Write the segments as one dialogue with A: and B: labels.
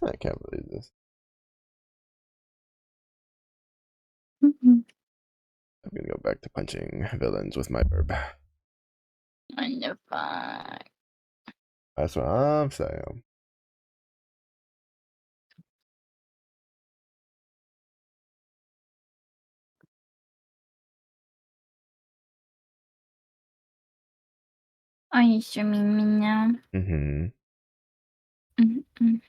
A: I can't believe this.
B: Mhm.
A: I'm gonna go back to punching villains with my verb.
B: Wonderful.
A: That's what I'm saying.
B: Are you streaming me now?
A: Mm-hmm.
B: Mm-mm.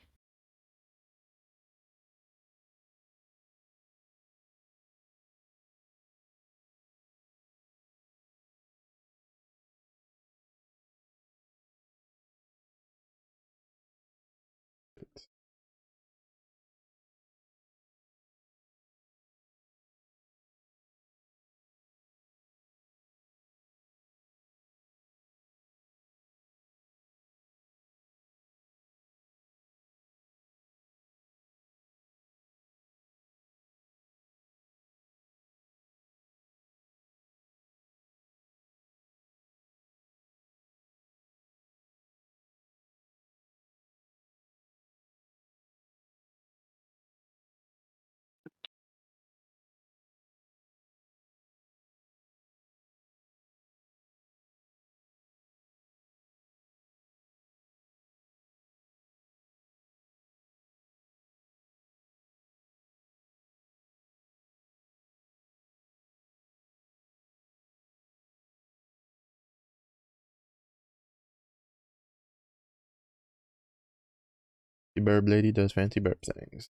A: The burb lady does fancy burp things.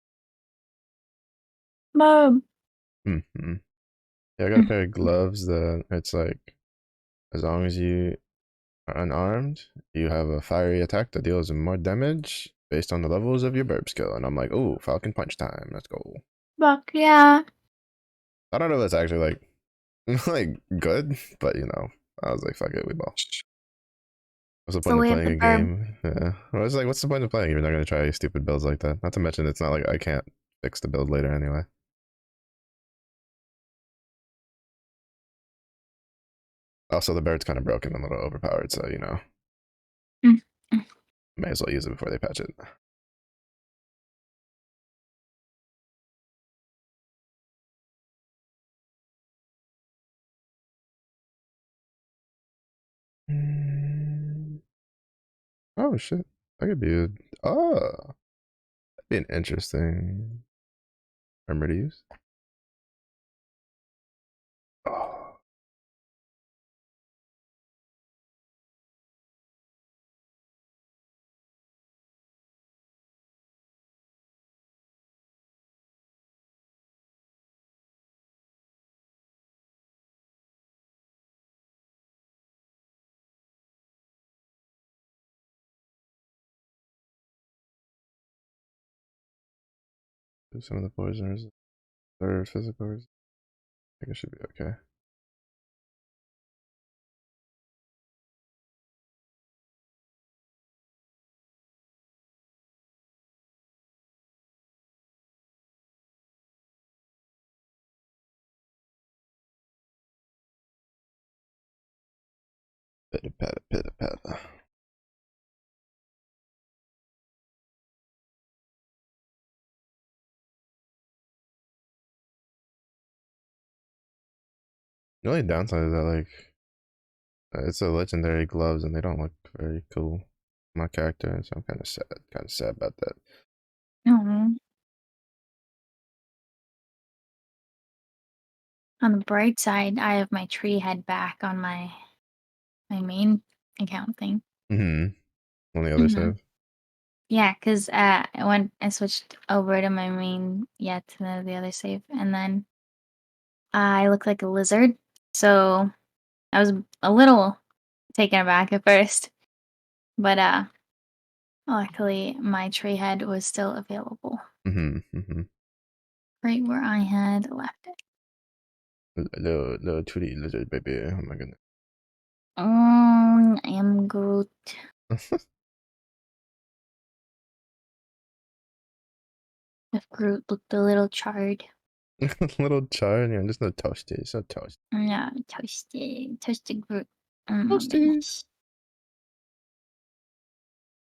B: Bob.
A: Mm-hmm. Yeah, I got a pair of gloves that it's like as long as you are unarmed, you have a fiery attack that deals more damage based on the levels of your burp skill. And I'm like, oh, Falcon Punch time. Let's go.
B: Fuck yeah.
A: I don't know if that's actually like like good, but I was like, fuck it, we ball. What's the
B: It's the
A: point of
B: way of
A: playing
B: the
A: a
B: verb.
A: game? Yeah. Well, it's like, what's the point of playing if you're not gonna try stupid builds like that? Not to mention, it's not like I can't fix the build later anyway. Also, the bird's kind of broken and a little overpowered, so
B: Mm. Mm.
A: may as well use it before they patch it. Oh shit, that could be that'd be an interesting armor to use. Oh, some of the poisoners are physical. I think it should be okay. Pitta patta pitta patta. The only downside is that it's a legendary gloves and they don't look very cool. My character, so I'm kind of sad about that.
B: Oh. On the bright side, I have my tree head back on my main account thing.
A: Mm-hmm. On the other
B: Mm-hmm.
A: side.
B: Yeah, because when I switched over to my main, yeah, to the other save, and then I look like a lizard. So I was a little taken aback at first, but luckily my tree head was still available
A: Mm-hmm. Mm-hmm.
B: right where I had left it.
A: Little 2D lizard baby. Oh my goodness.
B: I am Groot. If Groot looked a little charred.
A: Little char, yeah, just no toasty, so toast.
B: Yeah, toasted Groot. Oh my
A: Toasties.
B: goodness.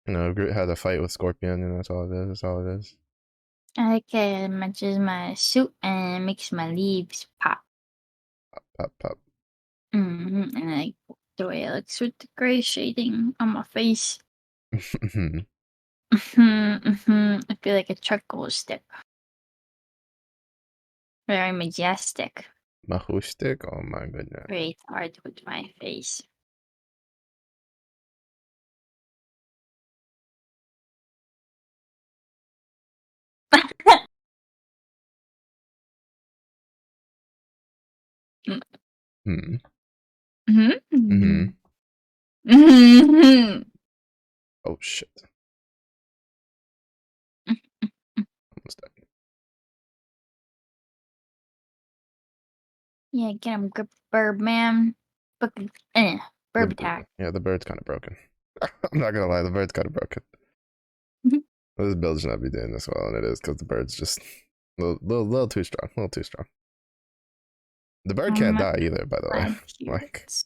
A: You know, Groot had a fight with Scorpion, and that's all it is. That's all it is.
B: I like it matches my suit and makes my leaves pop.
A: Pop, pop.
B: And I like the way it looks with the gray shading on my face. I feel like a charcoal stick. Very majestic.
A: Mahustic? Oh my goodness.
B: Great art with my face.
A: Hmm.
B: Mm-hmm.
A: Mm-hmm.
B: Mm-hmm.
A: Oh shit. Almost done.
B: Yeah, get him, grip bird man. Bird attack.
A: Yeah, the bird's kind of broken. I'm not gonna lie, the bird's kind of broken. This build should not be doing this well, and it is because the bird's just little too strong. A little too strong. The bird can't
B: My
A: die either, by the way.
B: glad
A: Like
B: cute.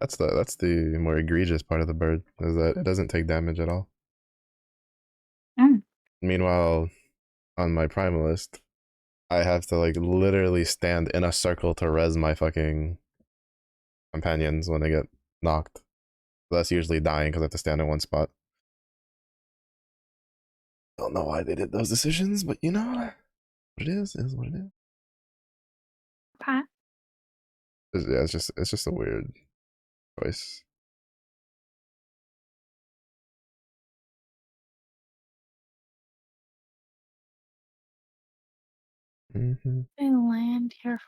A: that's the more egregious part of the bird is that it doesn't take damage at all.
B: Mm.
A: Meanwhile, on my primalist, I have to like literally stand in a circle to res my fucking companions when they get knocked. So that's usually dying because I have to stand in one spot. Don't know why they did those decisions, but you know, what it is what it is.
B: Pot.
A: Yeah, it's just a weird choice. Mm-hmm.
B: I land here.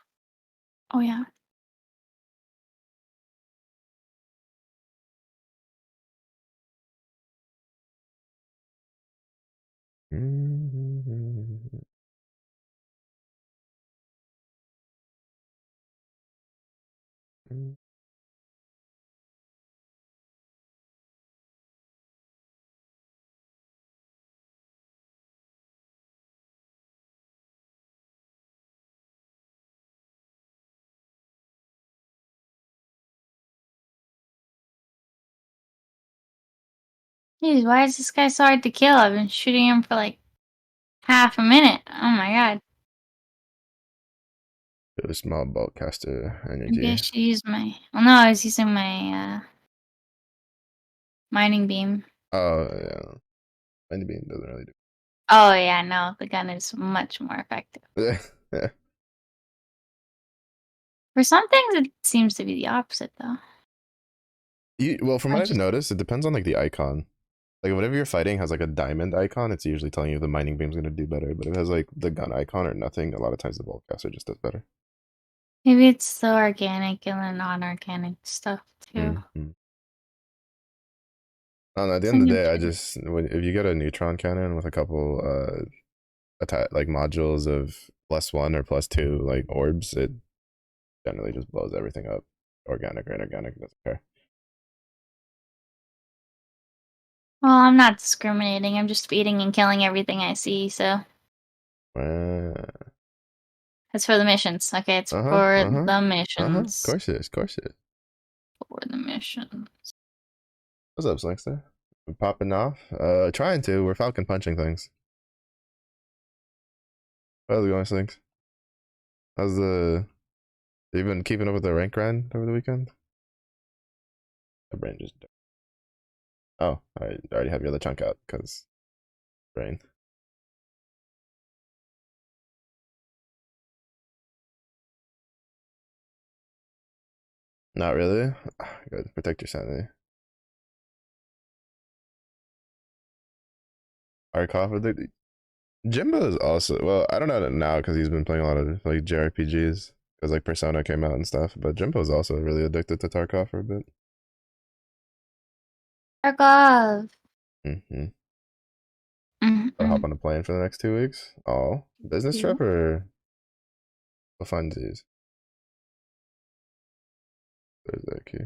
B: Oh yeah.
A: Mm-hmm.
B: Jeez, why is this guy so hard to kill? I've been shooting him for like half a minute. Oh my god.
A: It was small bulk caster
B: Maybe I
A: energy.
B: should use my. Well, no, I was using my mining beam.
A: Oh yeah, Endy beam doesn't really
B: Oh yeah, no, the gun is much more effective.
A: do. Yeah.
B: For some things, it seems to be the opposite, though.
A: Well, from
B: I
A: what I've
B: just
A: noticed, it depends on like the icon. Like whatever you're fighting has like a diamond icon, it's usually telling you the mining beam's gonna do better. But if it has like the gun icon or nothing, a lot of times the bulk caster just does better.
B: maybe it's the organic and the non-organic stuff too.
A: Mm-hmm. I don't know, at the
B: It's a
A: end of the
B: new
A: day, I
B: kid.
A: just if you get a neutron cannon with a couple attack like modules of +1 or +2 like orbs, it generally just blows everything up. Organic or inorganic, doesn't care.
B: Well, I'm not discriminating. I'm just feeding and killing everything I see. So
A: Uh
B: it's for the missions. Okay, it's
A: huh.
B: for
A: Uh huh.
B: the
A: Uh huh. Of
B: missions.
A: course it is. Of course it is.
B: For the mission.
A: What's up, Slingster? I'm popping off. Trying to. We're Falcon punching things. How's it going, Slings? How's the? Have you been keeping up with the rank grind over the weekend? My brain just. Oh, I already have your other chunk out because brain. Not really. Good. Protect your sanity. Our coffee. Jimbo is also well. I don't know now because he's been playing a lot of like JRPGs because like Persona came out and stuff. But Jimbo's also really addicted to Tarkov for a bit.
B: Tarkov.
A: Mm-hmm. Gotta hop
B: Mm-mm.
A: on a plane for the next 2 weeks. Oh, business trip or the funsies? There's that key.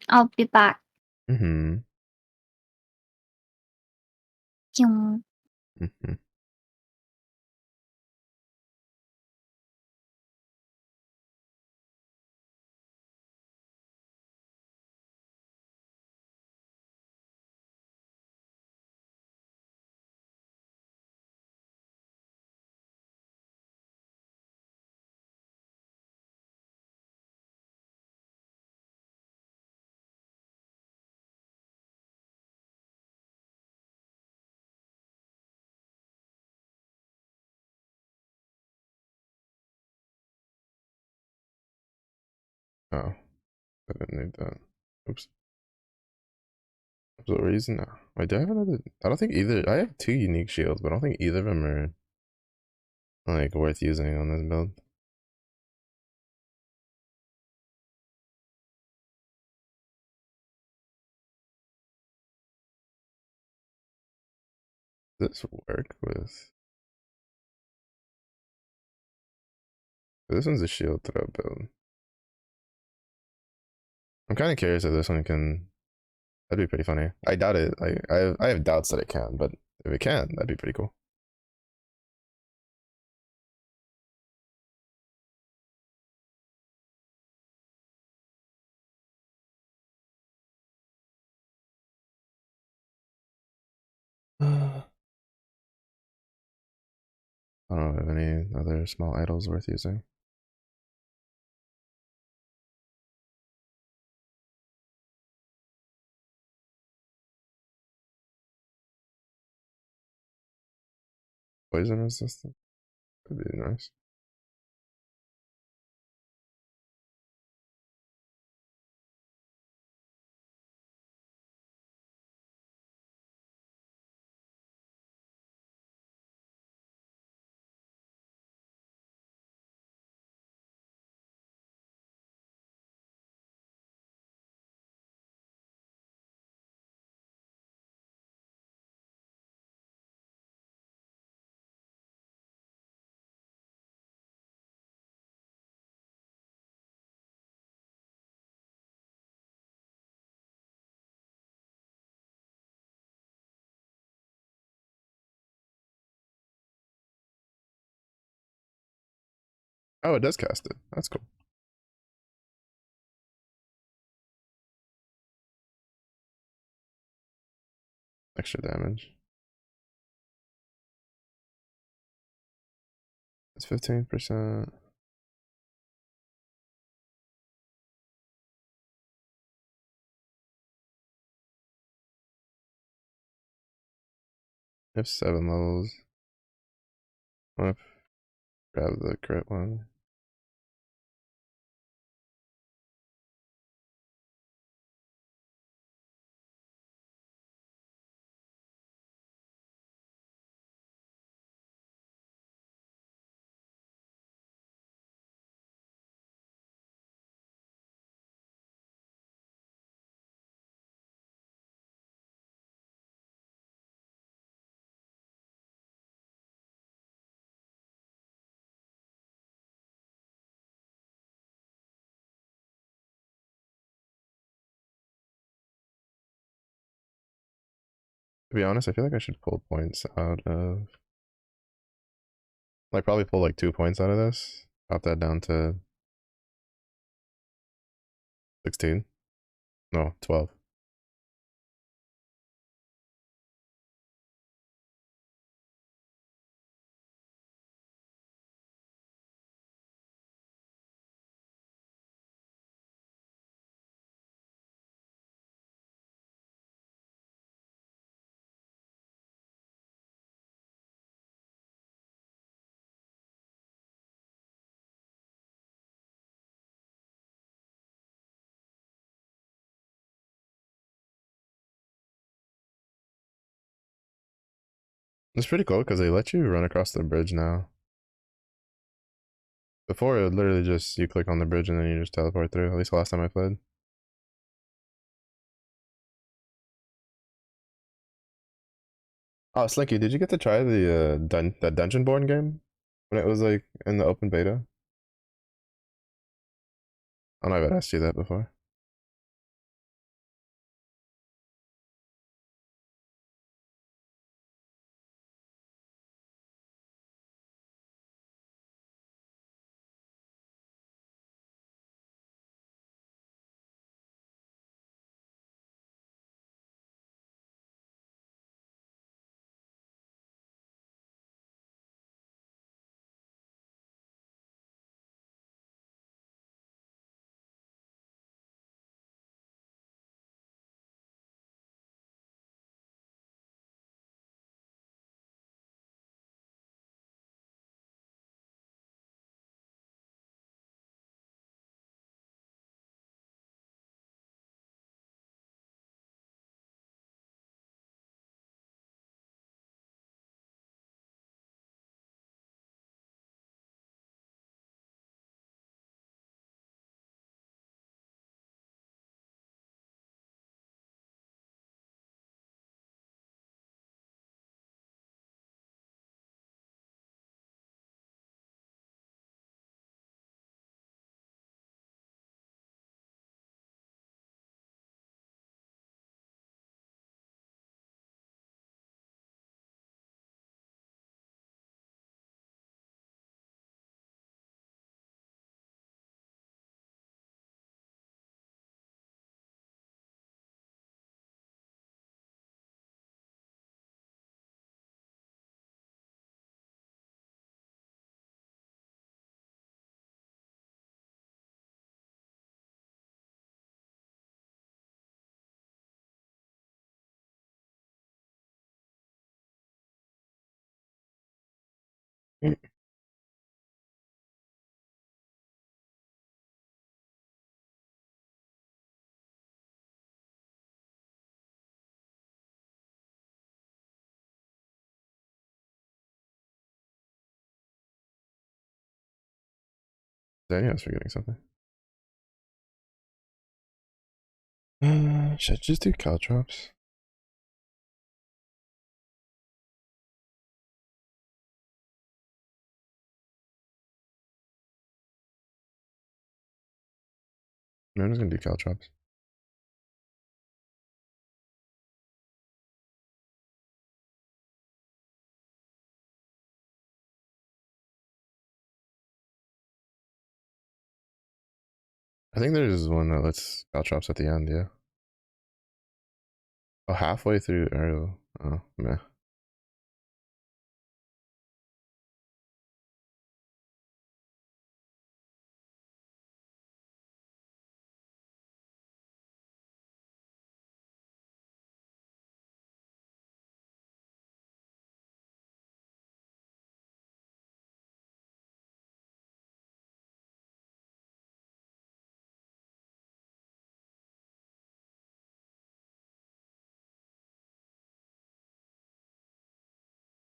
B: I'll be back.
A: Mm-hmm.
B: Yung-
A: Mm-hmm. Oh, I didn't need that. Oops. Absolute reason? No. Wait, do I have another? I don't think either. I have two unique shields, but I don't think either of them are like worth using on this build. Does this work with? This one's a shield throw build. I'm kind of curious if this one can. That'd be pretty funny. I doubt it. I have doubts that it can, but if it can, that'd be pretty cool. I don't know if I have any other small idols worth using. Poison resistant. That'd be nice. Oh, it does cast it. That's cool. Extra damage. It's 15%. I have 7 levels. I want to grab the crit one. To be honest, I feel like I should pull points out of, like, probably pull like 2 points out of this. Drop that down to 16. No, 12. It's pretty cool because they let you run across the bridge now. Before, it would literally just, you click on the bridge and then you just teleport through, at least the last time I played. Oh, Slinky, did you get to try the that dungeon born game when it was like in the open beta? I don't know if I asked you that before. Is any of us forgetting something? Should I just do caltrops? No, I'm just gonna do caltrops. I think there's one that lets caltrops at the end, yeah. Oh, halfway through Ariel. Oh, meh.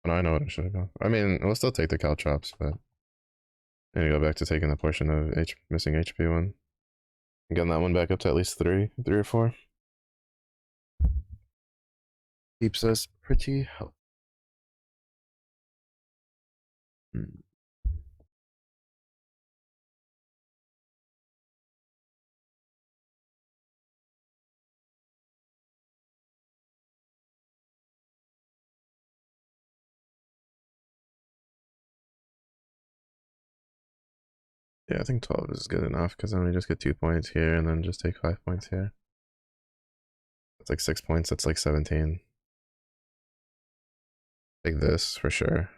A: But I know what I should have gone. I mean, we'll still take the caltrops, but I need to go back to taking the portion of missing HP one. And getting that one back up to at least three or four. Keeps us pretty healthy. Hmm. Yeah, I think 12 is good enough because then we just get 2 points here and then just take 5 points here. That's like 6 points. That's like 17. Take this for sure.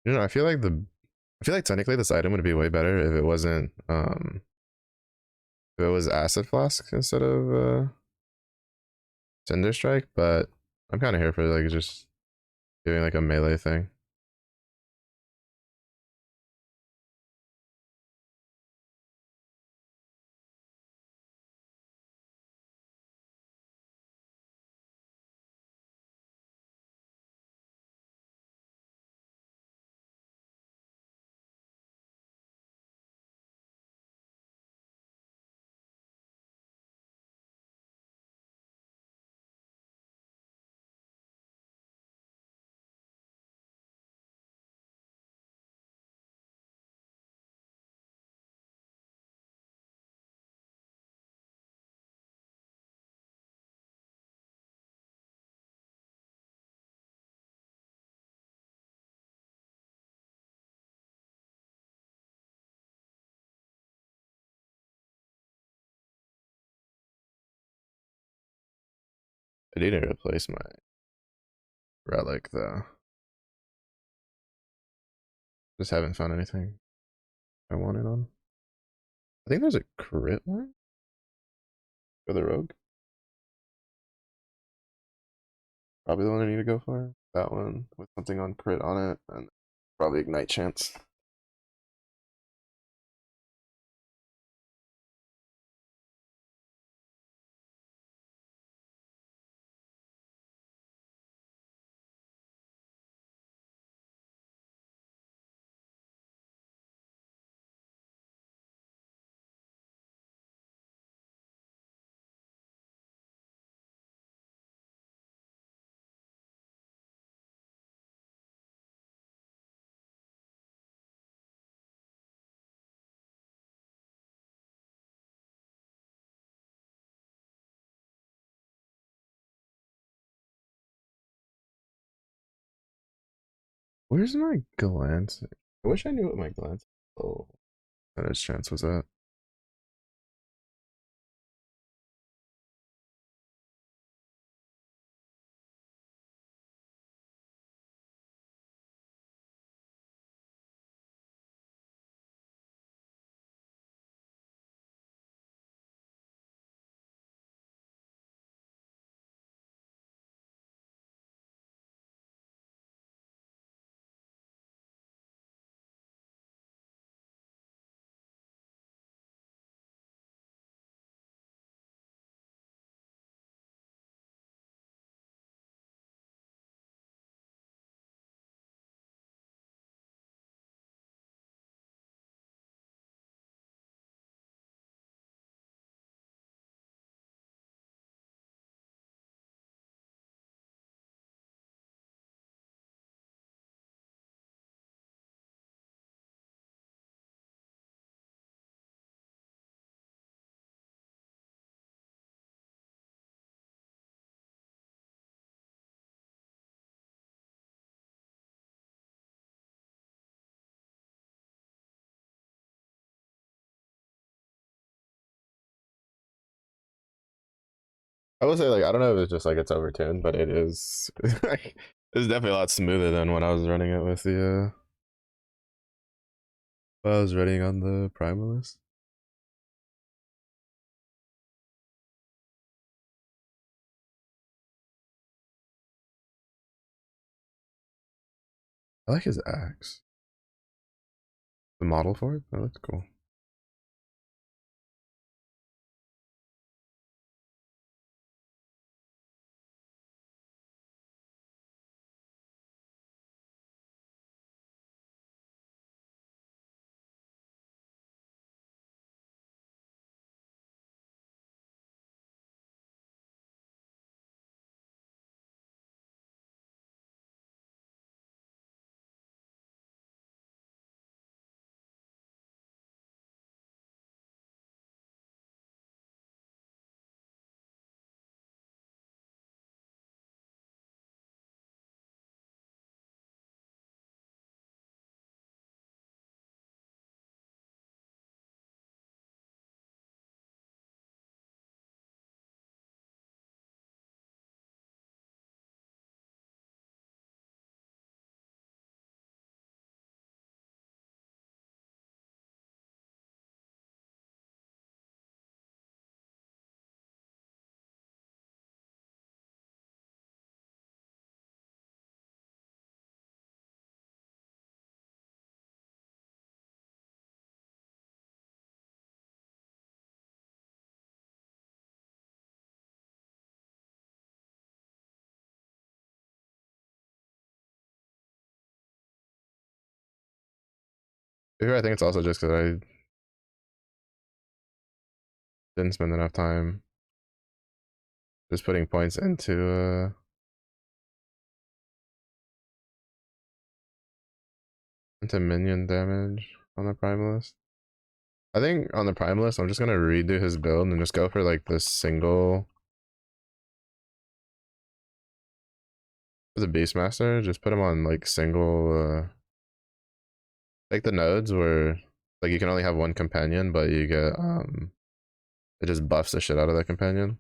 A: You know, I feel like technically this item would be way better if it wasn't if it was acid flask instead of cinder strike, but I'm kind of here for like just doing like a melee thing. I need to replace my relic though. Just haven't found anything I wanted on. I think there's a crit one for the rogue. Probably the one I need to go for. That one with something on crit on it and probably ignite chance. Where's my glance? I wish I knew what my glance. Oh, percentage chance was that? I will say, like, I don't know if it's just like it's overtuned, but it is. It's definitely a lot smoother than when I was running it with the. When I was running on the Primalist. I like his axe. The model for it. That looks cool. Here, I think it's also just because I didn't spend enough time just putting points into minion damage on the Primalist. I think on the Primalist, I'm just gonna redo his build and just go for like this single. For the Beastmaster, just put him on like single, like the nodes where like you can only have one companion, but you get it just buffs the shit out of the companion.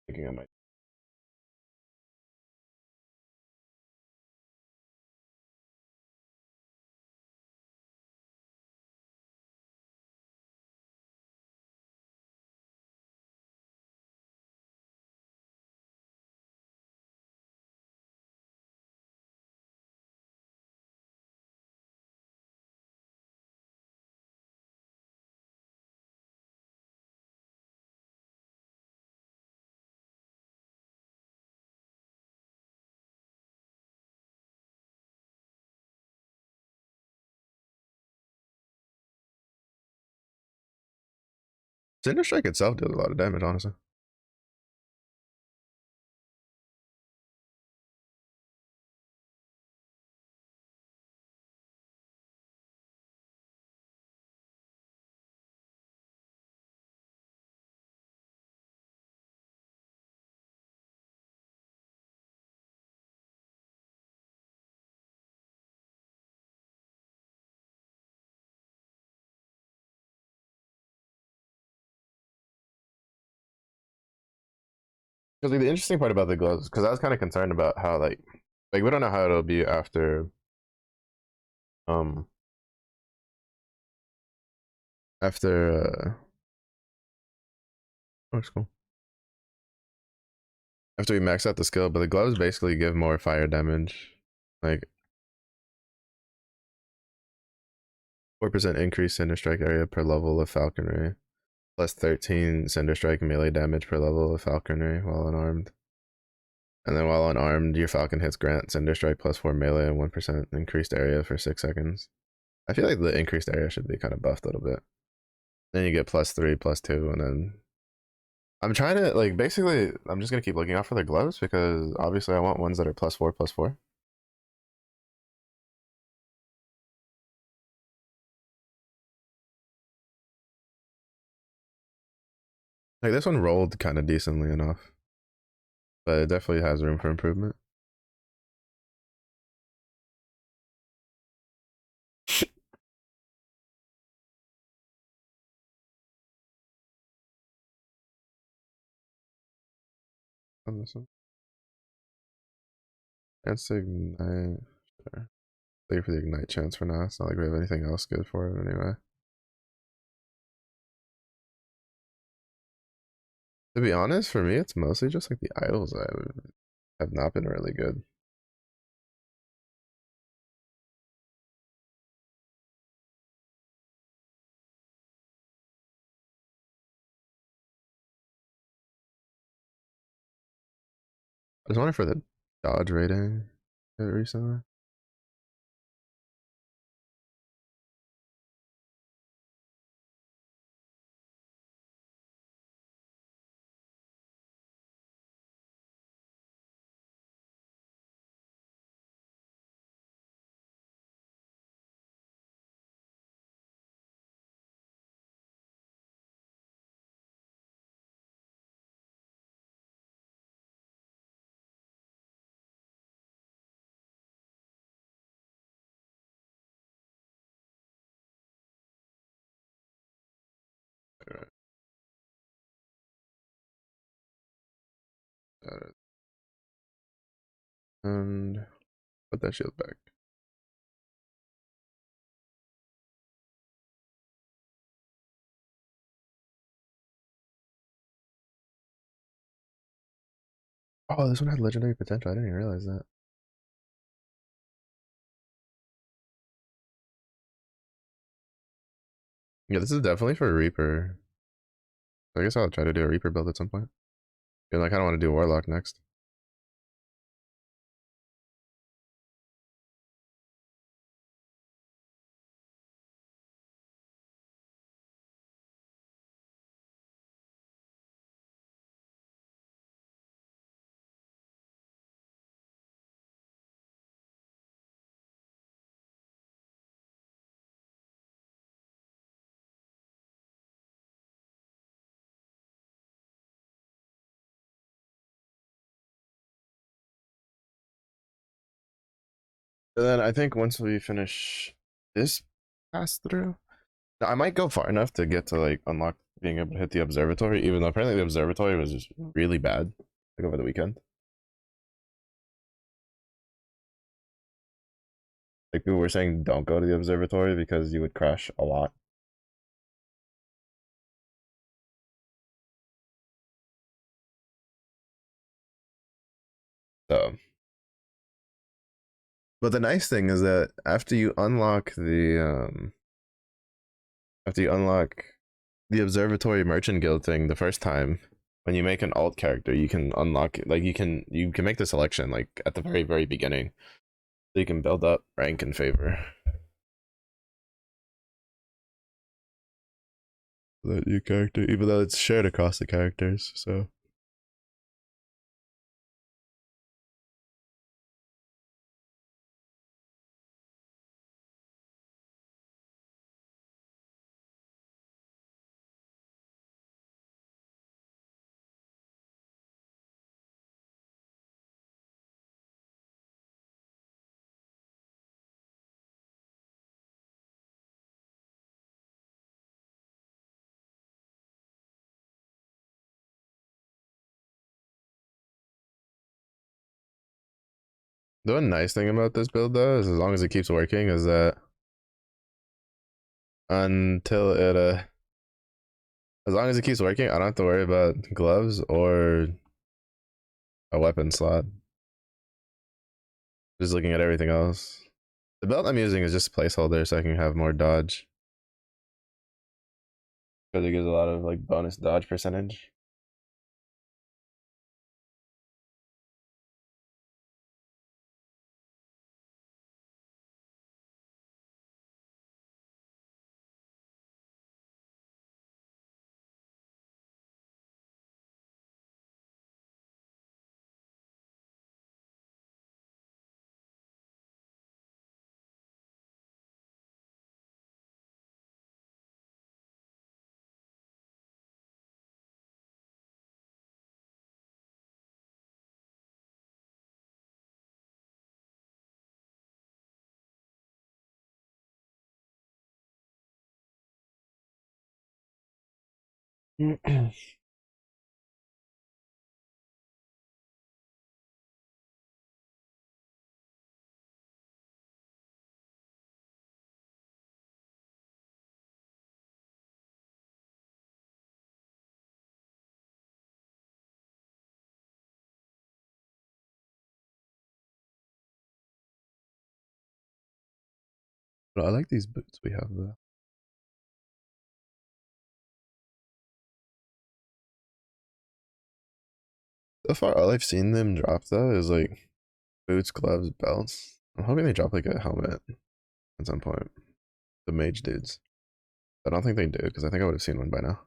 A: Thinking I might Cinder Strike itself deals a lot of damage, honestly. Because like the interesting part about the gloves, because I was kind of concerned about how like we don't know how it'll be um after oh, it's cool. After we max out the skill, but the gloves basically give more fire damage, like 4% increase cinder strike area per level of falconry, plus 13 cinder strike melee damage per level of falconry while unarmed. And then while unarmed, your falcon hits grant cinder strike plus 4 melee and 1% increased area for 6 seconds. I feel like the increased area should be kind of buffed a little bit. Then you get plus 3, plus 2, and then I'm trying to like basically I'm just gonna keep looking out for the gloves because obviously I want ones that are plus 4, plus 4. Like this one rolled kind of decently enough, but it definitely has room for improvement. On this one, chance to ignite. Sure. Save for the ignite chance for now. It's not like we have anything else good for it anyway. To be honest, for me, it's mostly just like the idols that have not been really good. I was wondering for the dodge rating recently. Alright, and put that shield back. Oh, this one had legendary potential. I didn't even realize that. Yeah, this is definitely for Reaper. I guess I'll try to do a Reaper build at some point. And I kind of want to do Warlock next. And then I think once we finish this pass through, I might go far enough to get to like unlock being able to hit the observatory, even though apparently the observatory was just really bad like over the weekend. Like people were saying don't go to the observatory because you would crash a lot. So but the nice thing is that after you unlock the observatory merchant guild thing the first time, when you make an alt character, you can unlock it. Like you can make the selection like at the very beginning, so you can build up rank and favor. that new character, even though it's shared across the characters. So the one nice thing about this build though is as long as it keeps working is that until it as long as it keeps working, I don't have to worry about gloves or a weapon slot. Just looking at everything else. The belt I'm using is just a placeholder so I can have more dodge. Because it gives a lot of like bonus dodge percentage. But I like these boots we have though. So far, all I've seen them drop though is like boots, gloves, belts. I'm hoping they drop like a helmet at some point. The mage dudes. I don't think they do because I think I would have seen one by now.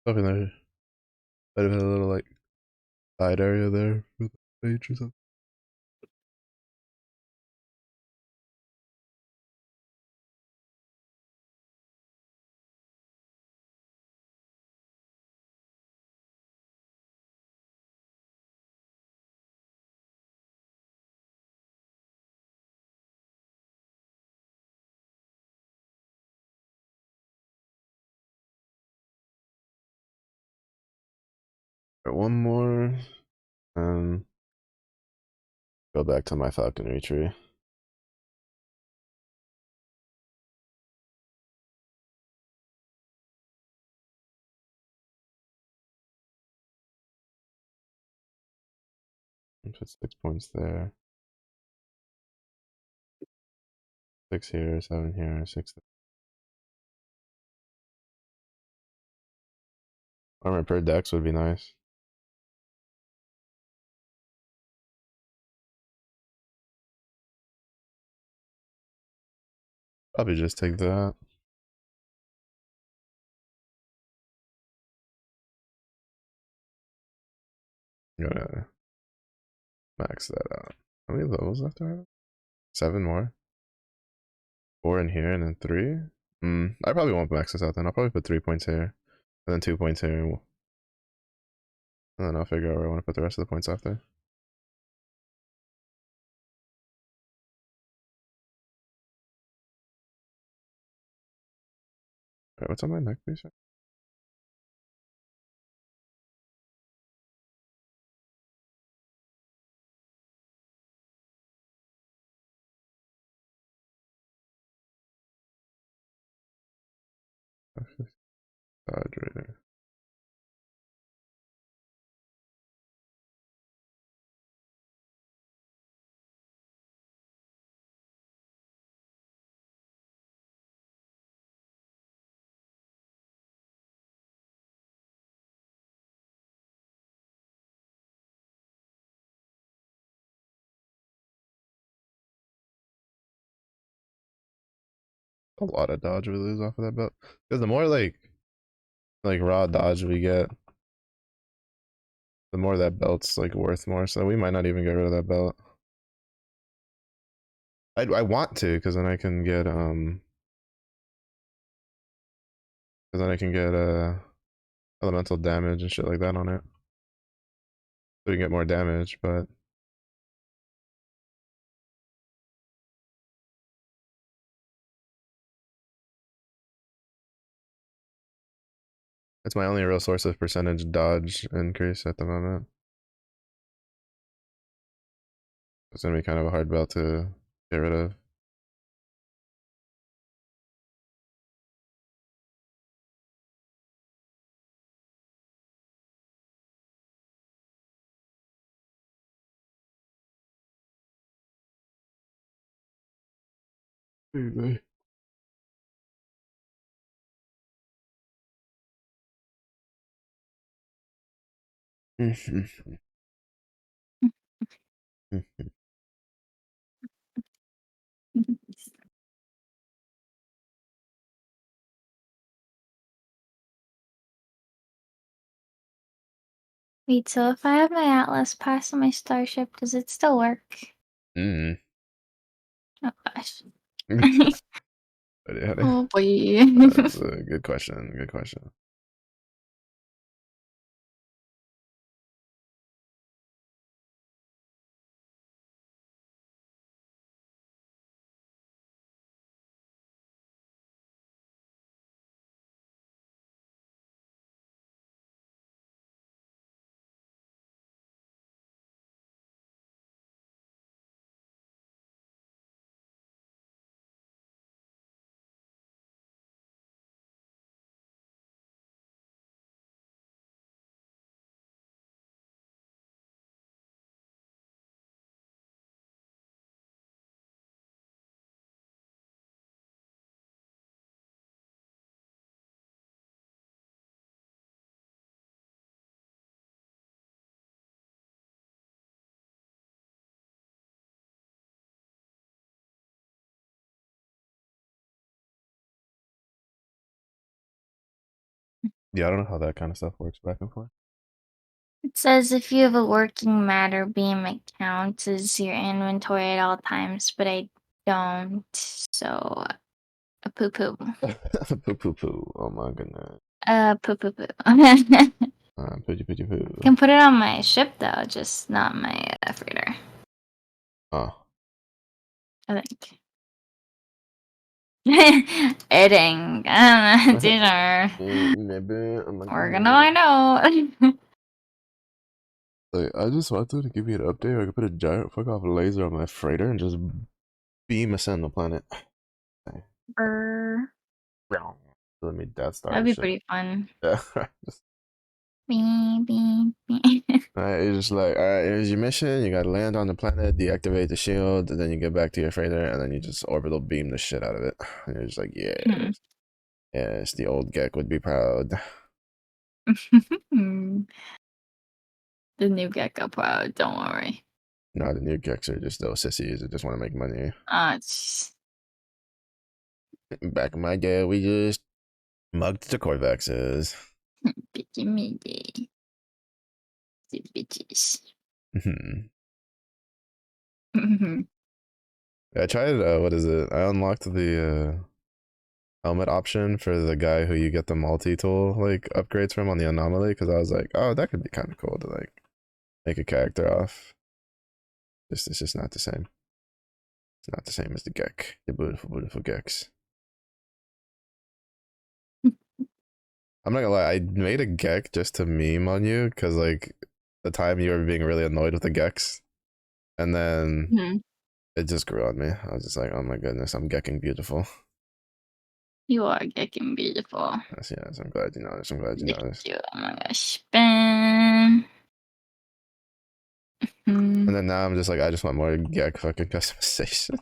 A: Hoping there might have had a little like side area there for the mage or something. Alright, one more. Um, go back to my falconry tree. Put 6 points there. 6 here, 7 here, 6 there. Armor per dex would be nice. Probably just take that. I'm gonna max that out. How many levels left do I have? 7 more. 4 in here and then 3. I probably won't max this out then. I'll probably put 3 points here and then 2 points here, and then I'll figure out where I want to put the rest of the points after. Alright, what's on my neck, please? Dodge rating. A lot of dodge we lose off of that belt. Because the more like raw dodge we get, the more that belt's like worth more. So we might not even get rid of that belt. I want to, because then I can get elemental damage and shit like that on it. So we can get more damage, but it's my only real source of percentage dodge increase at the moment. It's gonna be kind of a hard belt to get rid of. Maybe.
B: Wait, so if I have my Atlas pass on my starship, does it still work?
A: Mm.
B: Oh gosh.
A: Yeah,
B: Oh boy.
A: that's a good question. Good question. Yeah, I don't know how that kind of stuff works back and forth.
B: It says if you have a working matter beam, it counts as your inventory at all times, but I don't, so a poo poo.
A: Poo poo poo. Oh my goodness.
B: Poo poo poo.
A: Pooty pooty poo.
B: Can put it on my ship though, just not my freighter.
A: Oh.
B: I think. Editing. I don't know. These are.
A: Maybe I'm not
B: We're
A: gonna
B: gonna find out.
A: like, I just wanted to give you an update. I could put a giant fuck off laser on my freighter and just beam us on the planet.
B: Brr.
A: Let me Death Star
B: That'd
A: the
B: be
A: shit.
B: pretty fun.
A: Yeah. Just,
B: Beep, beep, beep.
A: alright, you're just like, alright, here's your mission. You gotta land on the planet, deactivate the shield, and then you get back to your freighter, and then you just orbital beam the shit out of it. And you're just like,
B: Hmm.
A: yes, yes, the old Gek would be proud.
B: The new Gecko Pro, don't worry.
A: No, the new Geks are just those sissies that just want to make money.
B: It's
A: Back in my day, we just mugged the Corvaxes.
B: Bitchy midday. The bitches.
A: I tried. What is it? I unlocked the helmet option for the guy who you get the multi tool like upgrades from on the anomaly because I was like, oh, that could be kind of cool to like make a character off. Just it's just not the same. It's not the same as the Gek, the beautiful, beautiful Geks. I'm not gonna lie, I made a Gek just to meme on you because like the time you were being really annoyed with the Geks, and then
B: Mhm.
A: it just grew on me. I was just like, oh my goodness, I'm Gekking beautiful.
B: You are getting beautiful.
A: Yes, yes, I'm glad you noticed. I'm glad you
B: Look
A: noticed.
B: at you. Oh my gosh. Ben.
A: And
B: Hmm.
A: then now I'm just like, I just want more Gek fucking customization.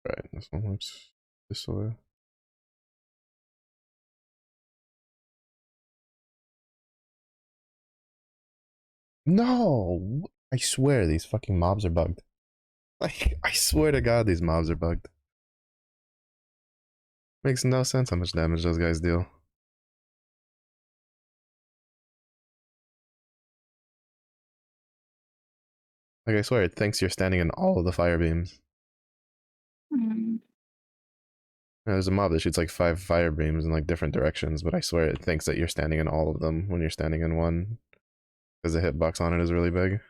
A: Right, this one looks this way. No, I swear these fucking mobs are bugged. Like, I swear to God, these mobs are bugged. Makes no sense how much damage those guys deal. Like, I swear it thinks you're standing in all of the fire beams.
B: Hmm.
A: There's a mob that shoots like 5 fire beams in like different directions, but I swear it thinks that you're standing in all of them when you're standing in one because the hitbox on it is really big.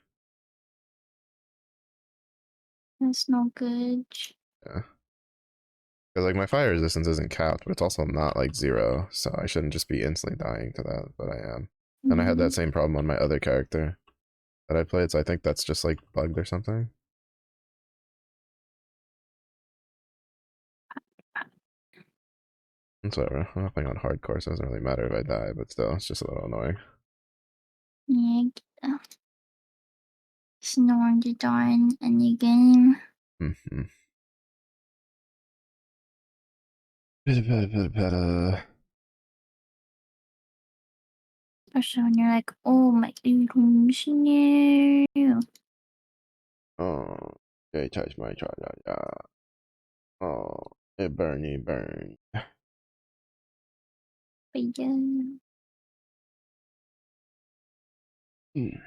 B: That's no good.
A: Yeah. Because like my fire resistance isn't capped, but it's also not like 0, so I shouldn't just be instantly dying to that, but I am. And I had
B: Hmm.
A: that same problem on my other character that I played, so I think that's just like bugged or something. It's whatever. I'm not playing on hardcore, so it doesn't really matter if I die, but still, it's just a little annoying.
B: Yeah, snoring to darn any game.
A: Mm-hmm. Peta.
B: Especially when you're like, oh my god, no.
A: Oh, they touched my charger. Oh, it burn.
B: But yeah.
A: Mm.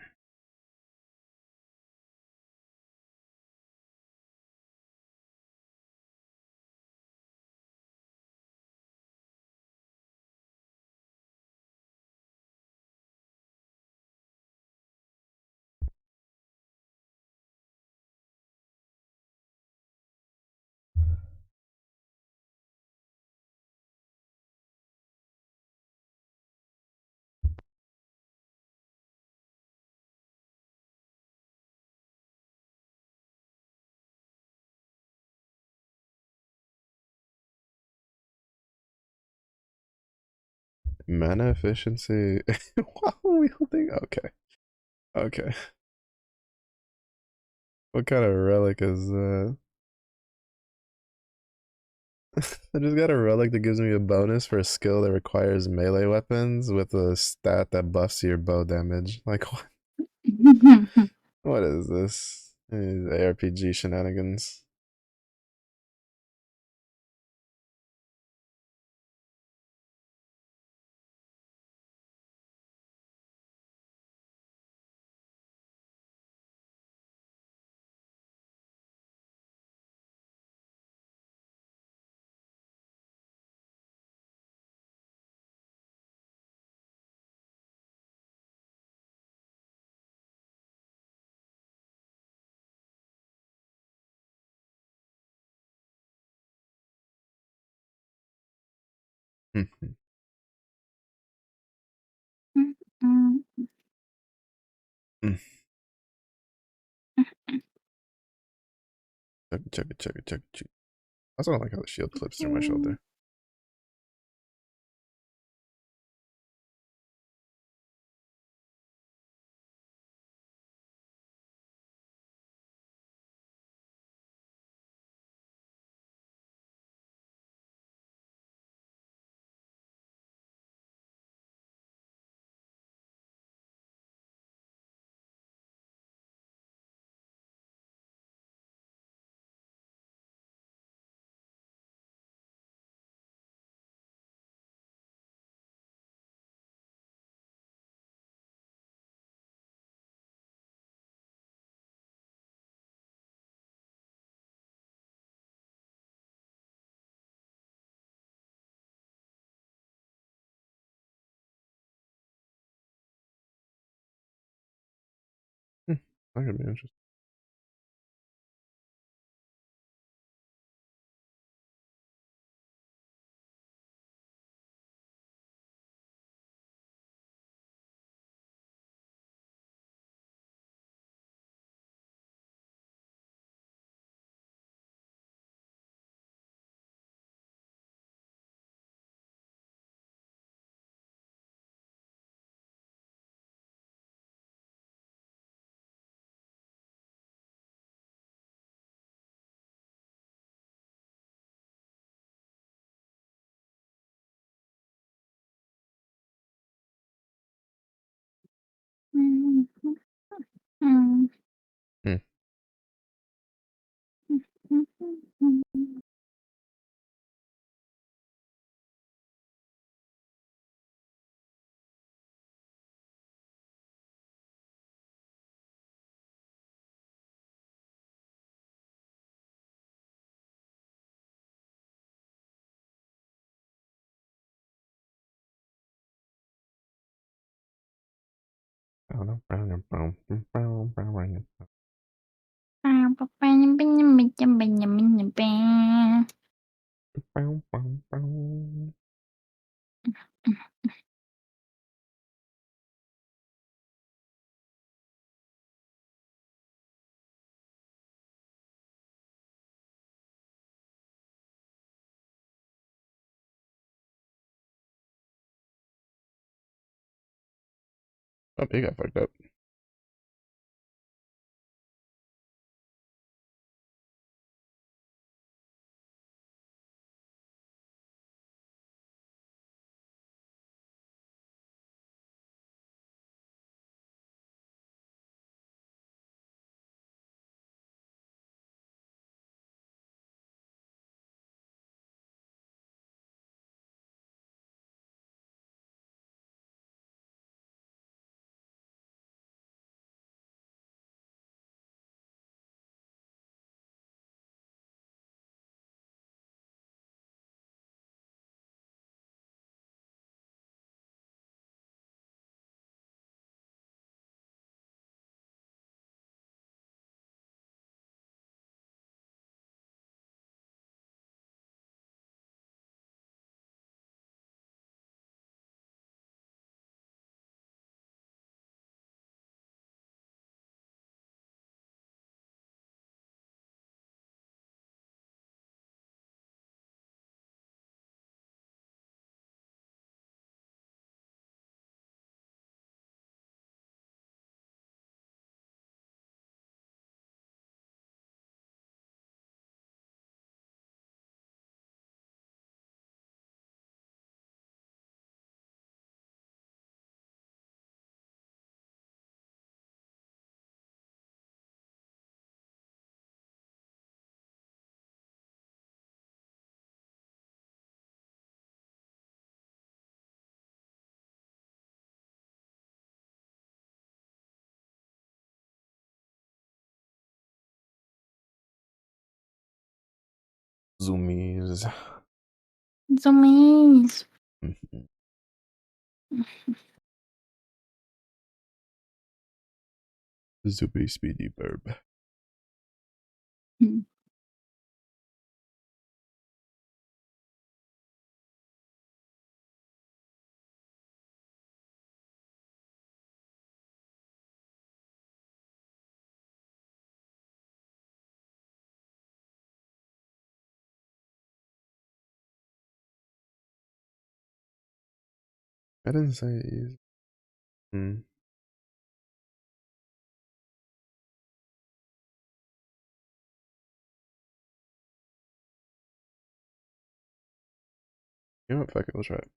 A: Mana efficiency while wielding? Okay. Okay. What kind of relic is that? I just got a relic that gives me a bonus for a skill that requires melee weapons with a stat that buffs your bow damage. Like, what? What is this? These ARPG shenanigans. Hmm. Mm. Chugga, chugga, chugga, chugga, chugga. I also don't like how the shield clips through my shoulder. Hmm. That could be interesting. Hmm. I don't know. Oh, he got fucked up. Zoomies.
B: Zoomies.
A: Mhm. Zoopy speedy burb. I didn't say easy. Hmm. You know what? Fuck it. Let's try it.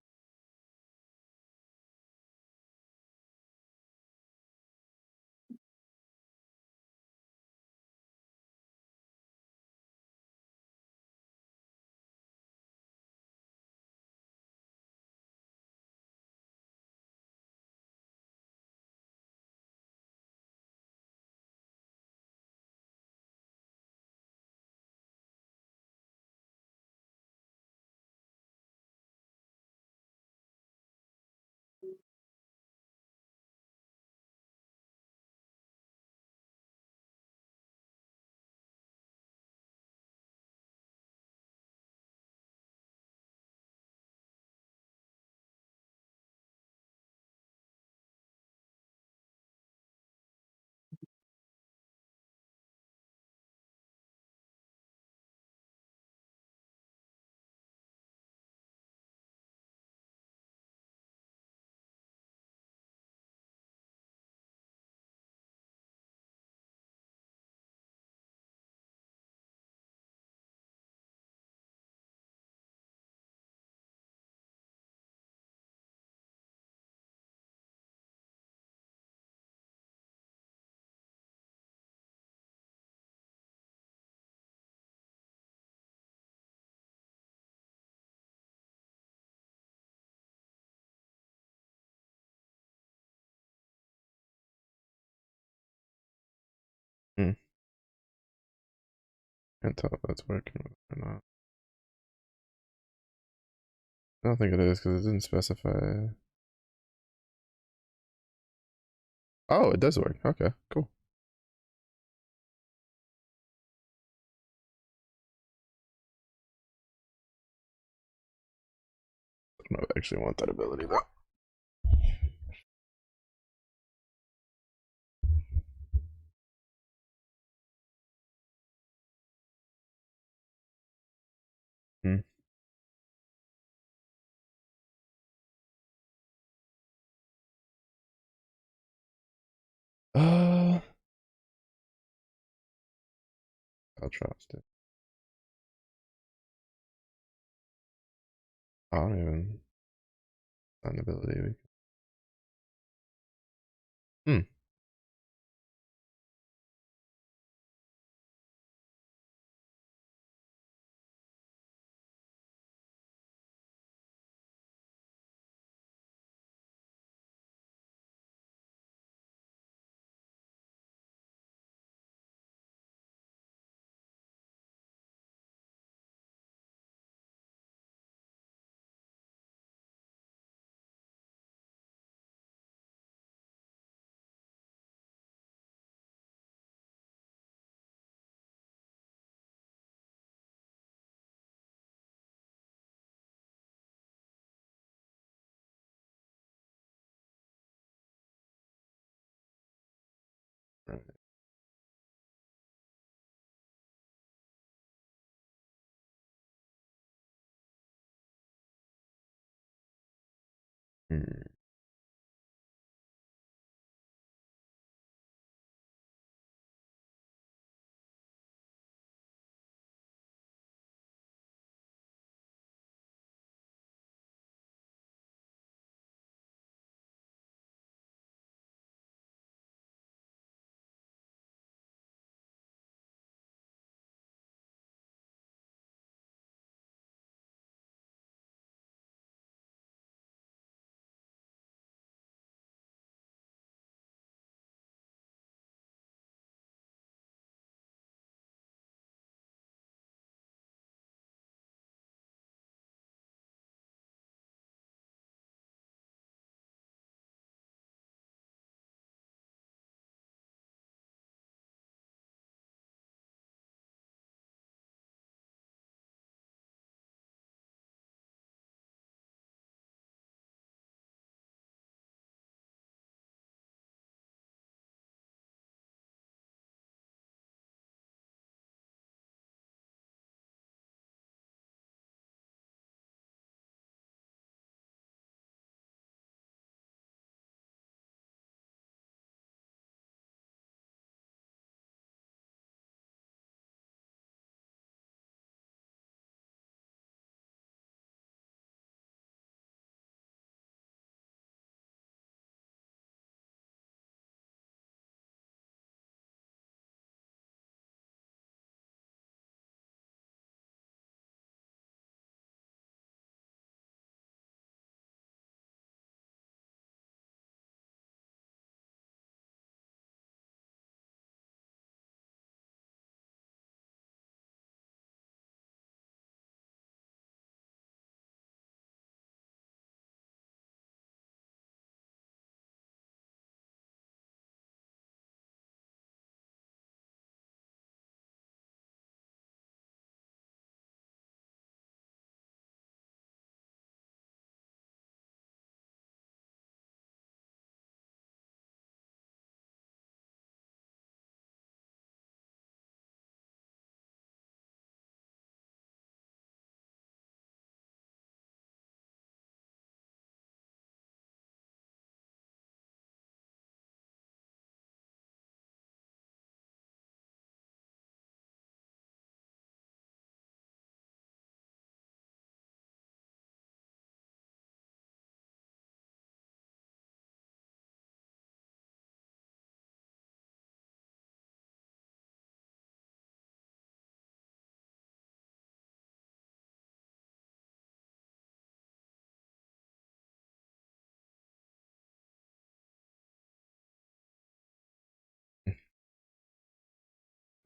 A: Hmm. Can't tell if that's working or not. I don't think it is because it didn't specify. Oh, it does work. Okay, cool. I don't actually want that ability though. Hmm. Uh, I'll trust it. I don't even. An ability. Hmm. Right. Hmm.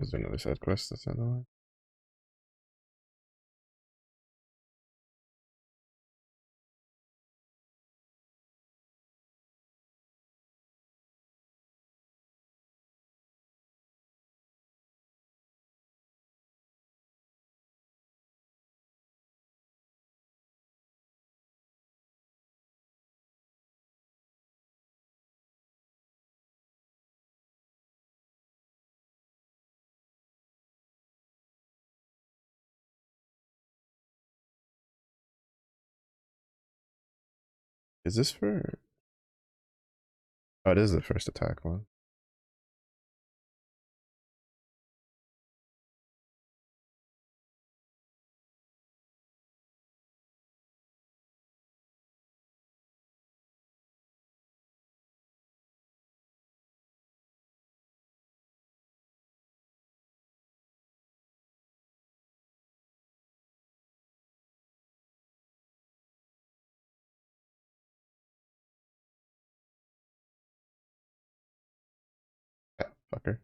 A: Is there another side quest that's on the line? Is this for? Oh, it is the first attack one. Yeah, fucker.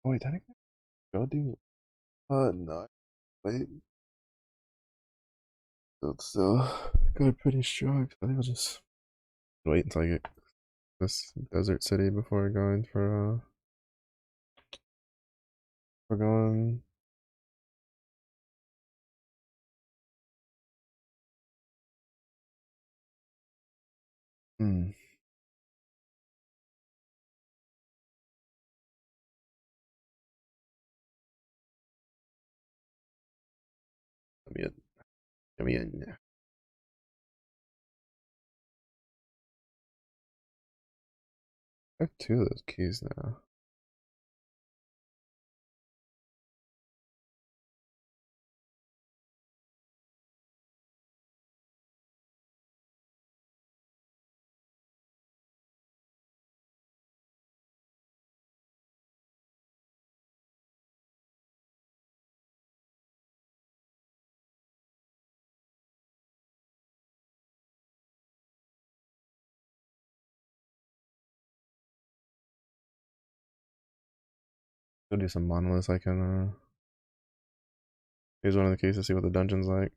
A: Oh wait, did I go do? No. Wait, it's still got pretty strong. I think I'll just wait until I get this desert city before going for going. Hmm. Let me in. Let me in. I have two of those keys now. Go do some monoliths. I can. Here's one of the keys to see what the dungeon's like.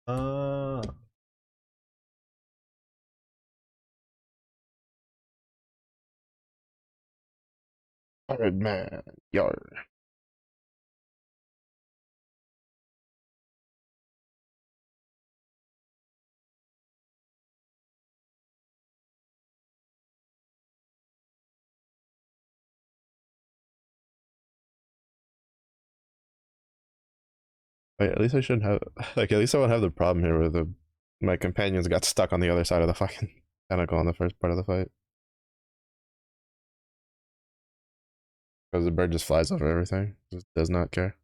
A: Uh, Pirate man, yar. Wait, at least I shouldn't have. Like, at least I won't have the problem here where my companions got stuck on the other side of the fucking tentacle in the first part of the fight because the bird just flies over everything. Just does not care.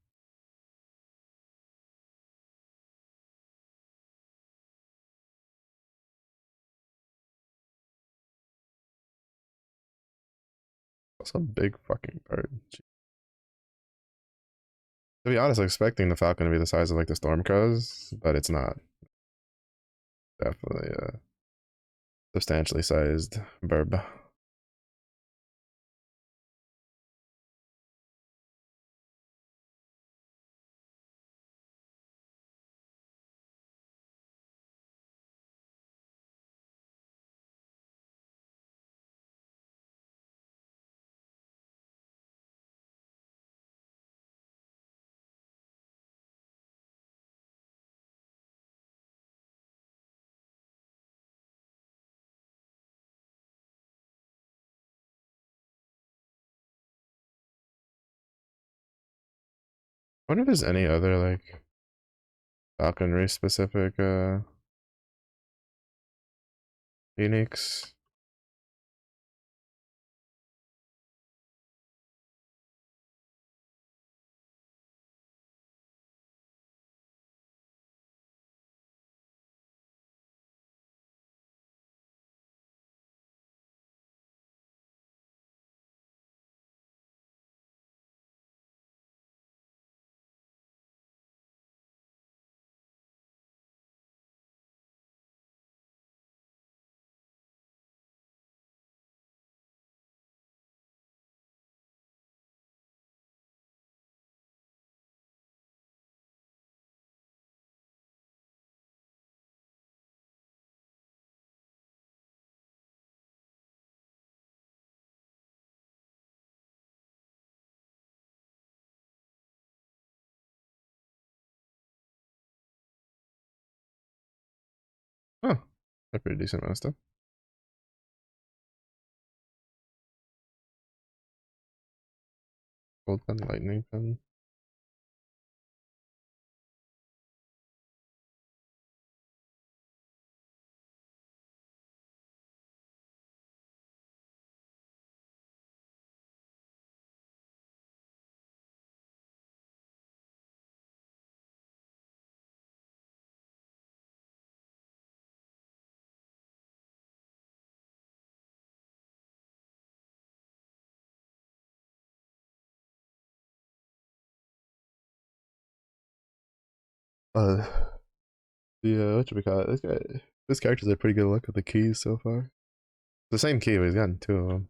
A: That's a big fucking bird. To be honest, I was expecting the falcon to be the size of like the storm crows, but it's not. Definitely a substantially sized bird. wonder if there's any other like falconry specific uniques. Huh. A pretty decent amount of stuff. Gold pen, lightning pen. Uh, the what should we call it? This character's a pretty good look at the keys so far. The same key, but he's gotten two of them.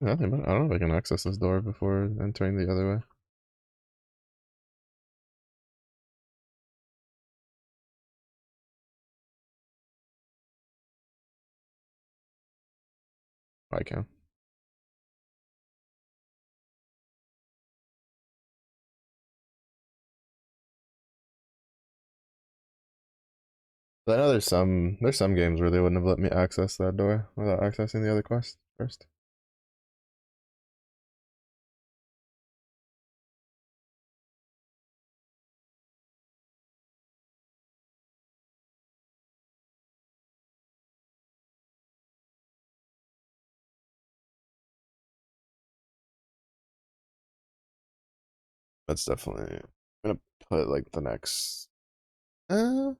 A: Nothing, but I don't know if I can access this door before entering the other way. I can. But I know there's some games where they wouldn't have let me access that door without accessing the other quest first. That's definitely. I'm gonna put like the next. To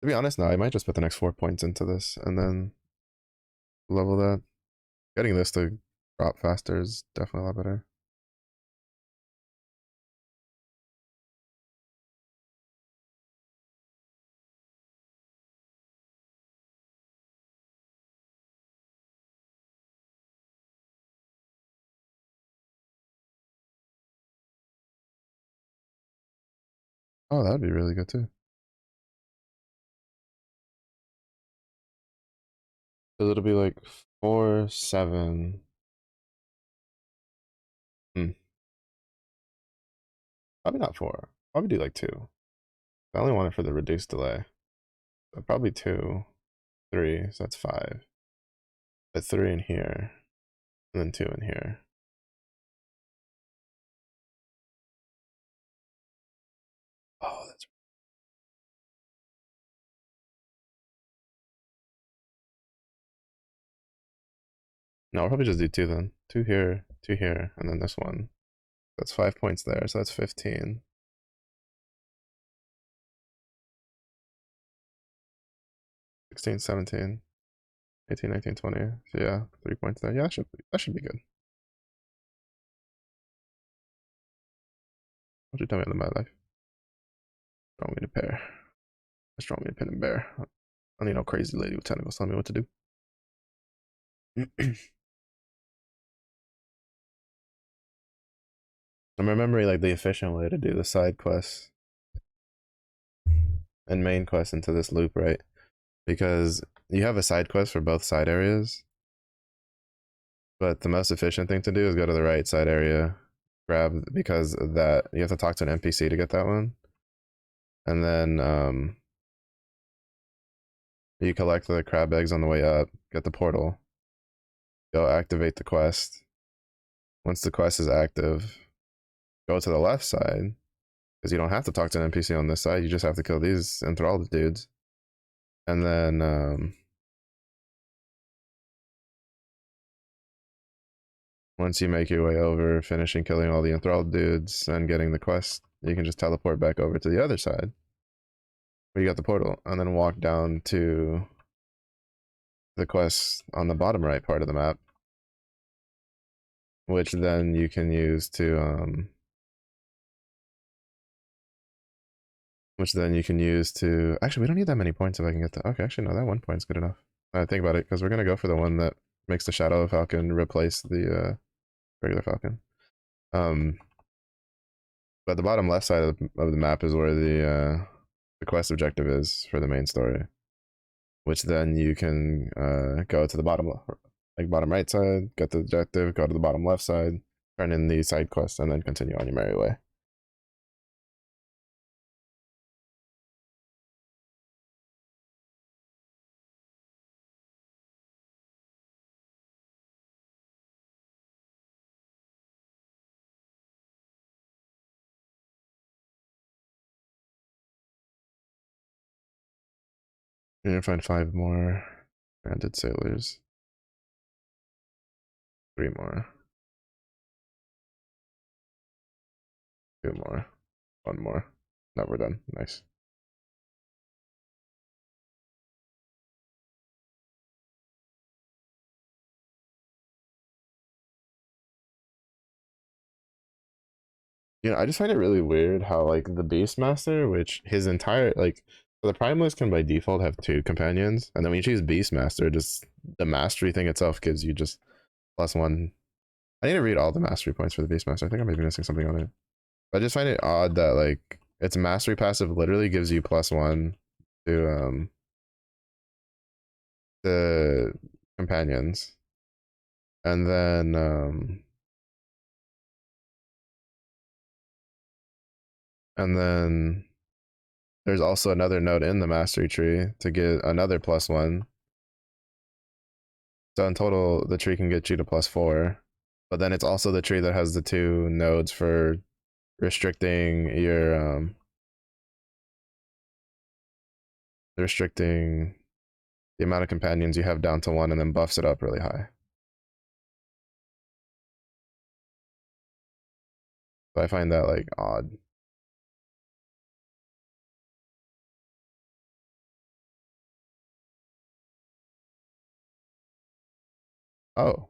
A: be honest, no, I might just put the next 4 points into this and then level that. Getting this to drop faster is definitely a lot better. Oh, that'd be really good too. So it'll be like 4, 7. Hmm. Probably not 4. Probably do like 2. I only want it for the reduced delay. So probably 2, 3. So that's 5. But 3 in here, and then 2 in here. Oh, that's no. I'll probably just do 2 then. 2 here, 2 here, and then this one. That's 5 points there. So that's 15. 16, 17, 18, 19, 20. So yeah, 3 points there. Yeah, that should be good. What you tell me on the my life? Strong me to pair. Strong me to pin and bear. I don't need no crazy lady with tentacles telling me what to do. I'm remembering like the efficient way to do the side quests and main quests into this loop, right? Because you have a side quest for both side areas, but the most efficient thing to do is go to the right side area, grab because that you have to talk to an NPC to get that one, and then you collect the crab eggs on the way up, get the portal, go activate the quest. Once the quest is active, go to the left side because you don't have to talk to an NPC on this side. You just have to kill these enthralled dudes, and then once you make your way over, finishing killing all the enthralled dudes and getting the quest, you can just teleport back over to the other side where you got the portal, and then walk down to the quest on the bottom right part of the map, which then you can use to actually we don't need that many points if I can get the okay, actually no, that 1 point's good enough. I think about it because we're gonna go for the one that makes the Shadow Falcon replace the regular Falcon. Um but the bottom left side of the map is where the quest objective is for the main story, which then you can go to the bottom right side, get the objective, go to the bottom left side, turn in the side quest, and then continue on your merry way. You're gonna find 5 more stranded sailors, 3 more, 2 more, 1 more. Now we're done. Nice. I just find it really weird how like the Beastmaster, which his entire like so the Primalist can by default have 2 companions, and then when you choose Beastmaster, just the mastery thing itself gives you just +1. I need to read all the mastery points for the Beastmaster. I think I might be missing something on it. But I just find it odd that like its mastery passive literally gives you +1 to the companions, and then there's also another node in the mastery tree to get another +1. So in total, the tree can get you to +4. But then it's also the tree that has the 2 nodes for restricting restricting the amount of companions you have down to 1, and then buffs it up really high. So I find that like odd. Oh,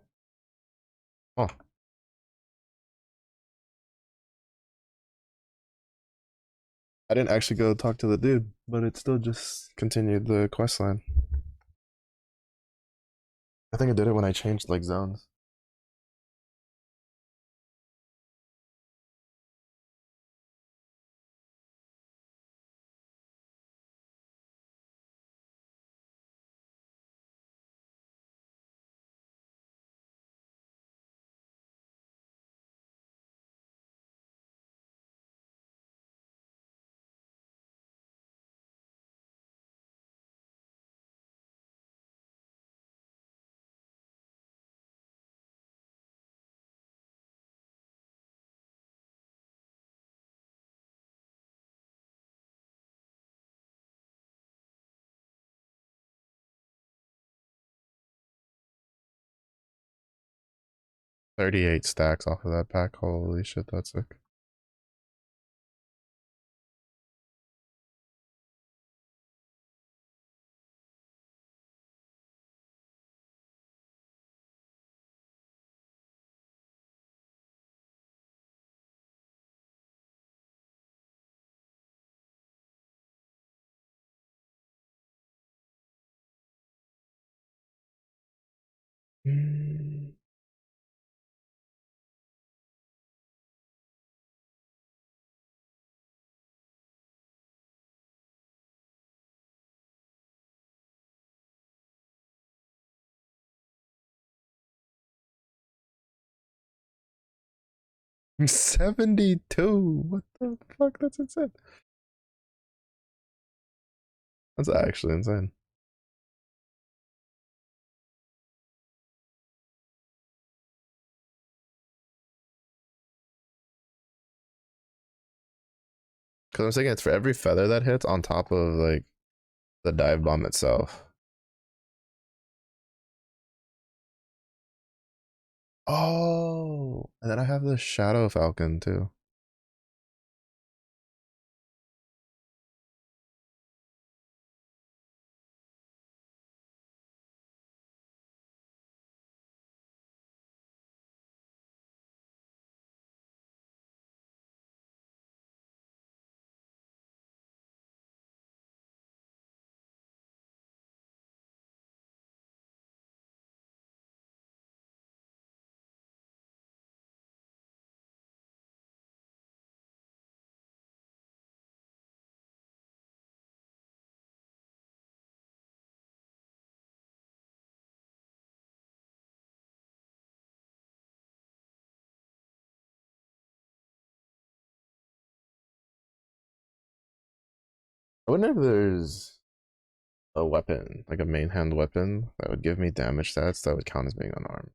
A: oh, I didn't actually go talk to the dude, but it still just continued the quest line. I think I did it when I changed like zones. 38 stacks off of that pack. Holy shit, that's sick. Mm. Mm. 72. What the fuck? That's insane. That's actually insane. Because I'm saying it's for every feather that hits on top of like the dive bomb itself. Oh, and then I have the Shadow Falcon too. I wonder if there's a weapon, like a main hand weapon, that would give me damage stats that would count as being unarmed.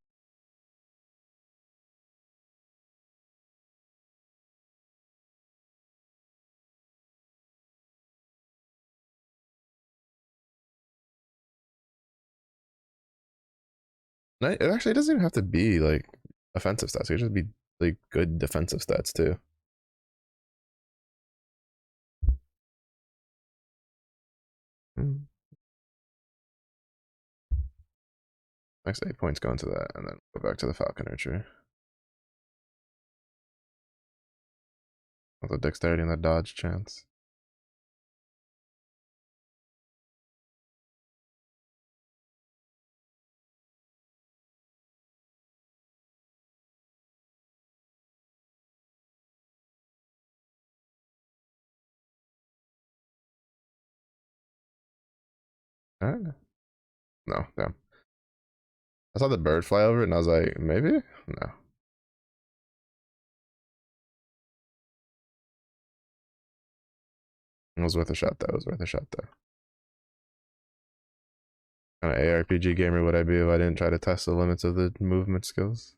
A: It actually doesn't even have to be like offensive stats. It could just be like good defensive stats too. Mm. Next 8 points go into that, and then go back to the falconer tree. With the dexterity and the dodge chance. Alright. No, damn. I saw the bird fly over it and I was like, maybe? No. It was worth a shot though. It was worth a shot though. Kind of ARPG gamer would I be if I didn't try to test the limits of the movement skills?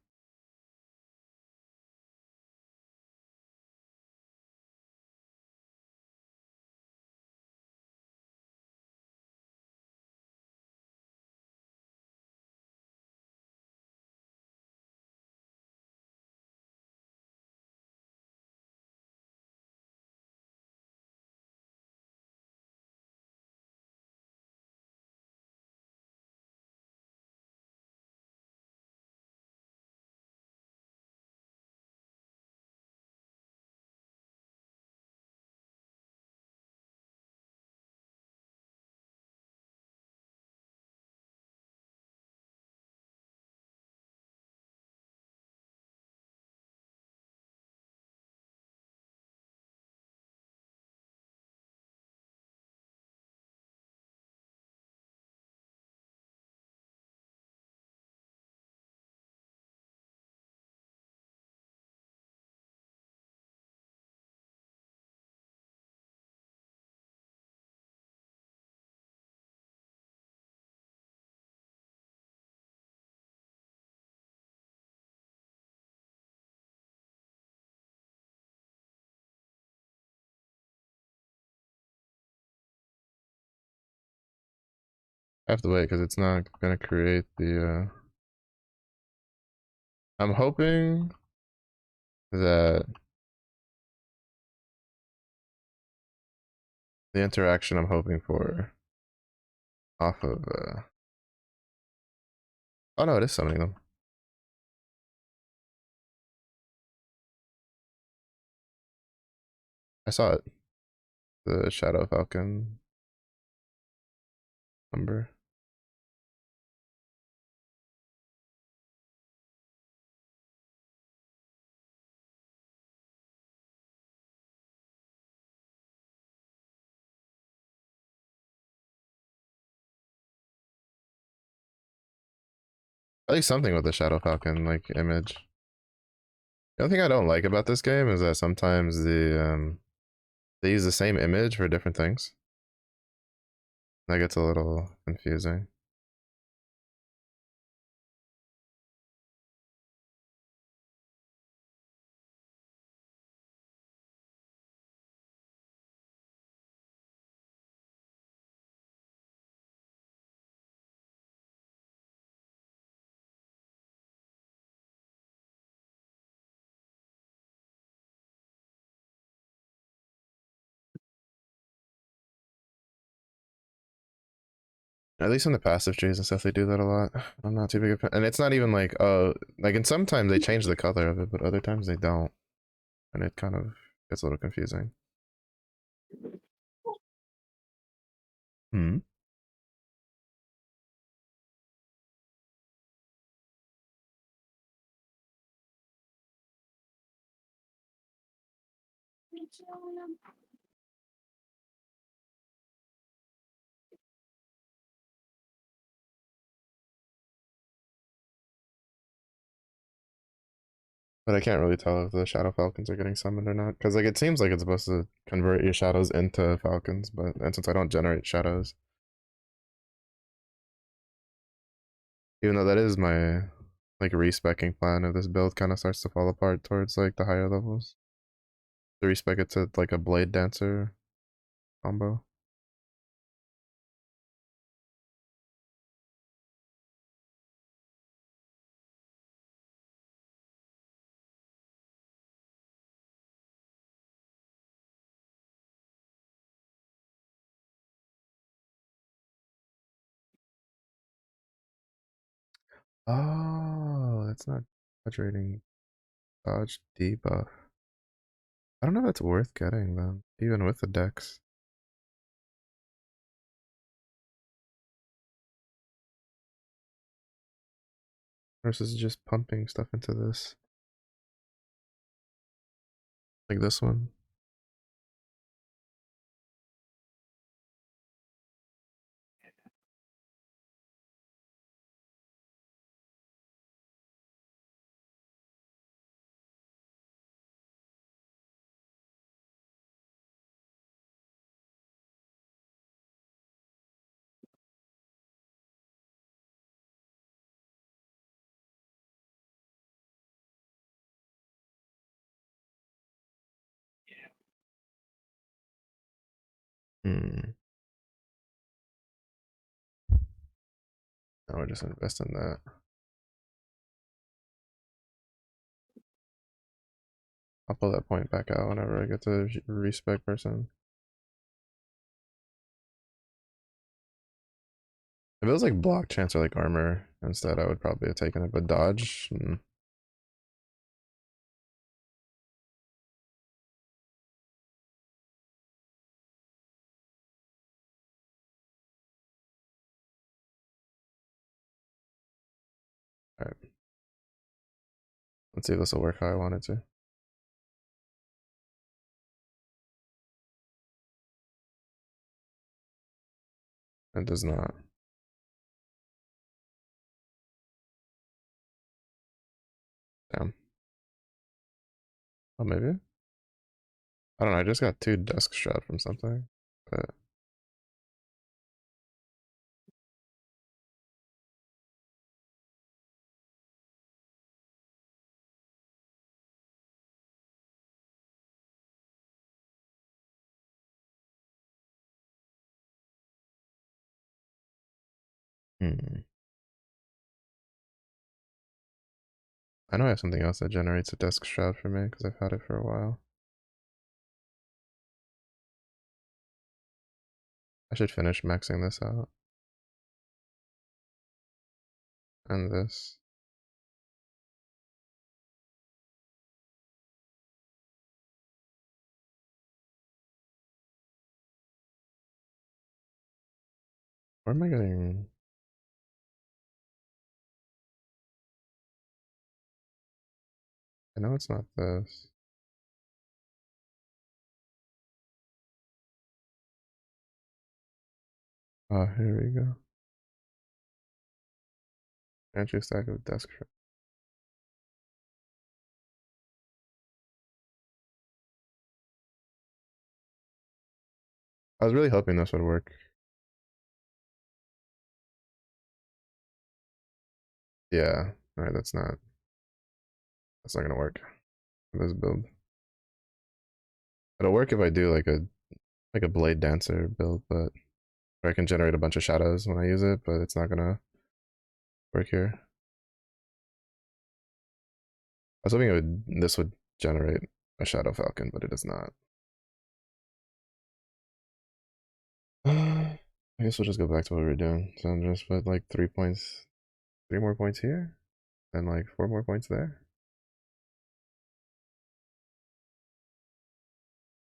A: I have to wait because it's not gonna create the I'm hoping that the interaction I'm hoping for off of oh no, it is summoning them. I saw it. The Shadow Falcon number. At least something with the Shadow Falcon like image. The only thing I don't like about this game is that sometimes they use the same image for different things. That gets a little confusing. At least in the passive trees and stuff, they do that a lot. I'm not too big a fan, and it's not even like like in sometimes they change the color of it, but other times they don't, and it kind of gets a little confusing. Hmm. But I can't really tell if the Shadow Falcons are getting summoned or not, because like it seems like it's supposed to convert your shadows into Falcons, but and since I don't generate shadows, even though that is my like respecking plan if this build kind of starts to fall apart towards like the higher levels, to respec it to like a Blade Dancer combo. Oh, that's not dodge dodge debuff. I don't know if that's worth getting then, even with the dex. Versus just pumping stuff into this. Like this one. Hmm. Now we're just invest in that. I'll pull that point back out whenever I get to respec person. If it was like block chance or like armor instead, I would probably have taken it, but dodge. Alright, let's see if this will work how I want it to. It does not. Damn. Oh, maybe? I don't know, I just got 2 desk shot from something. But hmm. I know I have something else that generates a desk shroud for me because I've had it for a while. I should finish maxing this out. And this. Where am I getting? I know it's not this. Oh, here we go. Entry stack of desk shroud. I was really hoping this would work. Yeah. Alright, that's not gonna work. This build. It'll work if I do like a blade dancer build, but where I can generate a bunch of shadows when I use it, but it's not gonna work here. I was hoping this would generate a shadow falcon, but it does not. I guess we'll just go back to what we were doing. So I'm just put like 3 points, 3 more points here, and like 4 more points there.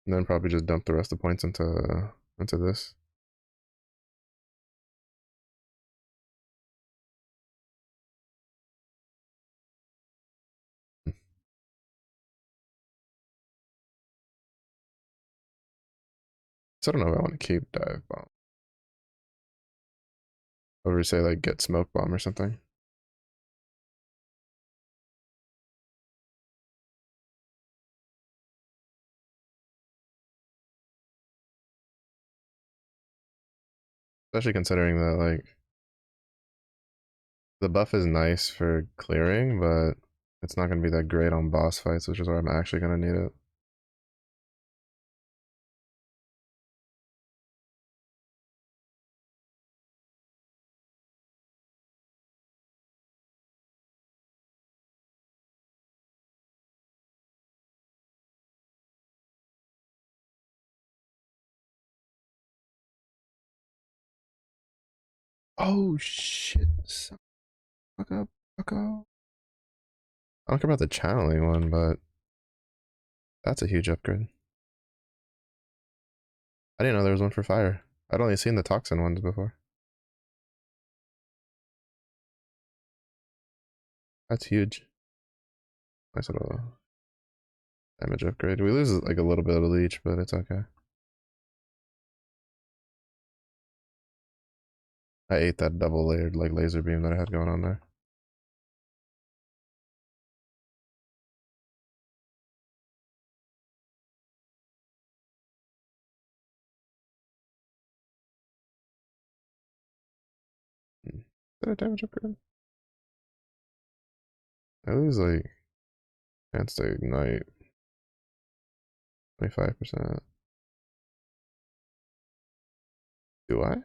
A: And then probably just dump the rest of the points into this. So I don't know if I want to keep dive bomb. Or say like get smoke bomb or something. Especially considering that like the buff is nice for clearing, but it's not gonna be that great on boss fights, which is where I'm actually gonna need it. Oh shit. Fuck up, fuck up. I don't care about the channeling one, but that's a huge upgrade. I didn't know there was one for fire. I'd only seen the toxin ones before. That's huge. Nice little damage upgrade. We lose like a little bit of leech, but it's okay. I ate that double layered like laser beam that I had going on there. Is that a damage upgrade? I lose like chance to ignite 25%. Do I?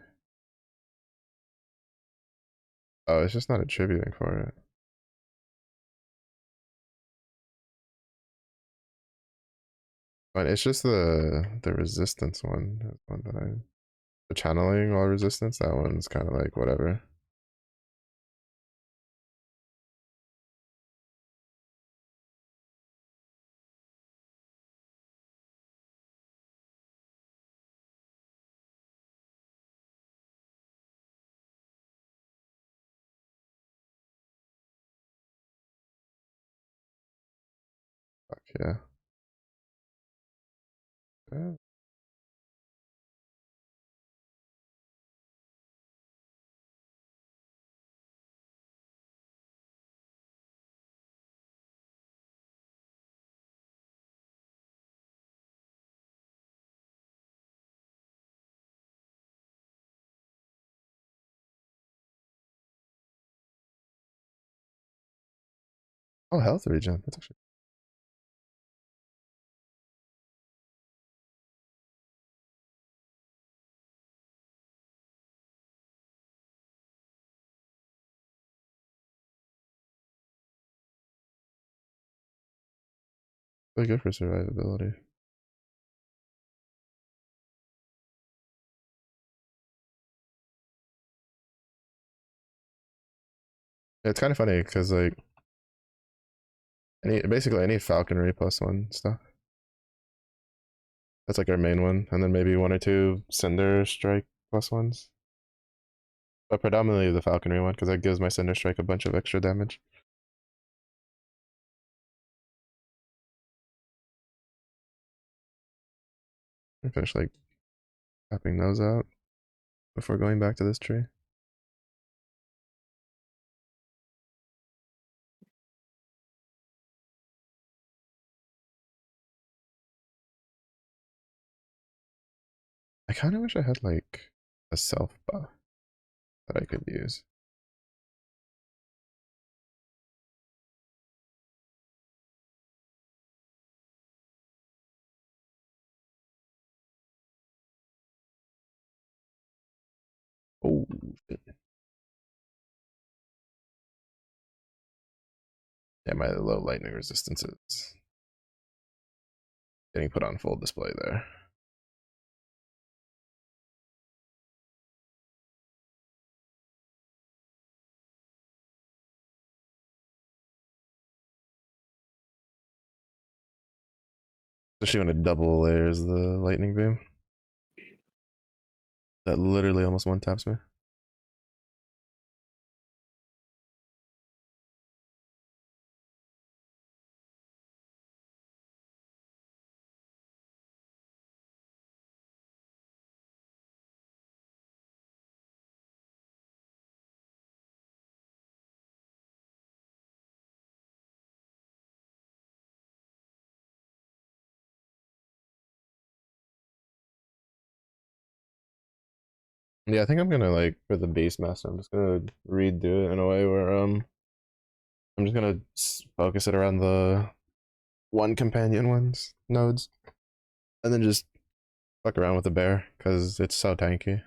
A: Oh, it's just not attributing for it. But it's just the resistance one. That's one that I the channeling all resistance. That one's kind of like whatever. Fuck yeah. Yeah. Oh, health regen. That's actually Really good for survivability. It's kind of funny because like basically any falconry +1 stuff. That's like our main one, and then maybe one or two cinder strike +1s. But predominantly the falconry one because that gives my cinder strike a bunch of extra damage. I finish like tapping those out before going back to this tree. I kind of wish I had like a self buff that I could use. Oh, shit. Yeah, my low lightning resistance is getting put on full display there. Especially when it double layers the lightning beam. That literally almost one taps me. Yeah, I think I'm gonna like for the base master, I'm just gonna redo it in a way where I'm just gonna focus it around the one companion ones nodes, and then just fuck around with the bear because it's so tanky.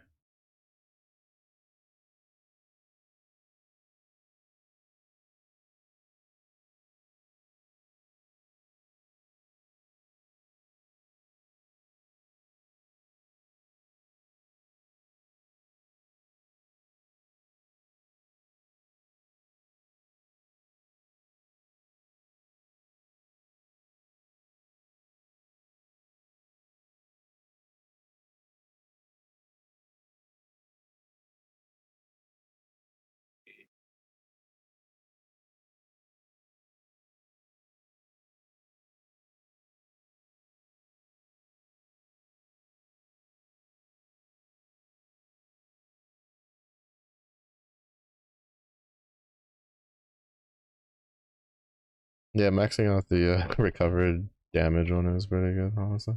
A: Yeah, maxing out the recovered damage one is pretty good, honestly.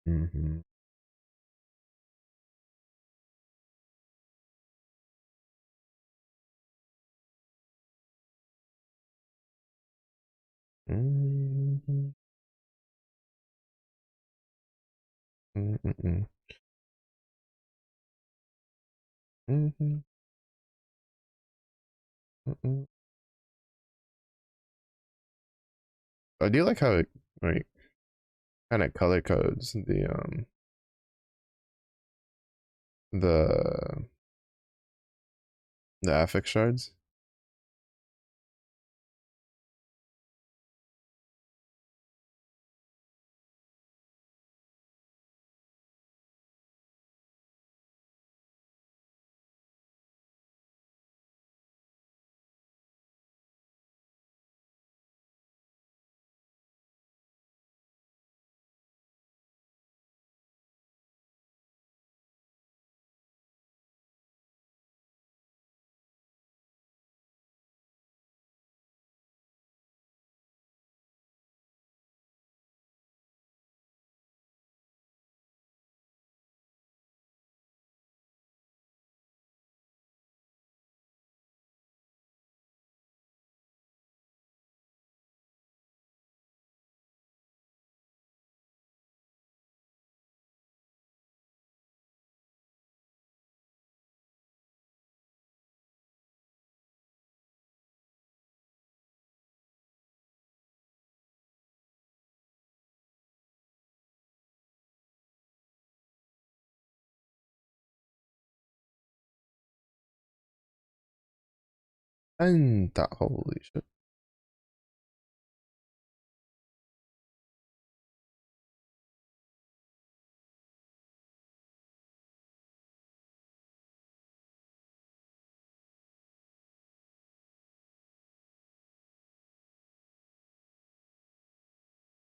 A: Mm-hmm. Mm-hmm. Mm-hmm. Mm-hmm. Mm-hmm. I do like how it like kind of color codes the the affix shards. Penta. Holy shit.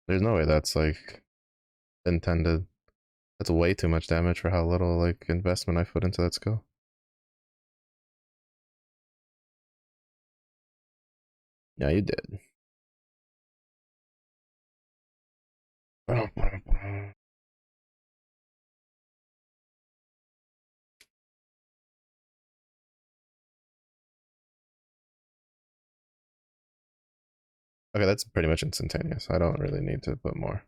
A: There's no way that's like intended. That's way too much damage for how little like investment I put into that skill. Yeah, you did. Okay, that's pretty much instantaneous. I don't really need to put more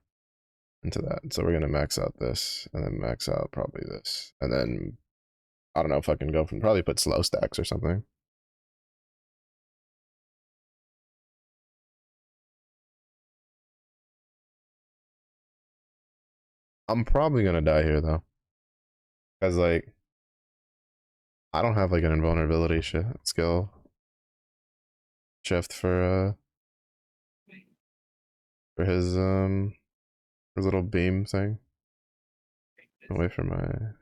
A: into that. So we're gonna max out this, and then max out probably this, and then I don't know if I can go from probably put slow stacks or something. I'm probably gonna die here though, because like I don't have like an invulnerability skill shift for his little beam thing. Away from my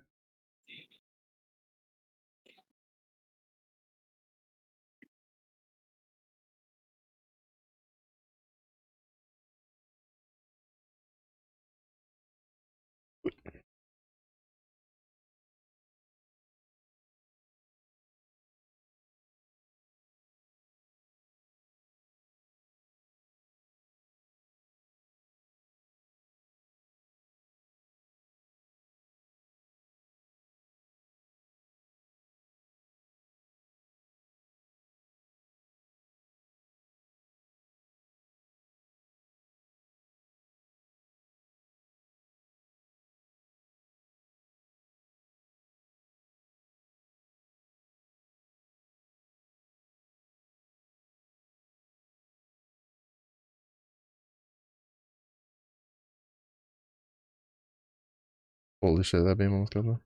A: holy shit, that beam almost killed me.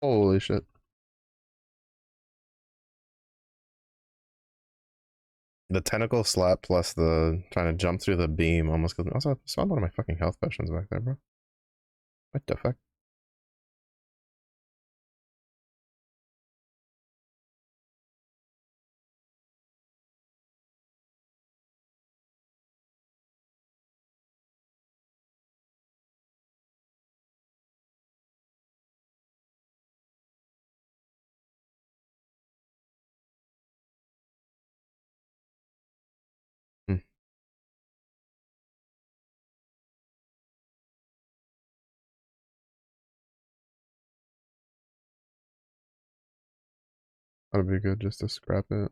A: Holy shit. The tentacle slap plus the trying to jump through the beam almost killed me. Also, I spawned one of my fucking health potions back there, bro. What the fuck? That'd be good just to scrap it.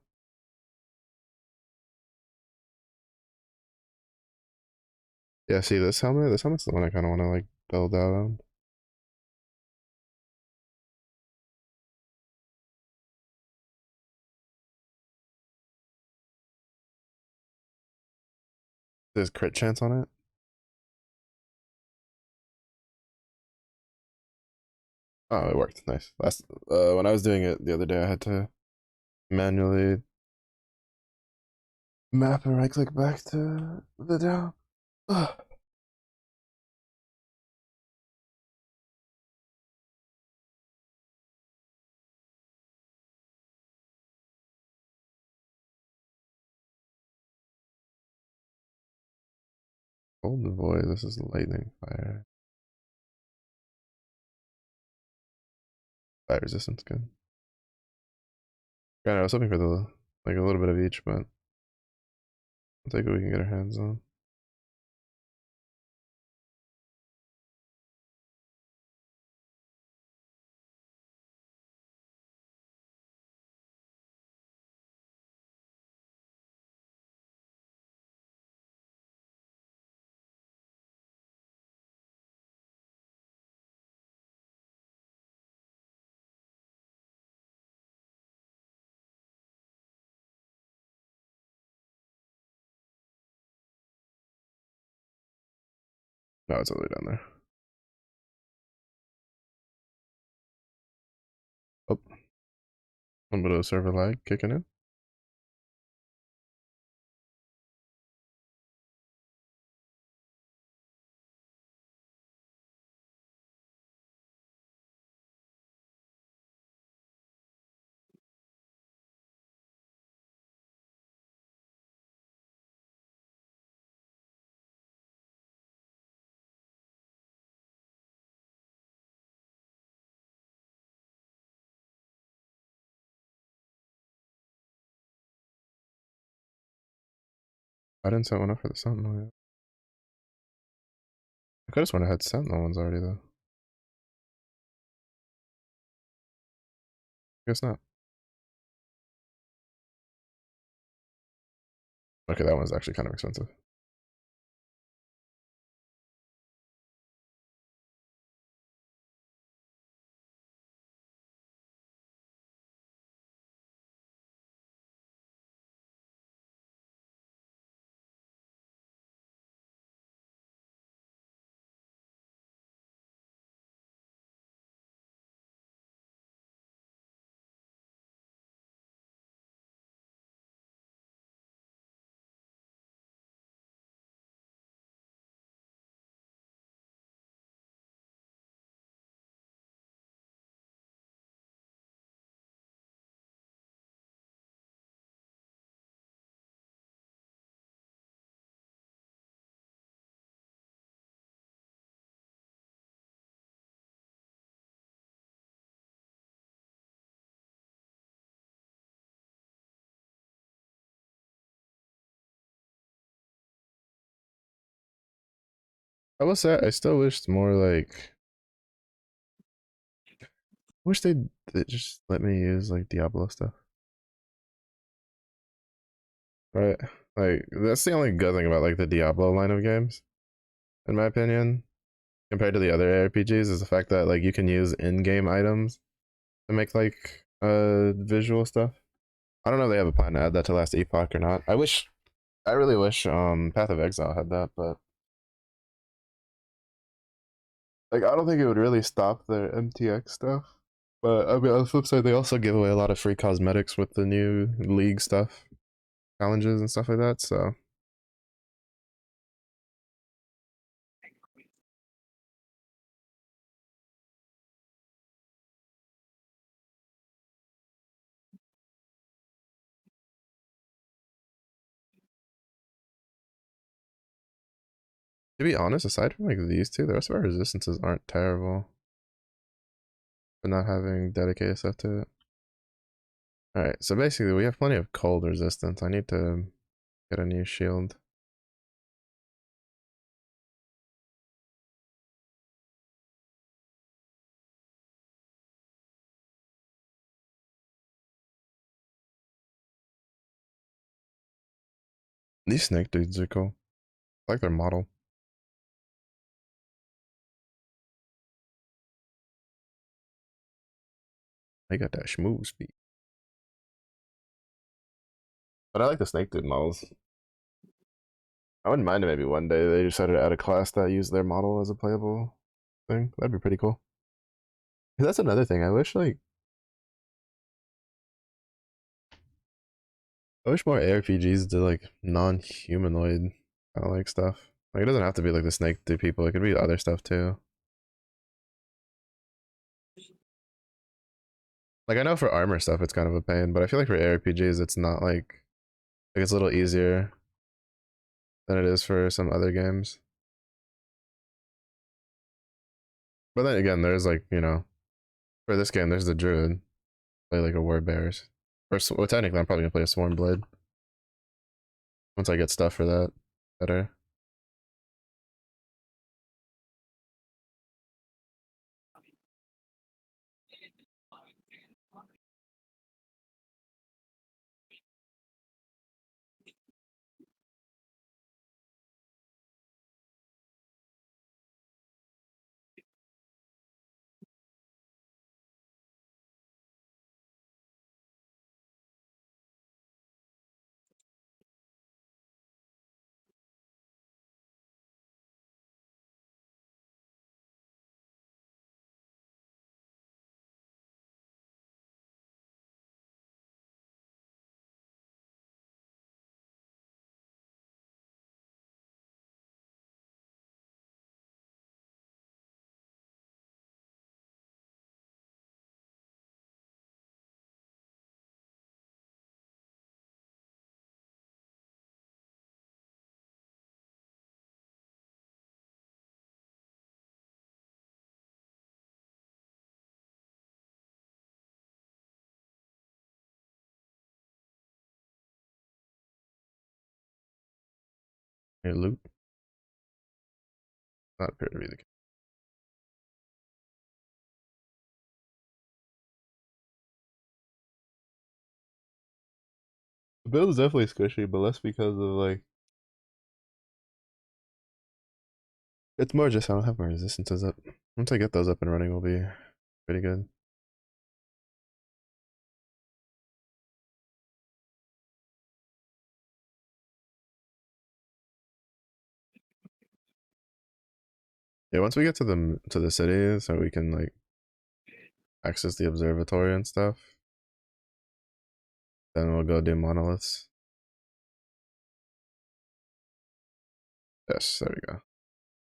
A: Yeah, see this helmet? This helmet's the one I kind of want to like build out on. There's crit chance on it. Oh, it worked. Nice. Last when I was doing it the other day, I had to manually map and right click back to the down. Hold the void. This is lightning fire. Fire resistance good. Granted, I was hoping for the like a little bit of each, but I'll take what we can get our hands on. No, it's all the way down there. Oh, a little bit of server lag kicking in. I didn't set one up for the Sentinel yet. I could have sworn I had Sentinel ones already though. Guess not. Okay, that one's actually kind of expensive. I will say I still wished more like wish they just let me use like Diablo stuff. Right? Like that's the only good thing about like the Diablo line of games, in my opinion, compared to the other RPGs, is the fact that like you can use in-game items to make like visual stuff. I don't know if they have a plan to add that to Last Epoch or not. I really wish Path of Exile had that, but like I don't think it would really stop their MTX stuff. But I mean on the flip side, they also give away a lot of free cosmetics with the new league stuff, challenges and stuff like that, so to be honest, aside from like these two, the rest of our resistances aren't terrible for not having dedicated stuff to it. Alright, so basically we have plenty of cold resistance. I need to get a new shield. These snake dudes are cool. I like their model. They got that smooth speed. But I like the snake dude models. I wouldn't mind it maybe one day they decided to add a class that used their model as a playable thing. That'd be pretty cool. That's another thing. I wish more ARPGs did like non-humanoid kind of like stuff. Like it doesn't have to be like the snake dude people. It could be other stuff too. Like I know for armor stuff it's kind of a pain, but I feel like for ARPGs it's not like it's a little easier than it is for some other games. But then again, there's like, for this game there's the druid. Play like a war bears. Or well technically I'm probably gonna play a swarm blade. Once I get stuff for that better. Hey, loot. Not appear to be the case. The build is definitely squishy, but less because of like it's more just I don't have my resistances up. Once I get those up and running, we'll be pretty good. Yeah, once we get to the city, so we can like access the observatory and stuff, then we'll go do monoliths. Yes, there we go.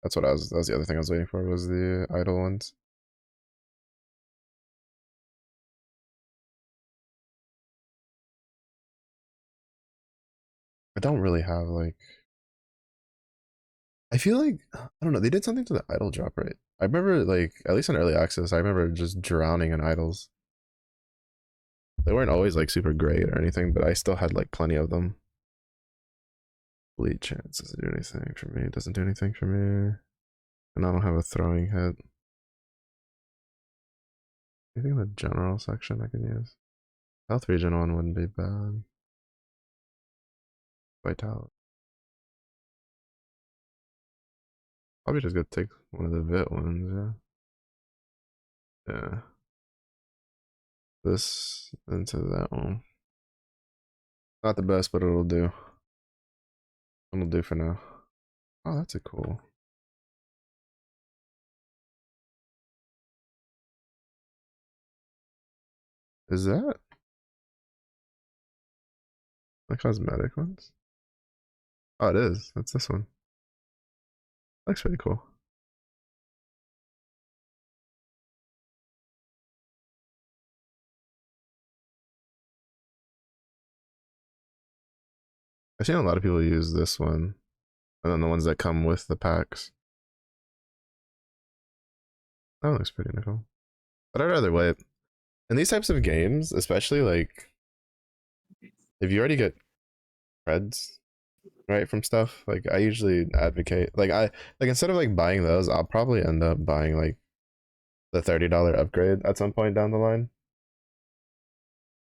A: That's what I was. That was the other thing I was waiting for was the idle ones. I don't really have like. I feel like I don't know. They did something to the idle drop rate. I remember like at least in early access, I remember just drowning in idols. They weren't always like super great or anything, but I still had like plenty of them. Bleed chance doesn't do anything for me. It doesn't do anything for me. And I don't have a throwing hit. Anything in the general section I can use? Health regen one wouldn't be bad. Vitality. Probably just go take one of the Vit ones, yeah. Yeah. This into that one. Not the best, but it'll do. It'll do for now. Oh, that's a cool. Is that the cosmetic ones? Oh, it is. That's this one. Looks pretty cool. I've seen a lot of people use this one, and then the ones that come with the packs. That looks pretty cool. But I'd rather wait. In these types of games, especially like if you already get creds right from stuff, like I usually advocate like instead of like buying those, I'll probably end up buying like the $30 upgrade at some point down the line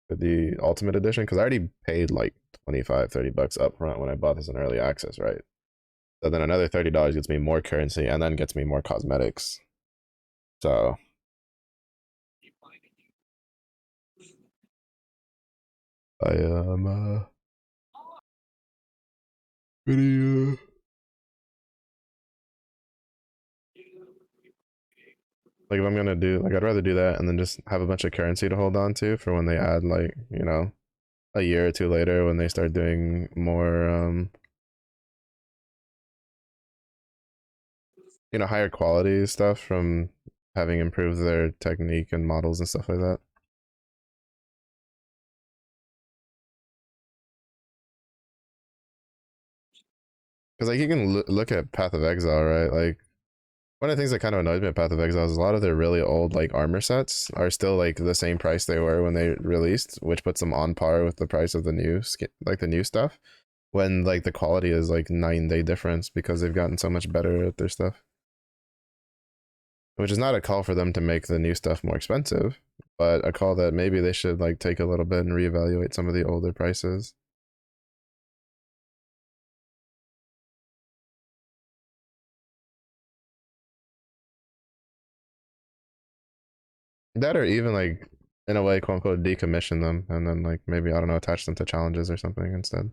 A: for the ultimate edition because I already paid like 25, $30 up front when I bought this in early access, right? So then another $30 gets me more currency and then gets me more cosmetics. So I am pretty like if I'm gonna do like I'd rather do that and then just have a bunch of currency to hold on to for when they add like, a year or two later when they start doing more higher quality stuff from having improved their technique and models and stuff like that. Because like you can look at Path of Exile, right? Like one of the things that kind of annoys me at Path of Exile is a lot of their really old like armor sets are still like the same price they were when they released, which puts them on par with the price of the new skin, like the new stuff. When like the quality is like 9 day difference because they've gotten so much better at their stuff. Which is not a call for them to make the new stuff more expensive, but a call that maybe they should like take a little bit and reevaluate some of the older prices. That or even like in a way, quote unquote, decommission them and then like maybe I don't know, attach them to challenges or something instead.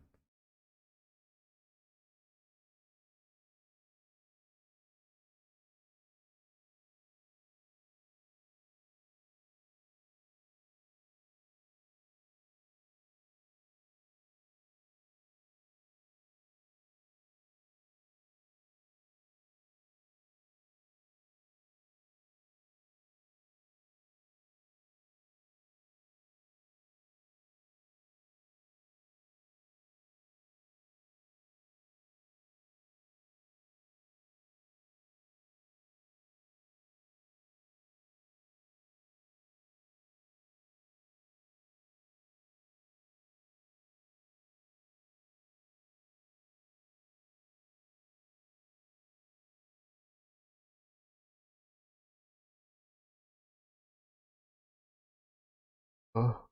A: Oh,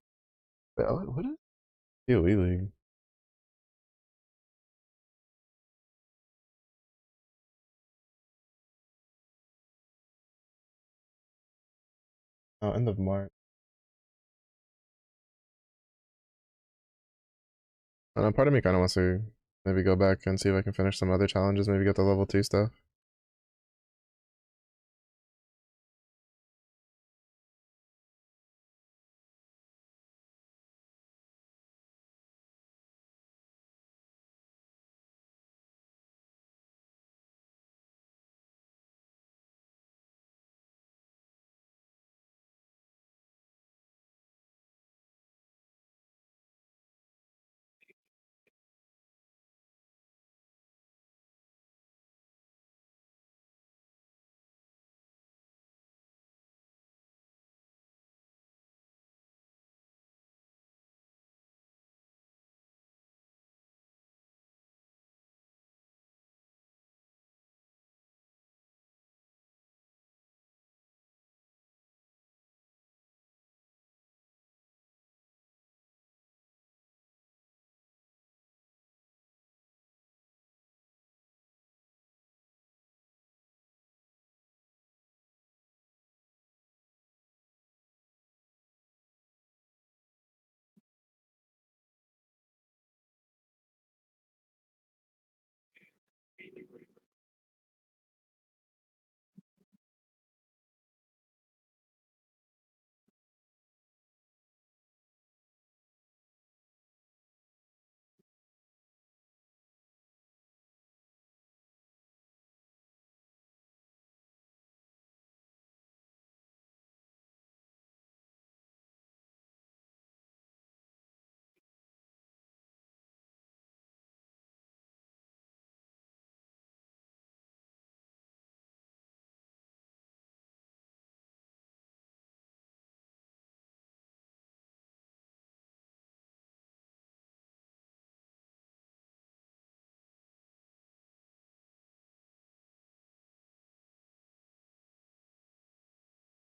A: wait, what is PoE League? Oh, end of March. And part of me kind of wants to maybe go back and see if I can finish some other challenges, maybe get the level 2 stuff.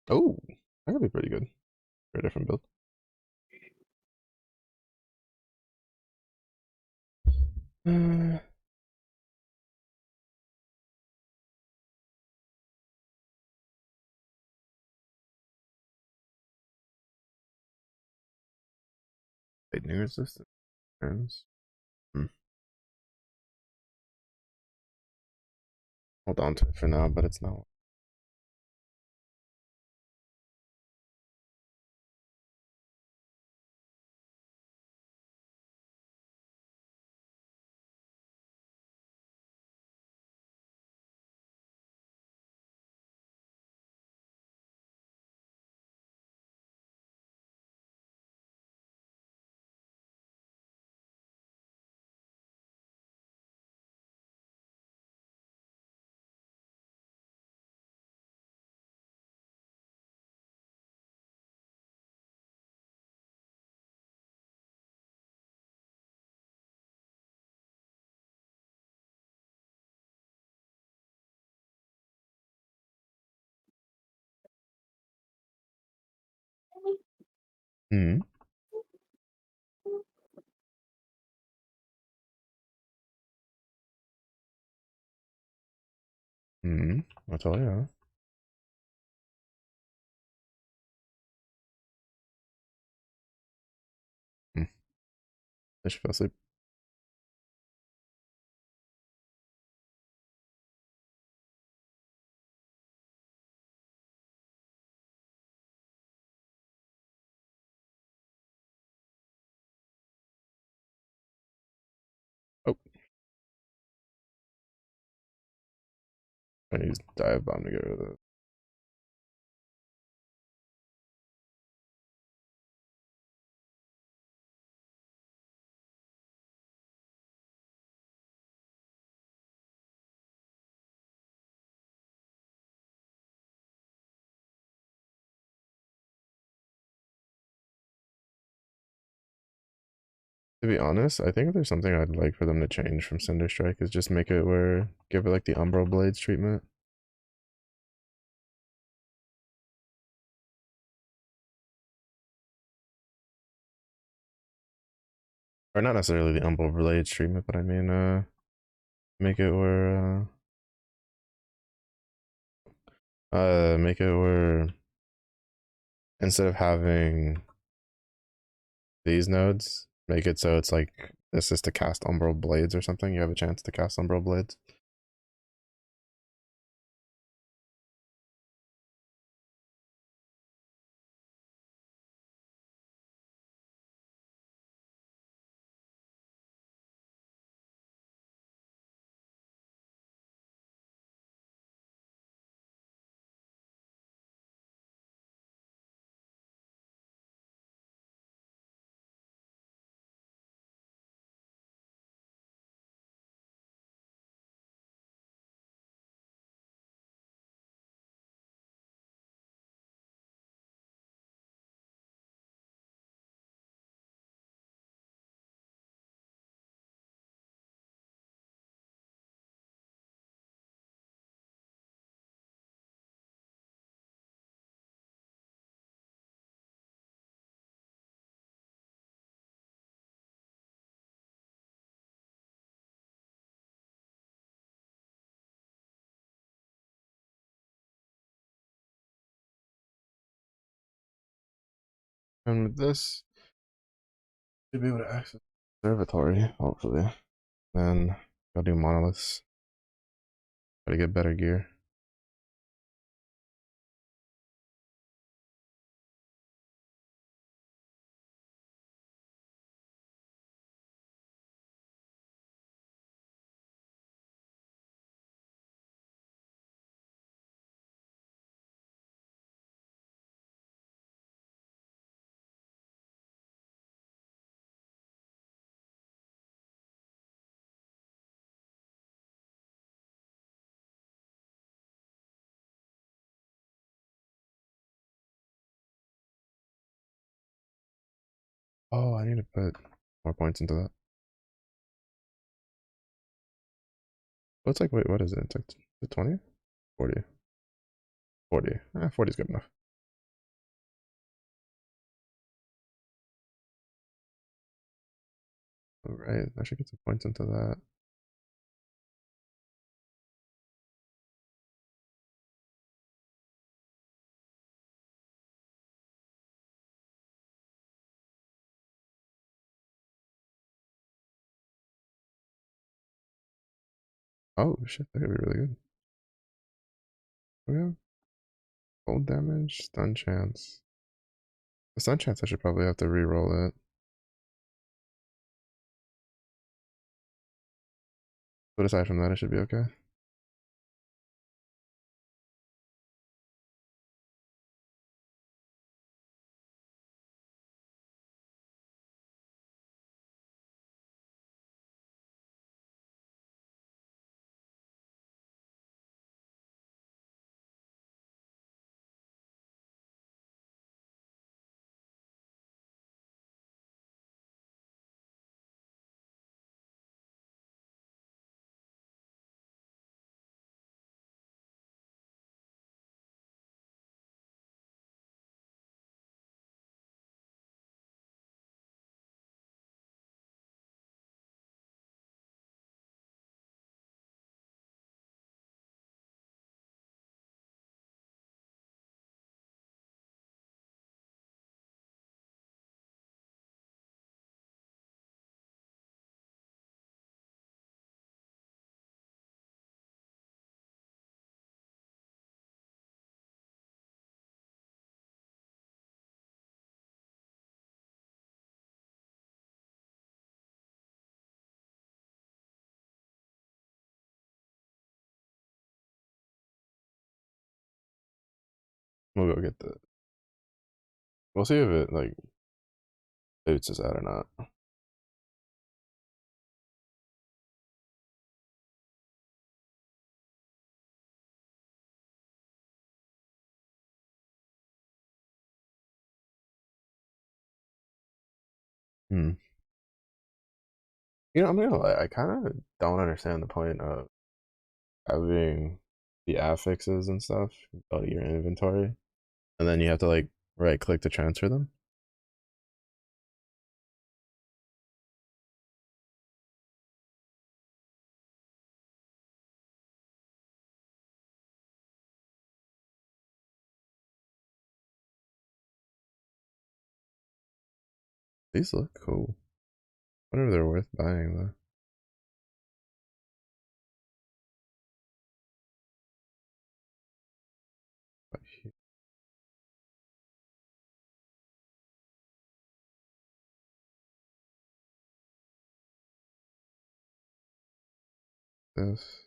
A: Oh, that could be pretty good for a different build. Uh, Lightning resistant turns. Hmm. Hold on to it for now, but it's not. Hmm. Hmm. I told you. Hmm. I should fell asleep. Oh, I use dive bomb to get rid of it. To be honest, I think if there's something I'd like for them to change from Cinder Strike is just make it where give it like the Umbral Blades treatment. Or not necessarily the Umbral Blades treatment, but I mean make it where make it where instead of having these nodes, make it so it's like this is to cast Umbral Blades or something. You have a chance to cast Umbral Blades. And with this, you'll be able to access Observatory, hopefully. Then go do Monoliths. Gotta get better gear. Oh, I need to put more points into that. What's like, wait, what is it? It's like 20? 40. 40. 40 is good enough. Alright, I should get some points into that. Oh shit, that could be really good. Okay. Cold damage, stun chance. The stun chance I should probably have to re-roll it. But aside from that, it should be okay. We'll go get the. We'll see if it like boots us out or not. Hmm. I'm gonna lie, I kind of don't understand the point of having the affixes and stuff go to your inventory, and then you have to like right click to transfer them. These look cool. Whatever they're worth buying though. This.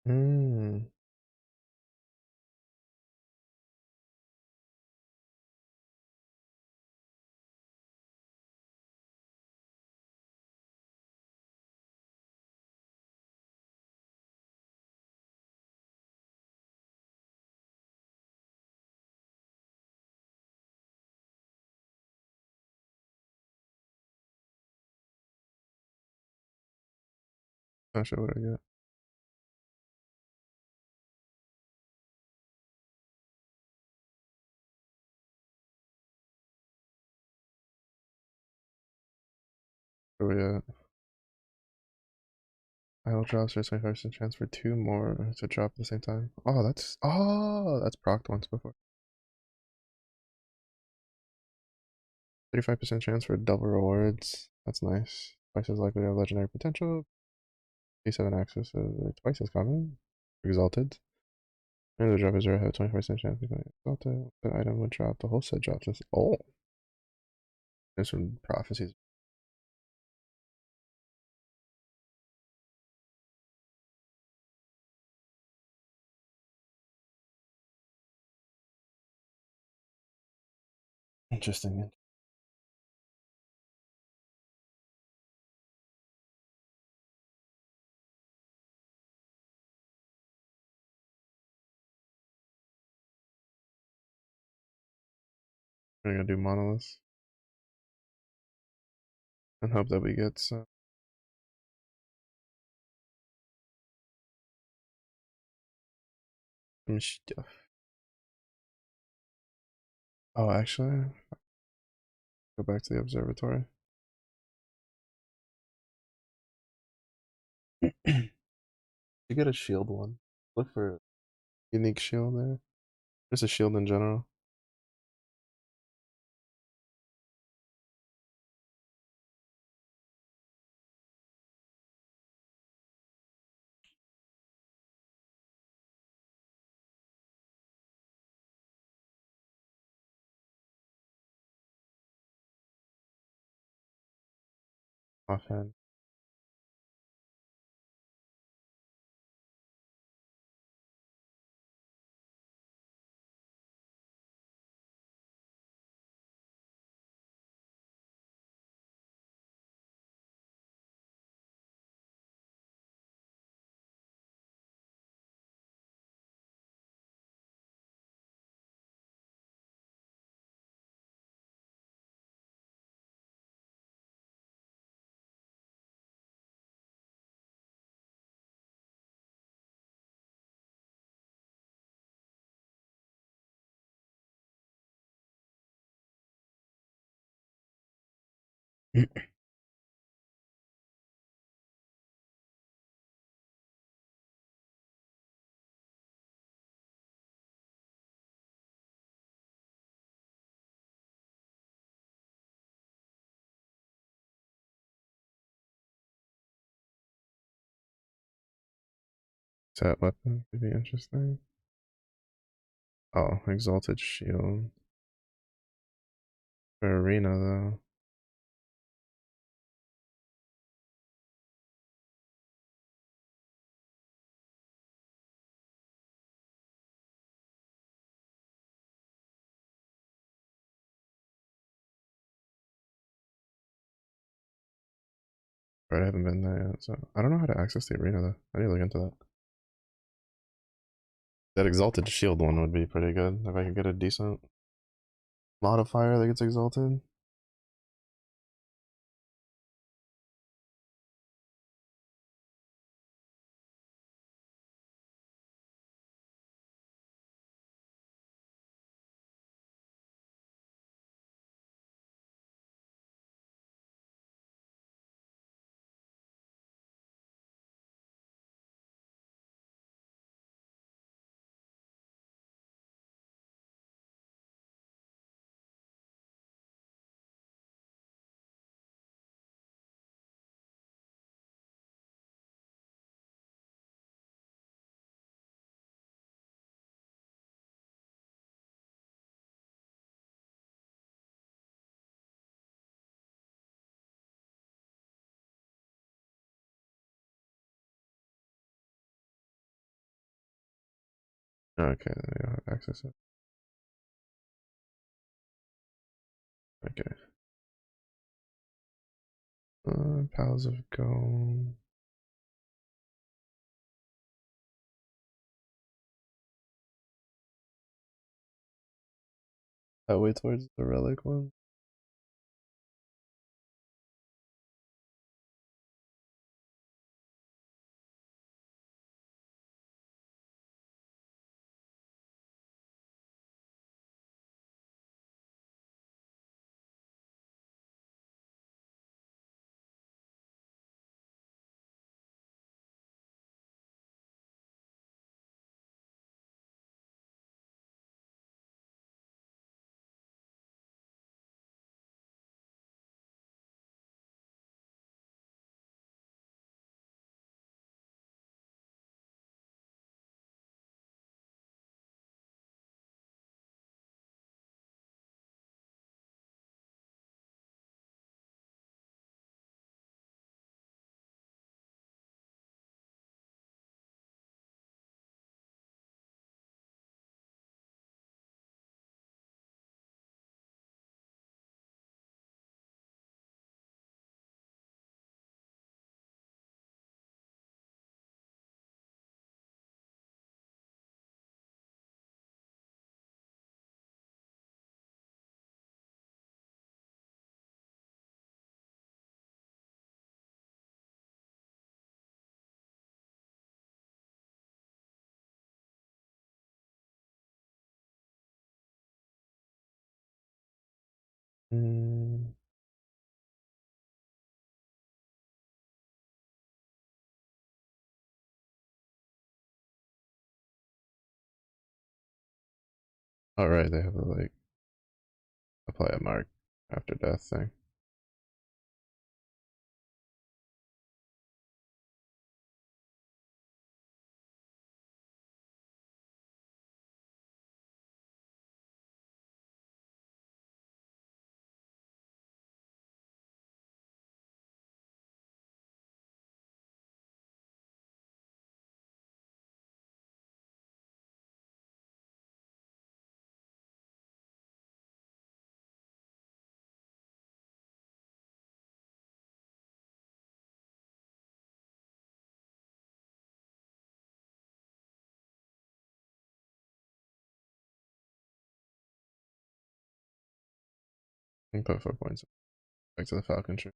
A: Hmm. Not sure what I get. Where we at? I will drop 25% chance for two more to drop at the same time. Oh, that's procced once before. 35% chance for double rewards. That's nice. Twice as likely to have legendary potential. P7 access twice as common. Exalted. And the drop is rare, have a 25% chance of becoming exalted. The item would drop, the whole set drops. Oh. There's some prophecies. Interesting. We're gonna do monoliths and hope that we get some stuff. Oh, actually, go back to the observatory. You get a shield one. Look for unique shield there. Just a shield in general. Offhand. That weapon could be interesting. Oh, exalted shield. For arena though. Right, I haven't been there yet, so I don't know how to access the arena though. I need to look into that. That exalted shield one would be pretty good if I could get a decent modifier that gets exalted. Okay, there you go. Access it. Okay. Pals of Gold. That way towards the relic one. Oh right, they have a like apply a mark after death thing. And put 4 points back to the Falcon tree.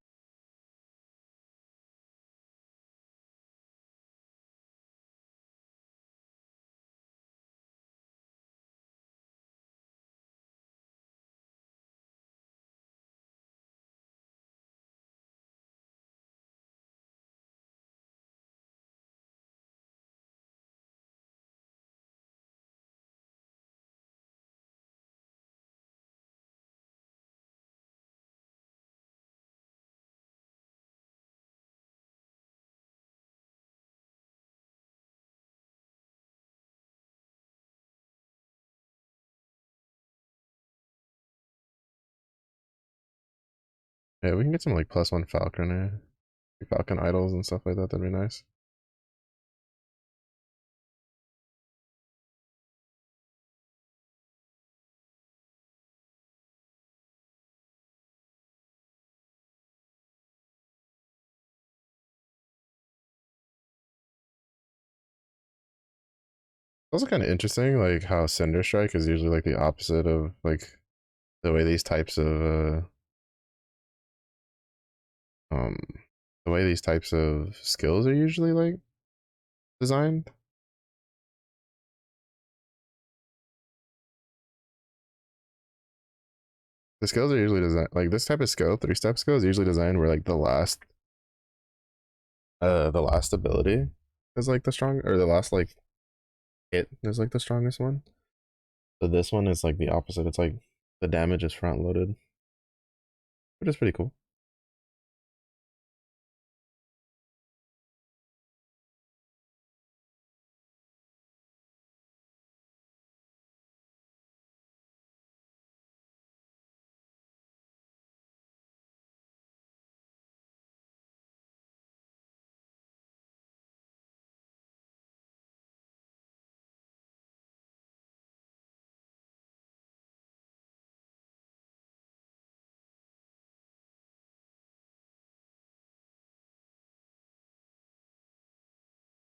A: Yeah, we can get some like +1 Falconer, Falcon idols and stuff like that. That'd be nice. Also kind of interesting, like how Cinder Strike is usually like the opposite of like the way these types of um the way these types of skills are usually like designed. The skills are usually designed like this type of skill, 3-step skill is usually designed where like the last ability is like the strong or the last like hit is like the strongest one. So this one is like the opposite. It's like the damage is front loaded, which is pretty cool.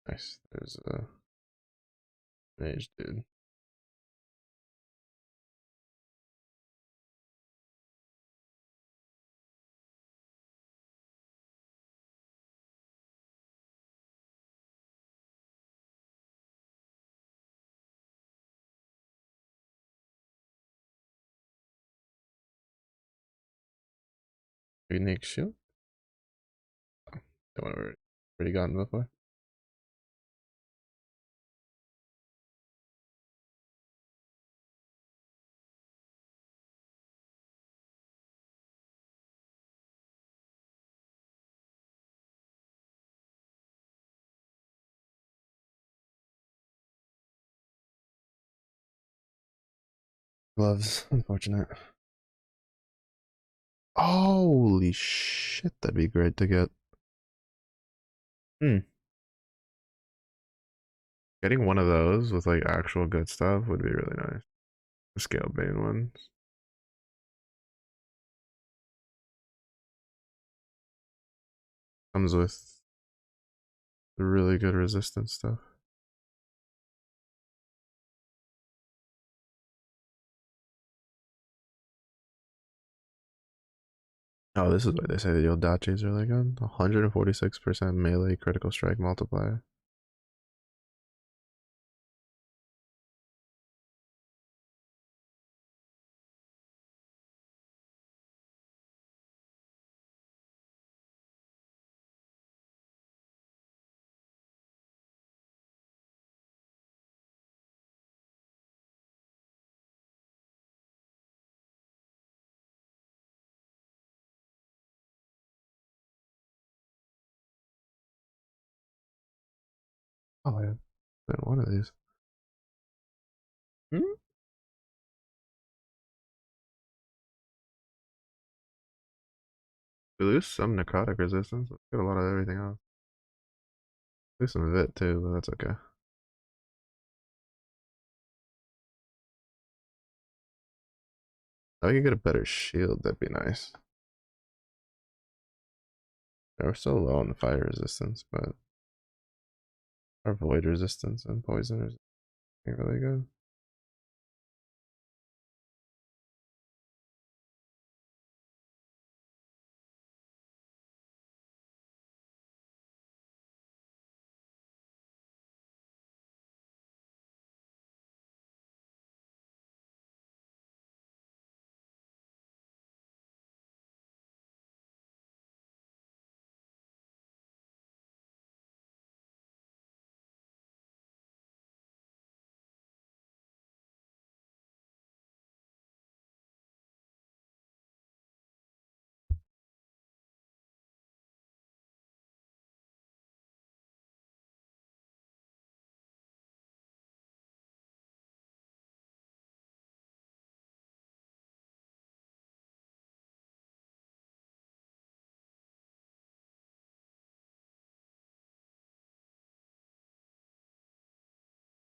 A: Nice. There's a mage dude. Unique shield. Oh, that one I've already gotten before. Gloves, unfortunate. Holy shit, that'd be great to get. Hmm. Getting one of those with like actual good stuff would be really nice. The scale bane ones. Comes with the really good resistance stuff. Oh, this is why they say the Yodachi is really good. 146% melee critical strike multiplier. Oh, I have been one of these. Hmm? We lose some necrotic resistance. Let's get a lot of everything else. Lose some of it too, but that's okay. If I could get a better shield, that'd be nice. Yeah, we're still low on the fire resistance, but our void resistance and poison is really good.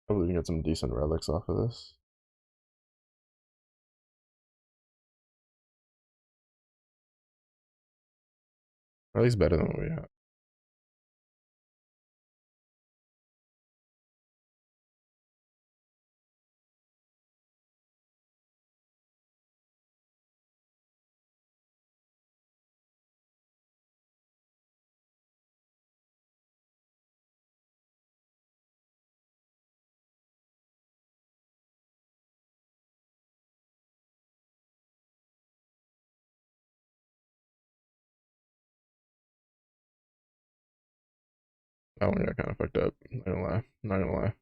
A: Hopefully we can get some decent relics off of this. Or at least better than what we have. That one got kind of fucked up. Not gonna lie. Not gonna lie.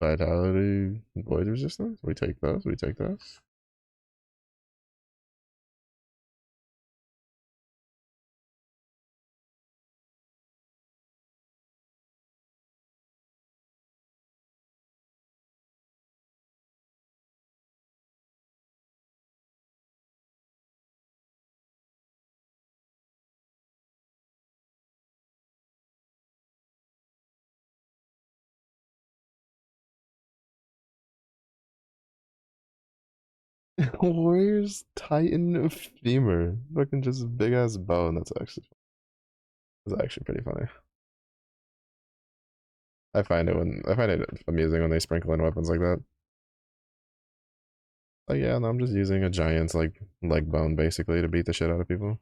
A: Vitality, void resistance. We take those. We take those. Warriors Titan Femur. Fucking just big ass bone. That's actually pretty funny. I find it amusing when they sprinkle in weapons like that. Like yeah, no, I'm just using a giant's like leg bone basically to beat the shit out of people.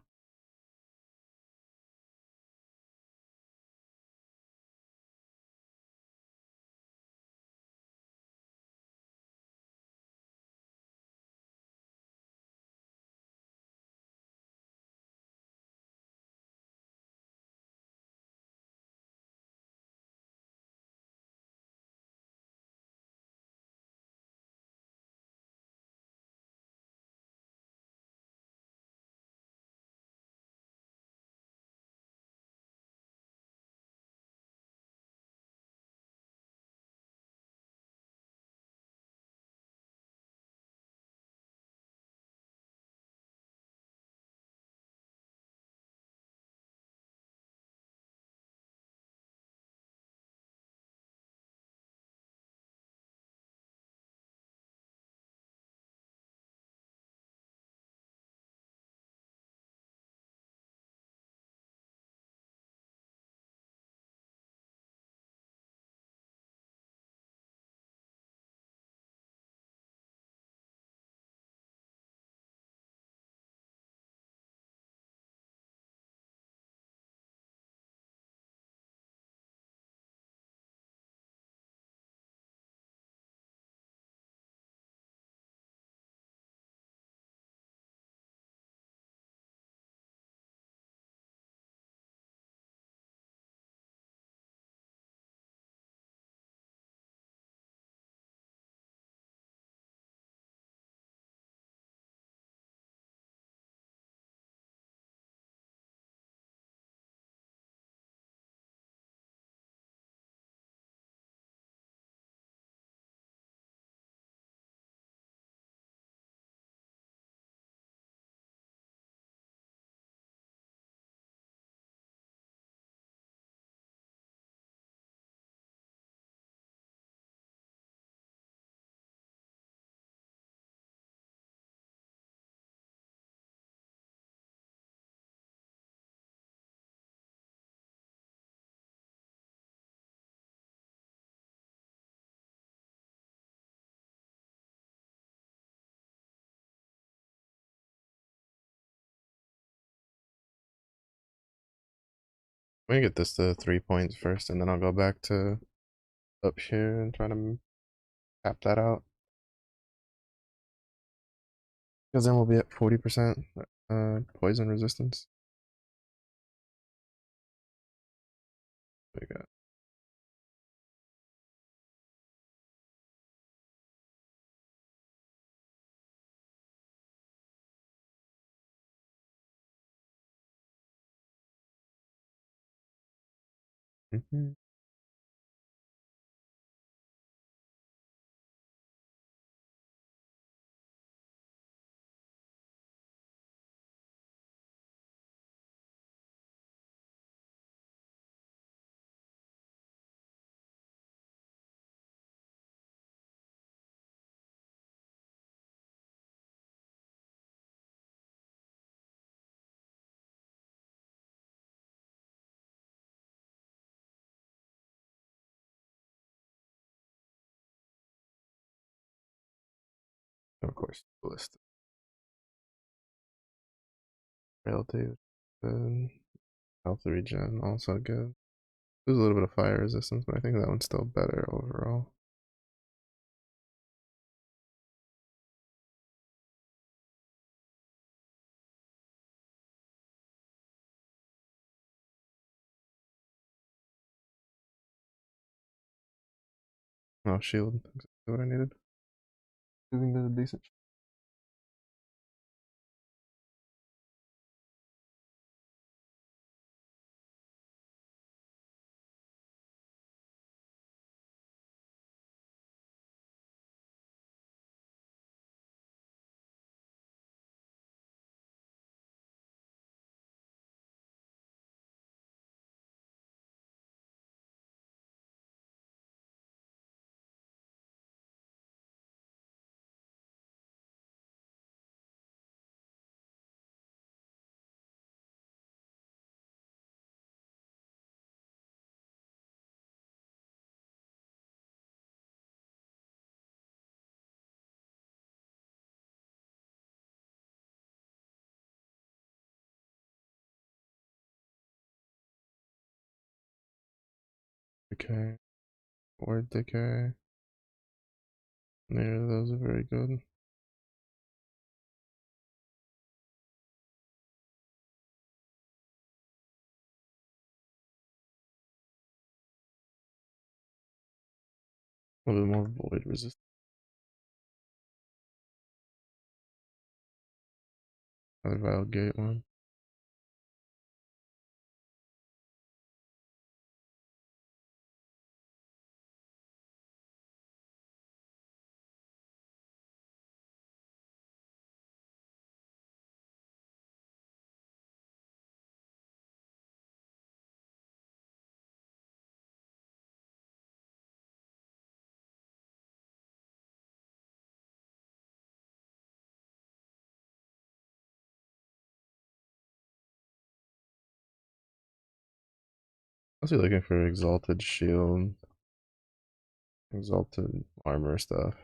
A: Let me get this to 3 points first, and then I'll go back to up here and try to tap that out. Because then we'll be at 40% poison resistance. We got. Mhm. Of course, list. Frailty, good. Health regen, also good. There's a little bit of fire resistance, but I think that one's still better overall. Oh, shield. Exactly what I needed. Moving to the decent. Decay. Word decay. Neither of those are very good. A little bit more void resistance. Another Vile Gate one. I was looking for exalted shield, exalted armor stuff.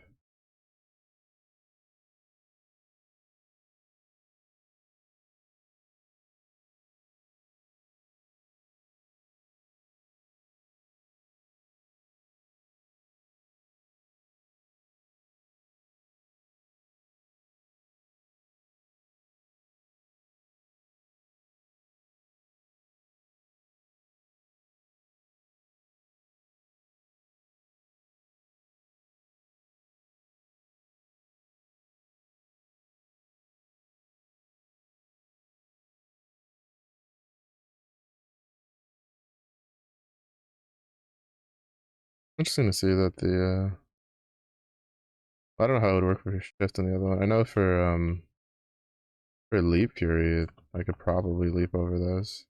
A: Interesting to see that the I don't know how it would work for shift on the other one. I know for leap fury I could probably leap over those.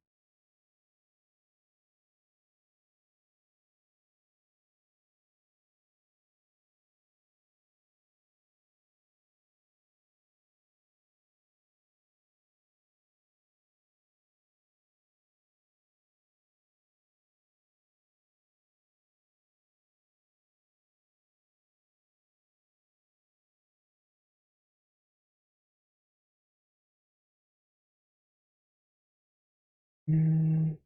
A: Mm.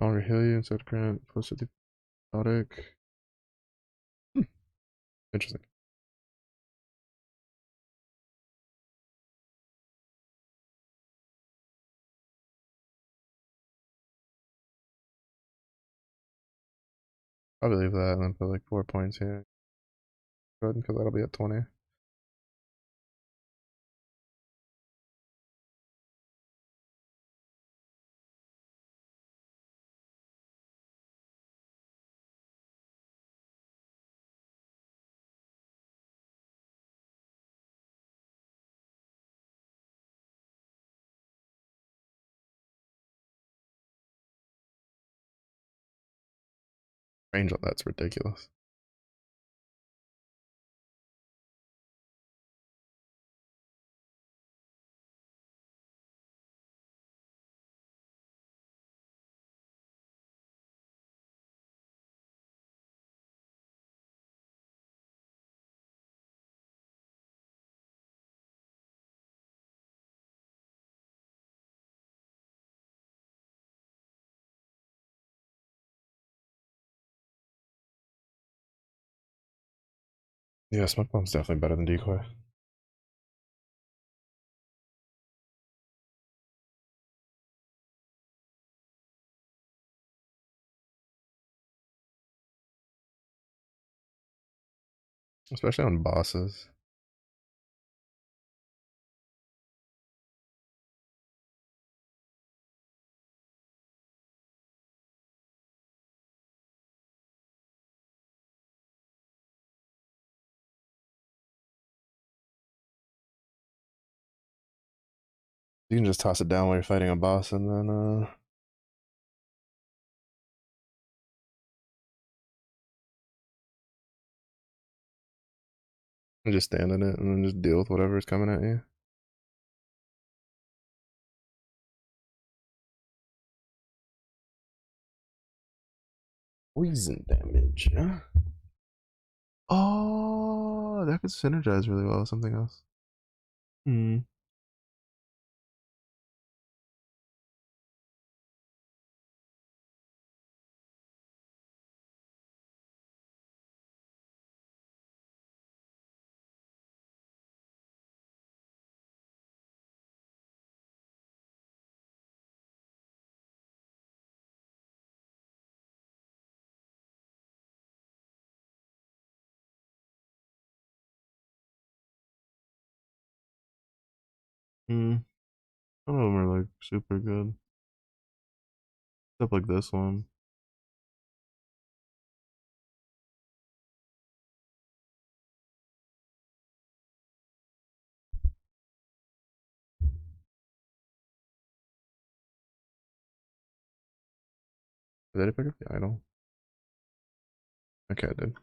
A: I'll heal you instead of grant plus the exotic. Hmm, interesting. I'll leave that and then put like 4 points here. Good, because that'll be at 20. Range on that's ridiculous. Yeah, smoke bomb's definitely better than decoy. Especially on bosses. You can just toss it down while you're fighting a boss and then just stand in it and then just deal with whatever's coming at you. Poison damage. Oh, that could synergize really well with something else. Hmm. Hmm. Some of them are like super good. Except like this one. Did I pick up the idol? Okay, I did.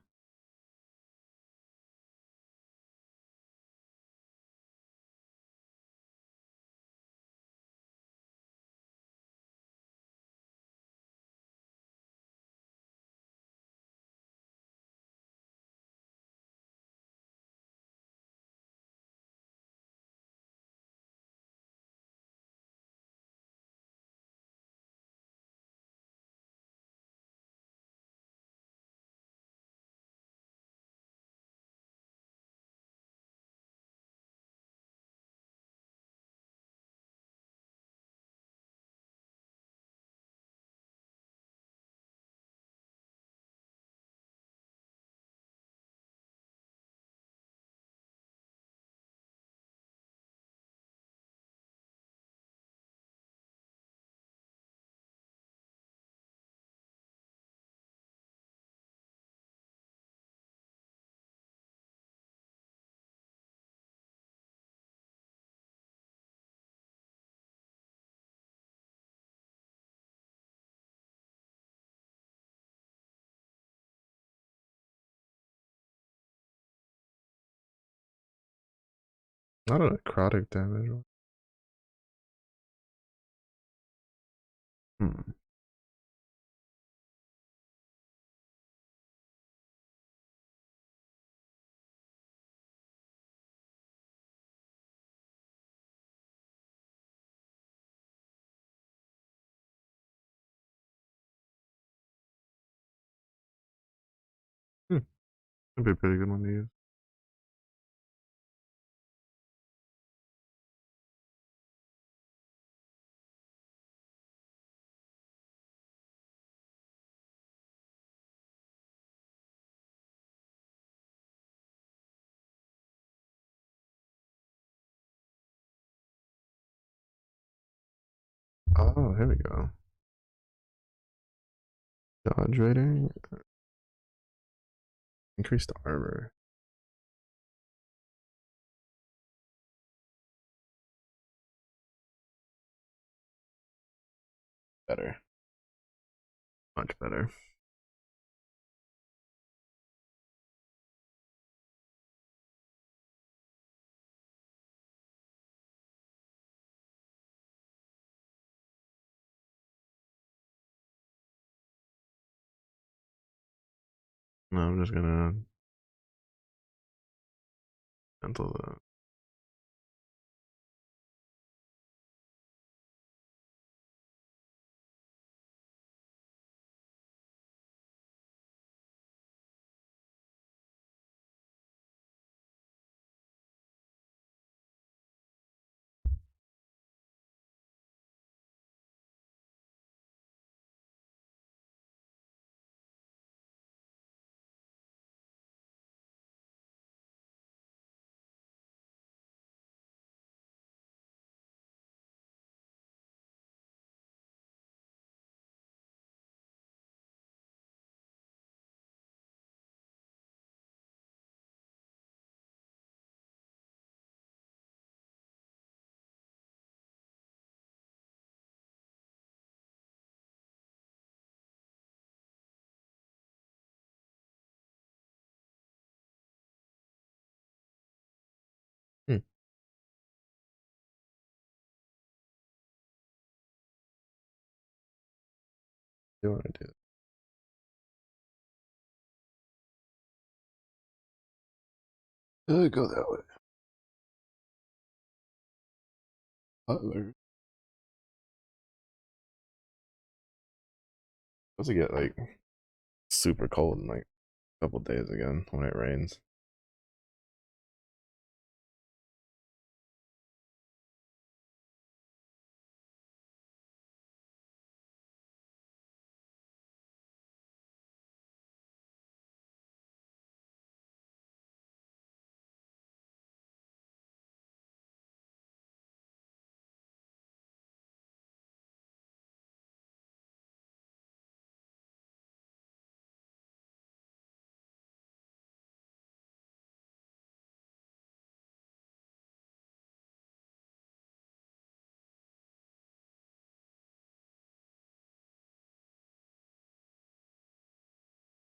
A: Not a necrotic damage. Hmm. That'd be a pretty good one to use. Oh, here we go. Dodge rating, increased armor. Better. Much better. No, I'm just gonna cancel that. Hmm. Do you want to do that? Go that way. Butler. Supposed to get like super cold in like a couple days again when it rains.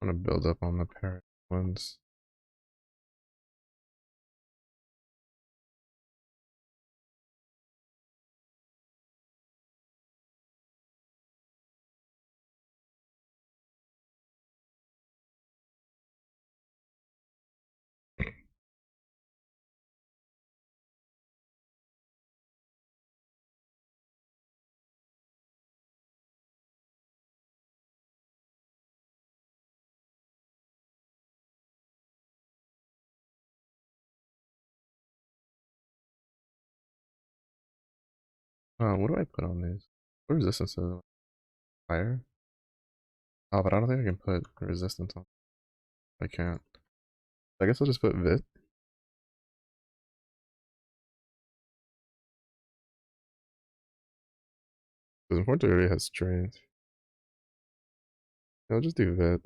A: I'm gonna build up on the parent ones. What do I put on these? What resistance is it? Higher? Oh, but I don't think I can put resistance on. I can't. I guess I'll just put Vit. Because unfortunately it already has strength. I'll just do Vit.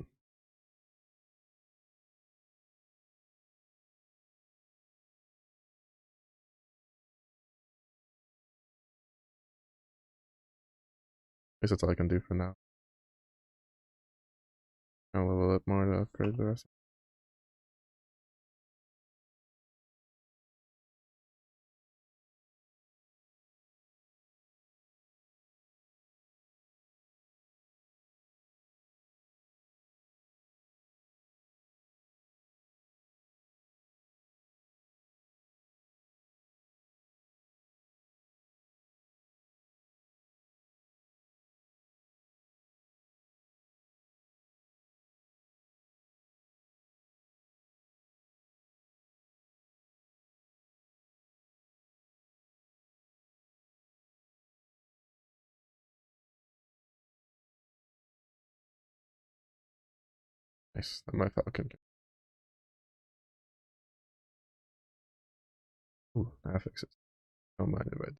A: I guess that's all I can do for now. I'll level up more to upgrade the rest. Nice. That my Falcon. Ooh, affixes. Don't mind if I.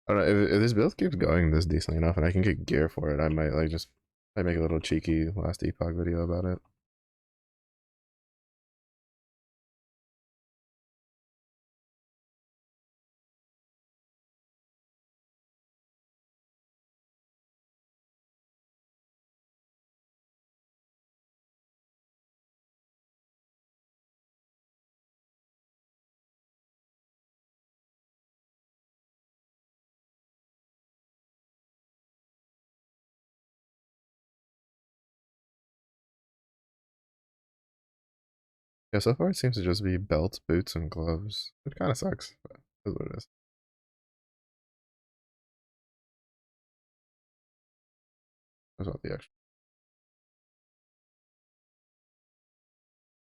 A: I don't know if this build keeps going this decently enough, and I can get gear for it. I might like just I make a little cheeky last epoch video about it. Yeah, so far it seems to just be belts, boots, and gloves. It kind of sucks, but that's what it is. That's all the extra.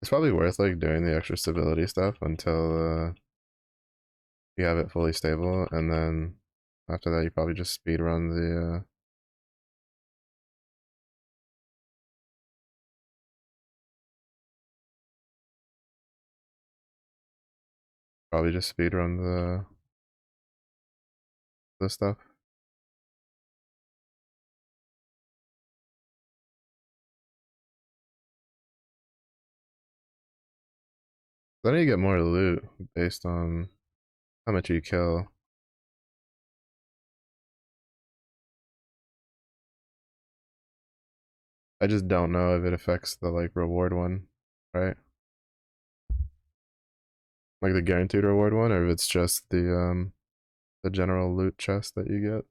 A: It's probably worth like doing the extra stability stuff until you have it fully stable, and then after that you probably just speed run the probably just speed run the stuff. Then you get more loot based on how much you kill. I just don't know if it affects the like reward one, right? Like the guaranteed reward one, or if it's just the general loot chest that you get.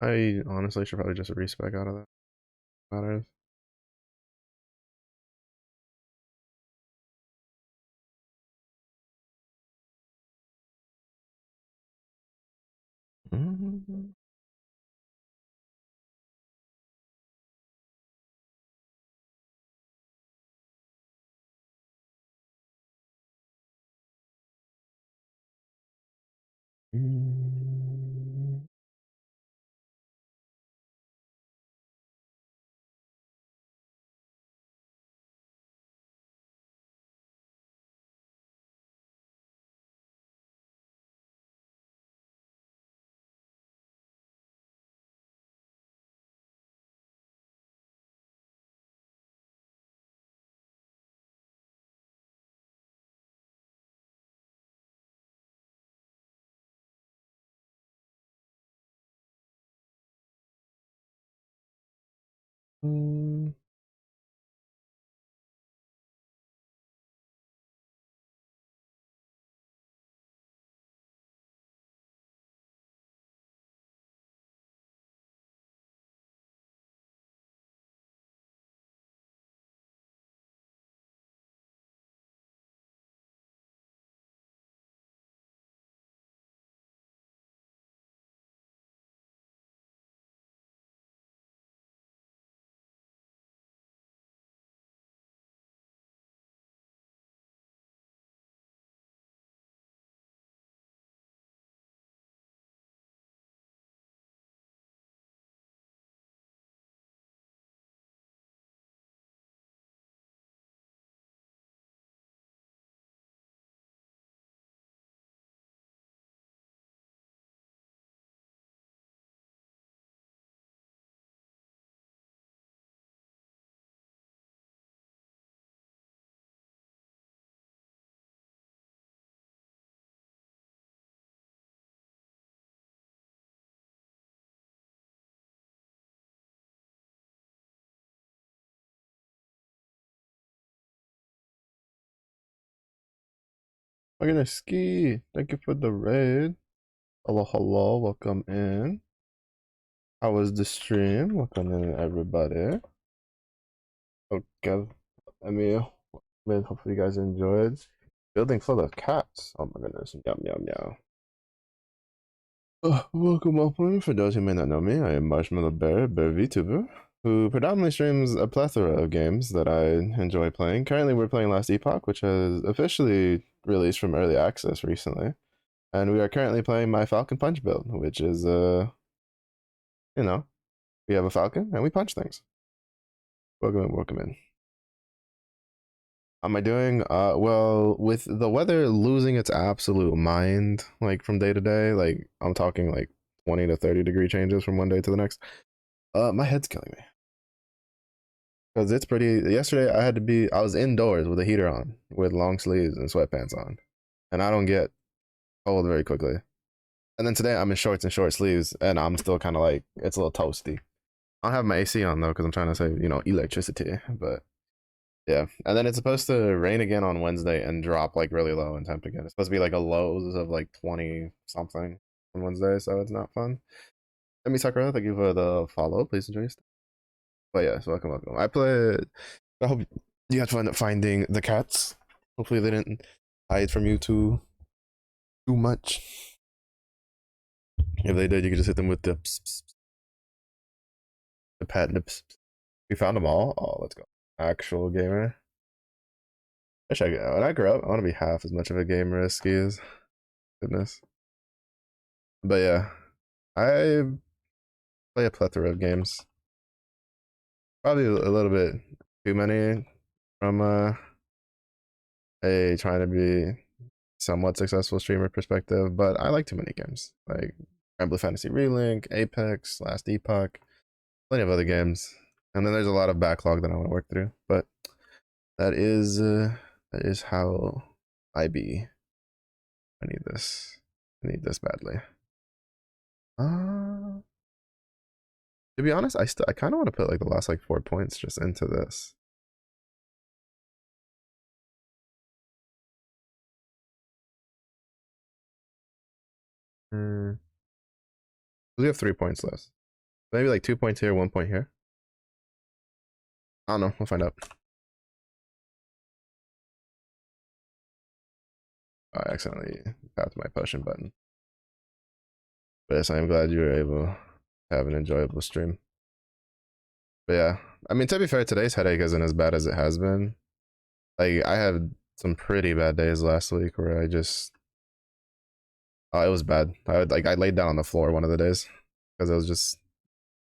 A: I honestly should probably just respec out of that. Matters. Mhm. Mm. Mm. I'm gonna ski. Thank you for the raid. Hello, hello. Welcome in. How was the stream? Welcome in, everybody. Okay, Emil. Man, hopefully you guys enjoyed. Building full of cats. Oh my goodness. Yum, yum, yum. Welcome. For those who may not know me, I am Marshmallow Bear VTuber, who predominantly streams a plethora of games that I enjoy playing. Currently, we're playing Last Epoch, which has officially released from early access recently. And we are currently playing my Falcon Punch build, which is, you know, we have a Falcon and we punch things. Welcome in, welcome in. How am I doing? Well, with the weather losing its absolute mind, like from day to day, like I'm talking like 20 to 30 degree changes from one day to the next. My head's killing me because it's pretty. Yesterday, I was indoors with a heater on, with long sleeves and sweatpants on, and I don't get cold very quickly. And then today, I'm in shorts and short sleeves, and I'm still kind of like it's a little toasty. I don't have my AC on though because I'm trying to save, electricity. But yeah, and then it's supposed to rain again on Wednesday and drop like really low in temp again. It's supposed to be like a lows of like 20 something on Wednesday, so it's not fun. Let me Sakura, thank you for the follow. Please enjoy your stuff. But yeah, so welcome. I played. I hope you had fun finding the cats. Hopefully they didn't hide from you too much. If they did, you could just hit them with the the pat nips. We found them all. Oh, let's go. Actual gamer. When I grow up, I want to be half as much of a gamer as Ski is. Goodness. But yeah, I play a plethora of games. Probably a little bit too many from a trying to be somewhat successful streamer perspective, but I like too many games. Like Grand Blue Fantasy Relink, Apex, Last Epoch, plenty of other games. And then there's a lot of backlog that I want to work through. But that is uh, that is how I be. I need this. I need this badly. Uh to be honest, I kind of want to put like the last like 4 points just into this. Hmm. We have 3 points left. Maybe like 2 points here, 1 point here. I don't know. We'll find out. I accidentally tapped my potion button. But yes, I'm glad you were able to have an enjoyable stream. But yeah, I mean, to be fair, today's headache isn't as bad as it has been. Like, I had some pretty bad days last week where I just, oh, it was bad. I laid down on the floor one of the days because it was just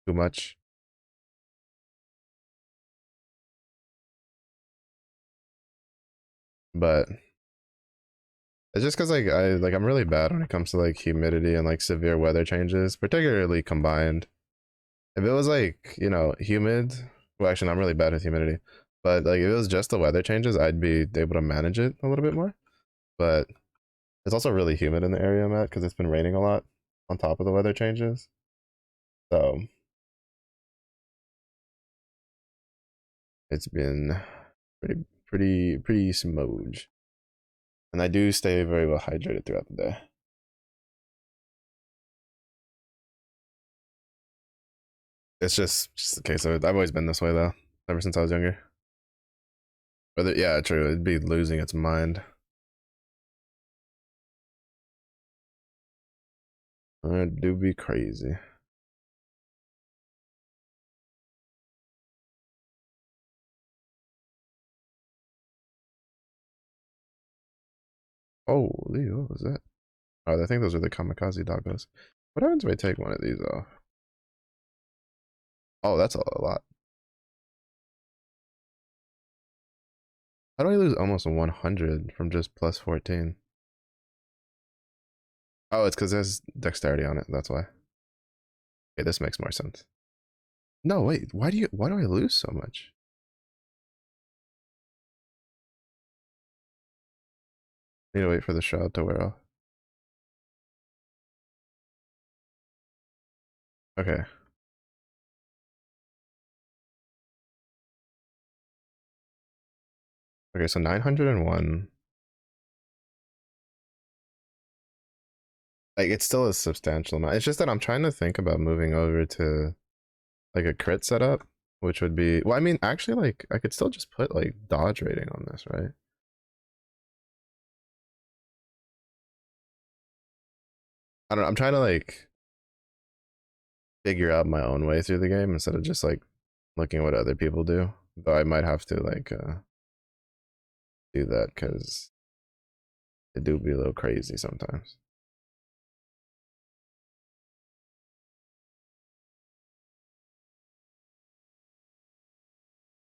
A: too much. But it's just because I'm really bad when it comes to like humidity and like severe weather changes, particularly combined. If it was like, humid, well, actually, I'm really bad with humidity, but like if it was just the weather changes, I'd be able to manage it a little bit more. But it's also really humid in the area I'm at because it's been raining a lot on top of the weather changes. So it's been pretty smooge. And I do stay very well hydrated throughout the day. It's just the case of it. I've always been this way though, ever since I was younger. But yeah, true. It'd be losing its mind. It do be crazy. Holy, what was that? Oh, I think those are the kamikaze doggos. What happens if I take one of these off? Oh, that's a lot. How do I lose almost 100 from just plus 14? Oh, it's because there's dexterity on it. That's why. Okay, this makes more sense. No, wait. Why do I lose so much? I need to wait for the shroud to wear off. Okay. Okay, so 901. Like it's still a substantial amount. It's just that I'm trying to think about moving over to like a crit setup, which would be well. I mean, actually, like I could still just put like dodge rating on this, right? I don't know. I'm trying to like figure out my own way through the game instead of just like looking at what other people do. Though I might have to like do that because it do be a little crazy sometimes.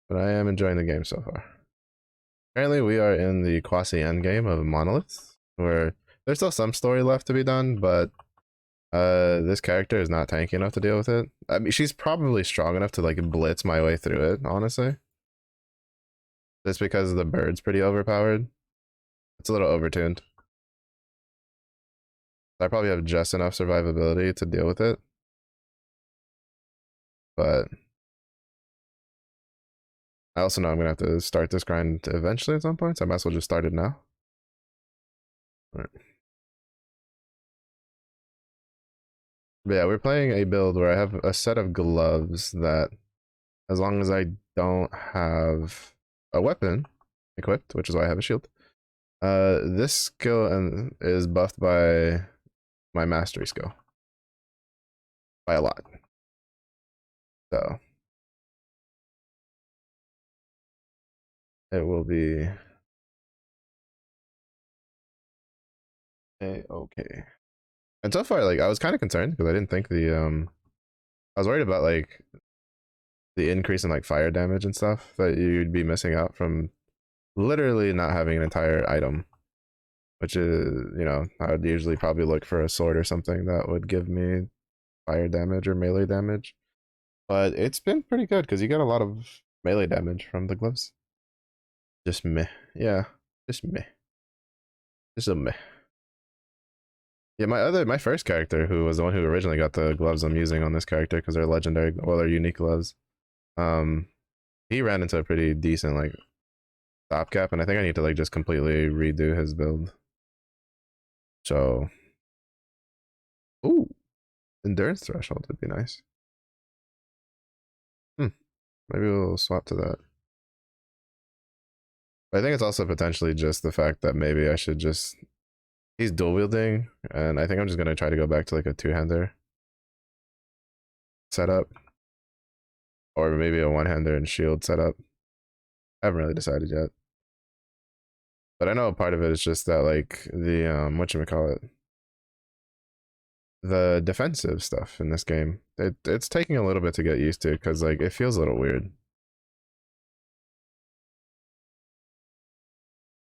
A: But I am enjoying the game so far. Apparently, we are in the quasi end game of Monolith, where there's still some story left to be done, but this character is not tanky enough to deal with it. I mean, she's probably strong enough to like blitz my way through it, honestly. Just because the bird's pretty overpowered. It's a little overtuned. I probably have just enough survivability to deal with it. But I also know I'm gonna have to start this grind eventually at some point, so I might as well just start it now. All right. But yeah, we're playing a build where I have a set of gloves that, as long as I don't have a weapon equipped, which is why I have a shield, this skill is buffed by my mastery skill by a lot. So it will be okay. And so far, like I was kind of concerned because I didn't think I was worried about like the increase in like fire damage and stuff that you'd be missing out from literally not having an entire item, which is, I would usually probably look for a sword or something that would give me fire damage or melee damage. But it's been pretty good because you get a lot of melee damage from the gloves. Just meh. Yeah, just meh. Just a meh. Yeah, my first character, who was the one who originally got the gloves I'm using on this character because they're legendary, well, they're unique gloves. Um, he ran into a pretty decent like stopgap, and I think I need to like just completely redo his build. So, ooh, endurance threshold would be nice. Maybe we'll swap to that. But I think it's also potentially just the fact that maybe I should just, he's dual wielding, and I think I'm just gonna try to go back to like a two-hander setup, or maybe a one-hander and shield setup. I haven't really decided yet. But I know part of it is just that like the whatchamacallit, the defensive stuff in this game. It's taking a little bit to get used to because like it feels a little weird.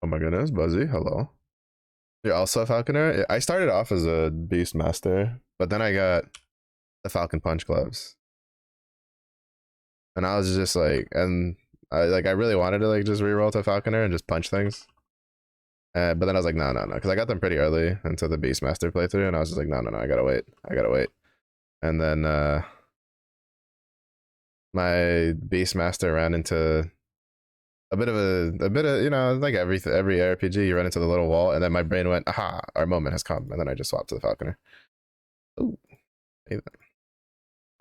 A: Oh my goodness, Buzzy, hello. You're also a falconer? I started off as a beast master, but then I got the Falcon Punch gloves. And I was just like, and I really wanted to like just reroll to falconer and just punch things. But then I was like, no, because I got them pretty early into the Beastmaster playthrough, and I was just like, no, I gotta wait. And then my Beastmaster ran into a bit of like every RPG, you run into the little wall, and then my brain went, aha, our moment has come, and then I just swapped to the Falconer. Ooh, I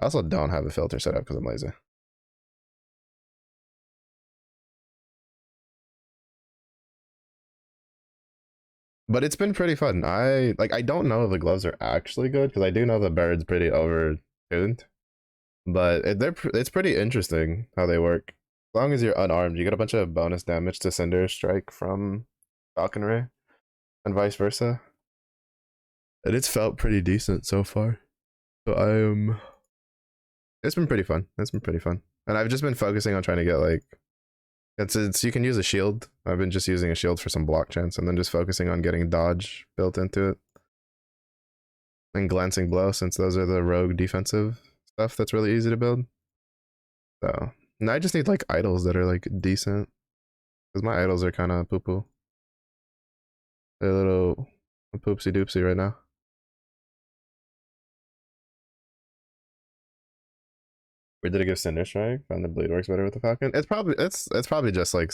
A: also don't have a filter set up because I'm lazy. But it's been pretty fun. I don't know if the gloves are actually good because I do know the bird's pretty overtuned. But it's pretty interesting how they work. As long as you're unarmed, you get a bunch of bonus damage to Cinder Strike from Falconry, and vice versa. And it's felt pretty decent so far. So it's been pretty fun. It's been pretty fun. And I've just been focusing on trying to get like it's you can use a shield. I've been just using a shield for some block chance and then just focusing on getting dodge built into it. And glancing blow, since those are the rogue defensive stuff that's really easy to build. So and I just need like idols that are like decent. Because my idols are kind of poo poo. They're a little poopsie doopsie right now. Where did it give Cinder Strike? Found the bleed works better with the Falcon. It's probably just like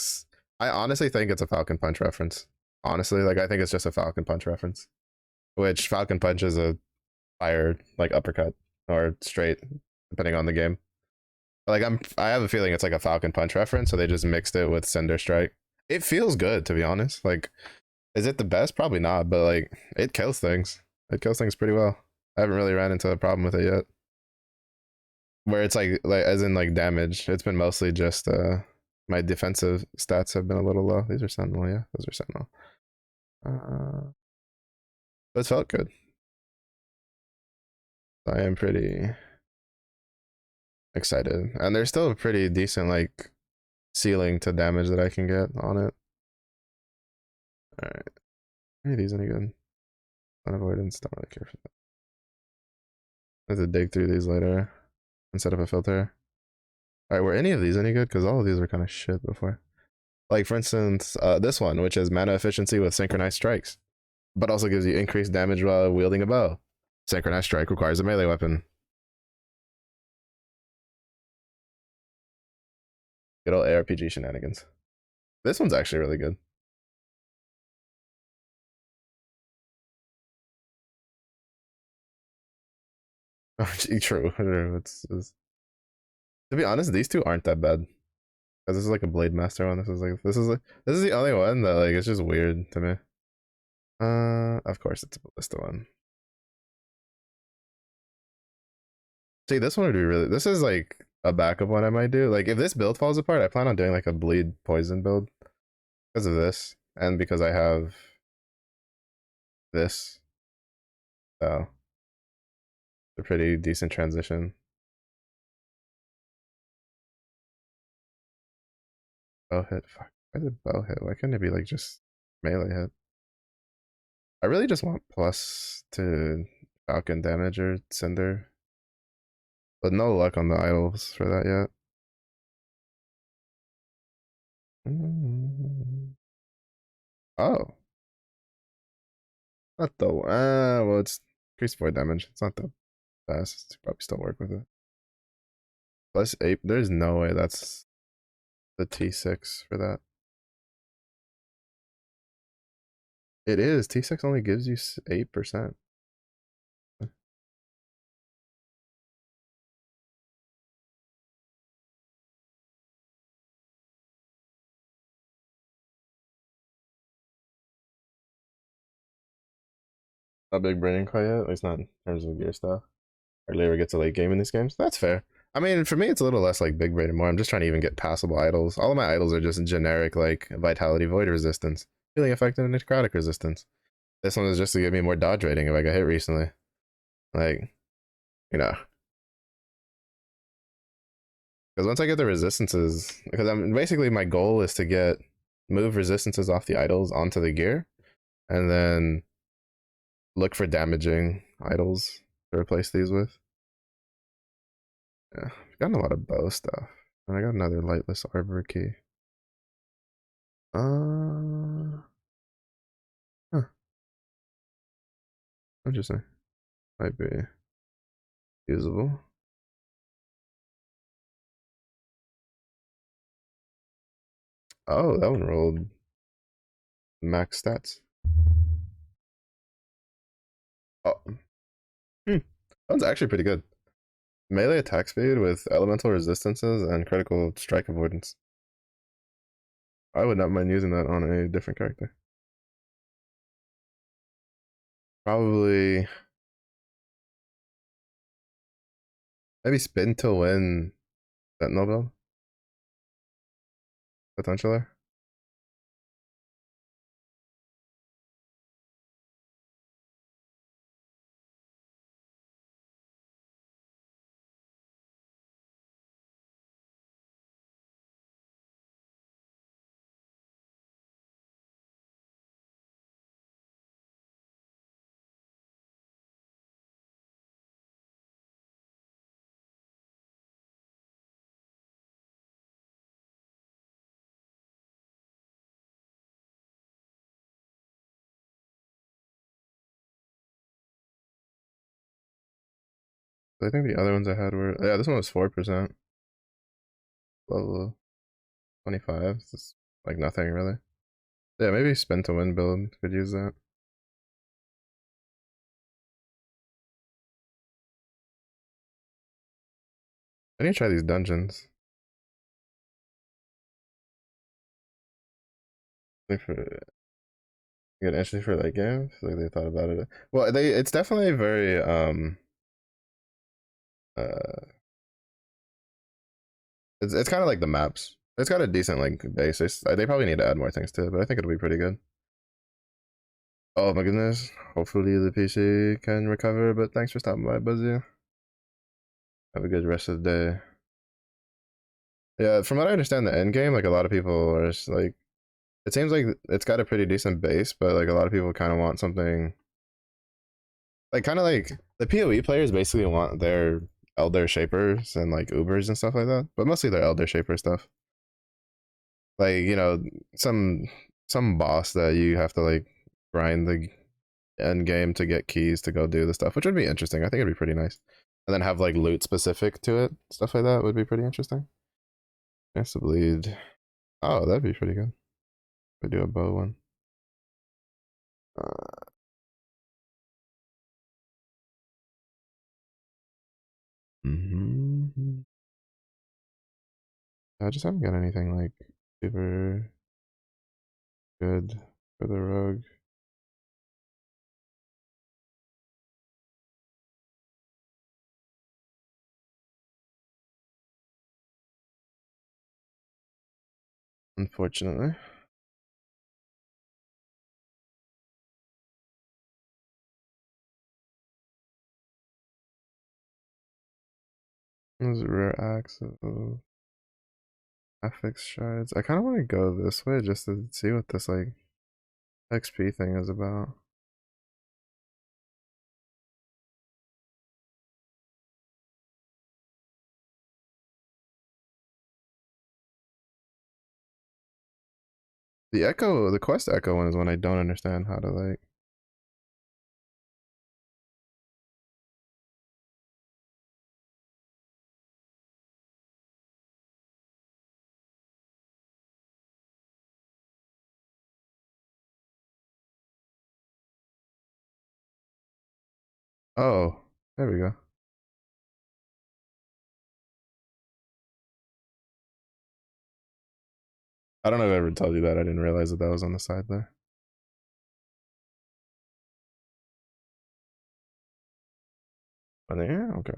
A: I honestly think it's a Falcon Punch reference. Honestly, like I think it's just a Falcon Punch reference. which Falcon Punch is a fire like uppercut or straight, depending on the game. Like I have a feeling it's like a Falcon Punch reference, so they just mixed it with Cinder Strike. It feels good to be honest. Like, is it the best? Probably not, but like it kills things. It kills things pretty well. I haven't really ran into a problem with it yet. Where it's like as in like damage. It's been mostly just my defensive stats have been a little low. These are Sentinel, yeah. Those are Sentinel. But it felt good. I am pretty excited. And there's still a pretty decent like ceiling to damage that I can get on it. Alright. Are these any good? Unavoidance, don't really care for that. I have to dig through these later and set up a filter. Alright, were any of these any good? Because all of these were kind of shit before. Like for instance, this one, which is mana efficiency with synchronized strikes, but also gives you increased damage while wielding a bow. Synchronized strike requires a melee weapon. Good old ARPG shenanigans. This one's actually really good. True. To be honest, these two aren't that bad. Because this is like a Blade Master one. This is the only one that like it's just weird to me. Of course it's a Ballista one. See, this one would be really. This is like a backup one I might do. Like if this build falls apart, I plan on doing like a bleed poison build because of this and because I have this. So it's a pretty decent transition. Bow hit. Fuck. Why is it bow hit? Why couldn't it be like just melee hit? I really just want plus to Falcon damage or Cinder. But no luck on the idols for that yet. Oh. Not the well it's increased void damage. It's not the best. It's probably still work with it. Plus 8. There's no way that's the T6 for that. It is. T6 only gives you 8%. Not big braining quite yet, at least not in terms of gear stuff. Hardly ever gets a late game in these games. That's fair. I mean, for me, it's a little less like big brain and more. I'm just trying to even get passable idols. All of my idols are just generic, like vitality, void resistance, healing effect, and necrotic resistance. This one is just to give me more dodge rating if I got hit recently. Like, you know, because once I get the resistances, because I'm basically my goal is to get move resistances off the idols onto the gear, and then look for damaging idols to replace these with. Yeah, I've gotten a lot of bow stuff. And I got another lightless arbor key. Huh, interesting. Might be usable. Oh, that one rolled max stats. Oh, that one's actually pretty good. Melee attack speed with elemental resistances and critical strike avoidance. I would not mind using that on a different character. Probably maybe spin to win Sentinel build potentially. I think the other ones I had were yeah. This one was 4%. Level 25. It's just like nothing really. Yeah, maybe spin to win build could use that. I need to try these dungeons. Like for get entry for that game. I feel like they thought about it. Well, it's definitely very uh it's kind of like the maps. It's got a decent like base. They probably need to add more things to it, but I think it'll be pretty good. Oh my goodness. Hopefully the PC can recover, but thanks for stopping by, Buzzy. Have a good rest of the day. Yeah, from what I understand, the end game, like a lot of people are just like, it seems like it's got a pretty decent base, but like a lot of people kind of want something like kind of like the PoE players basically want their Elder Shapers and like Ubers and stuff like that, but mostly their Elder Shaper stuff. Like some some boss that you have to like grind the end game to get keys to go do the stuff, which would be interesting. I think it'd be pretty nice, and then have like loot specific to it, stuff like that would be pretty interesting. Nice to bleed. Oh, that'd be pretty good. We do a bow one. Uh, mm-hmm. I just haven't got anything like super good for the rogue. Unfortunately. There's a rare axe of affix shards. I kind of want to go this way just to see what this like XP thing is about. The quest echo one is one I don't understand how to like. Oh, there we go. I don't know if I ever told you that. I didn't realize that that was on the side there. But yeah, okay.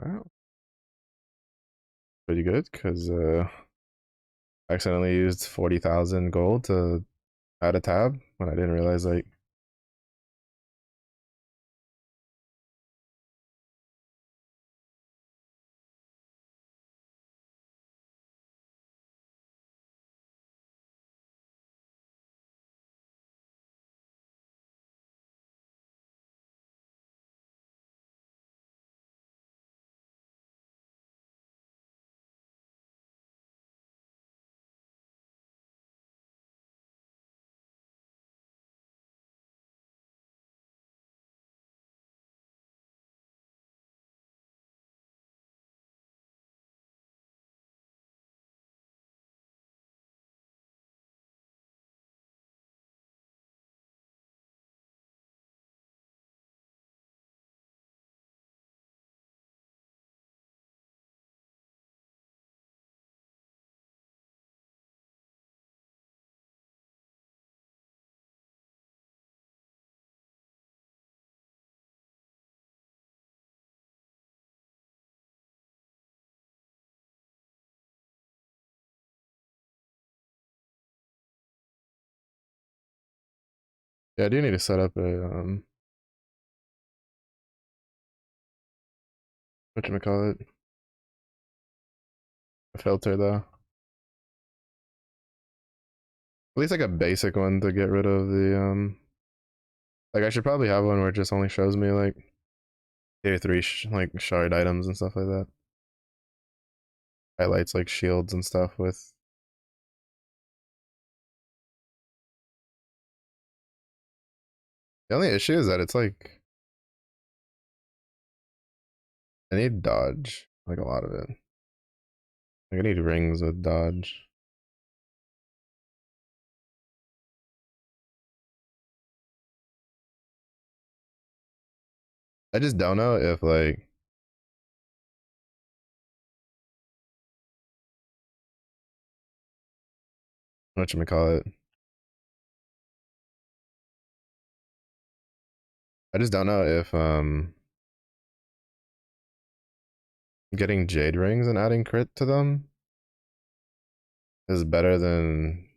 A: Pretty good because I accidentally used 40,000 gold to add a tab when I didn't realize like yeah, I do need to set up a whatchamacallit, a filter though. At least like a basic one to get rid of the like I should probably have one where it just only shows me like tier 3 like shard items and stuff like that. Highlights like shields and stuff with the only issue is that it's like I need dodge, like a lot of it. Like I need rings with dodge. I just don't know if like whatchamacallit. I just don't know if getting jade rings and adding crit to them is better than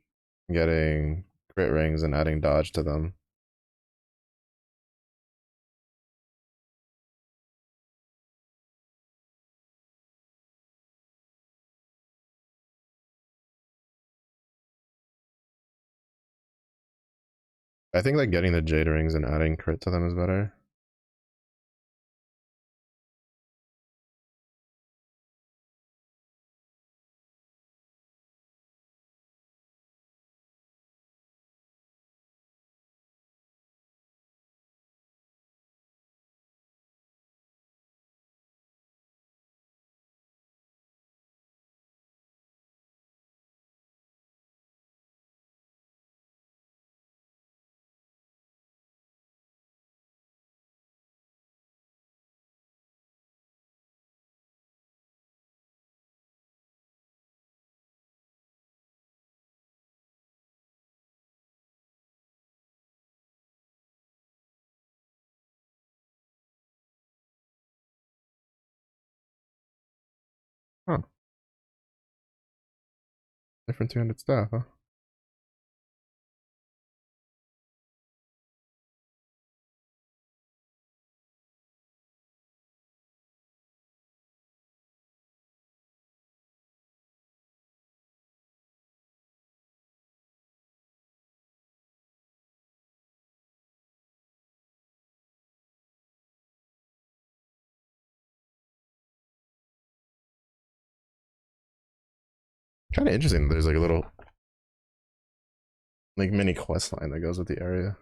A: getting crit rings and adding dodge to them. I think like getting the jade rings and adding crit to them is better. Huh. Different 200 staff, huh? Kind of interesting. There's like a little like mini quest line that goes with the area.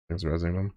A: Thanks for resing them.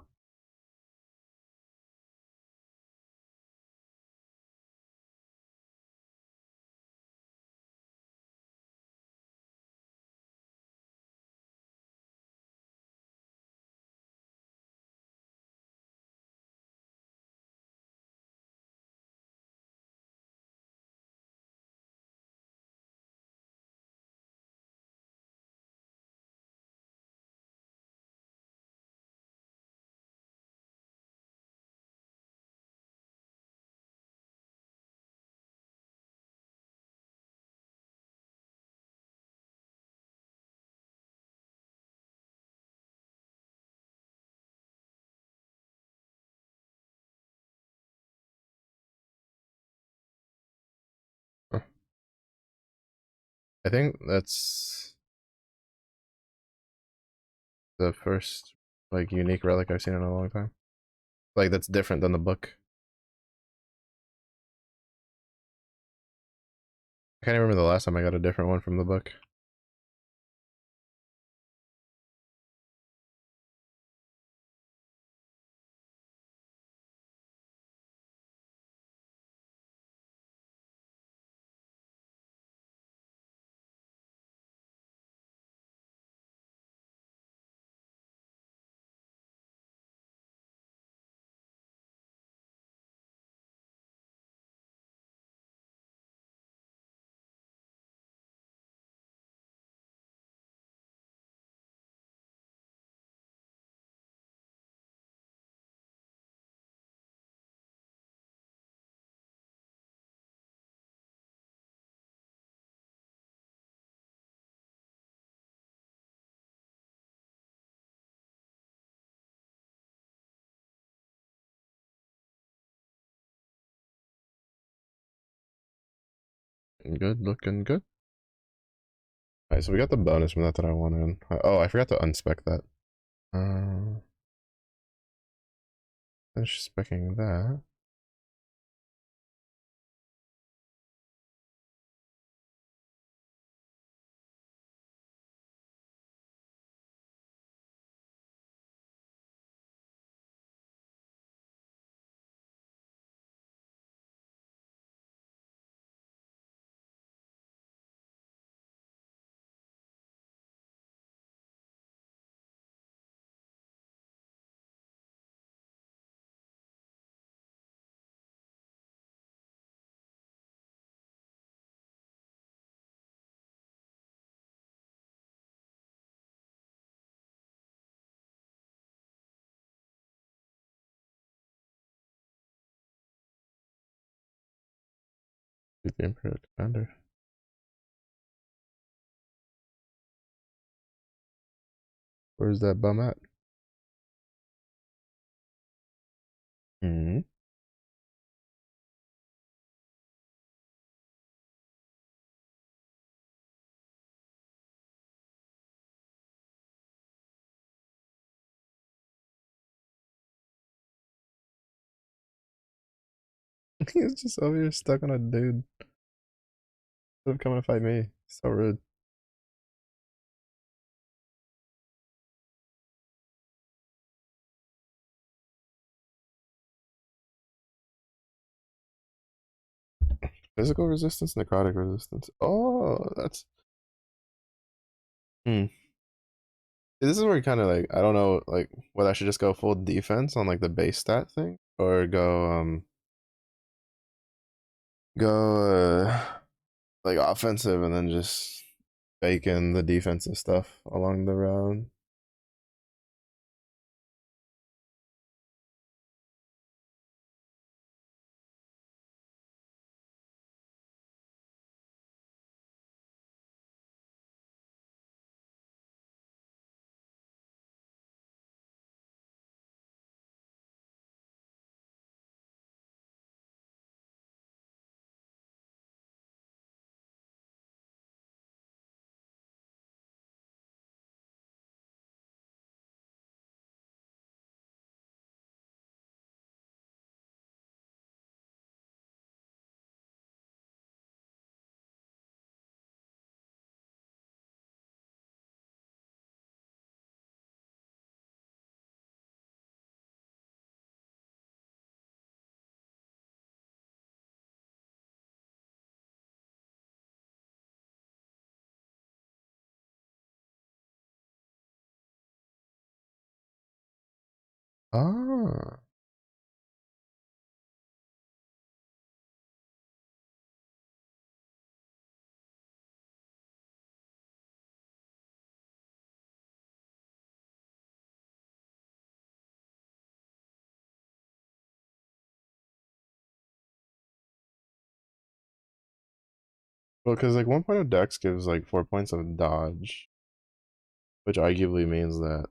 A: Huh. I think that's the first like unique relic I've seen in a long time. Like that's different than the book. I can't even remember the last time I got a different one from the book. Good, looking good. Alright, so we got the bonus from that I wanted. Oh, I forgot to unspec that. Finish specking that. Beat the Imperial Commander. Where's that bum at? Hmm. He's just over here stuck on a dude. Instead of coming to fight me. So rude. Physical resistance, necrotic resistance. Oh, that's. Hmm. This is where you kind of like, I don't know, like, whether I should just go full defense on like the base stat thing or go like offensive and then just bake in the defensive stuff along the road. Ah, well, because like 1 point of Dex gives like 4 points of dodge, which arguably means that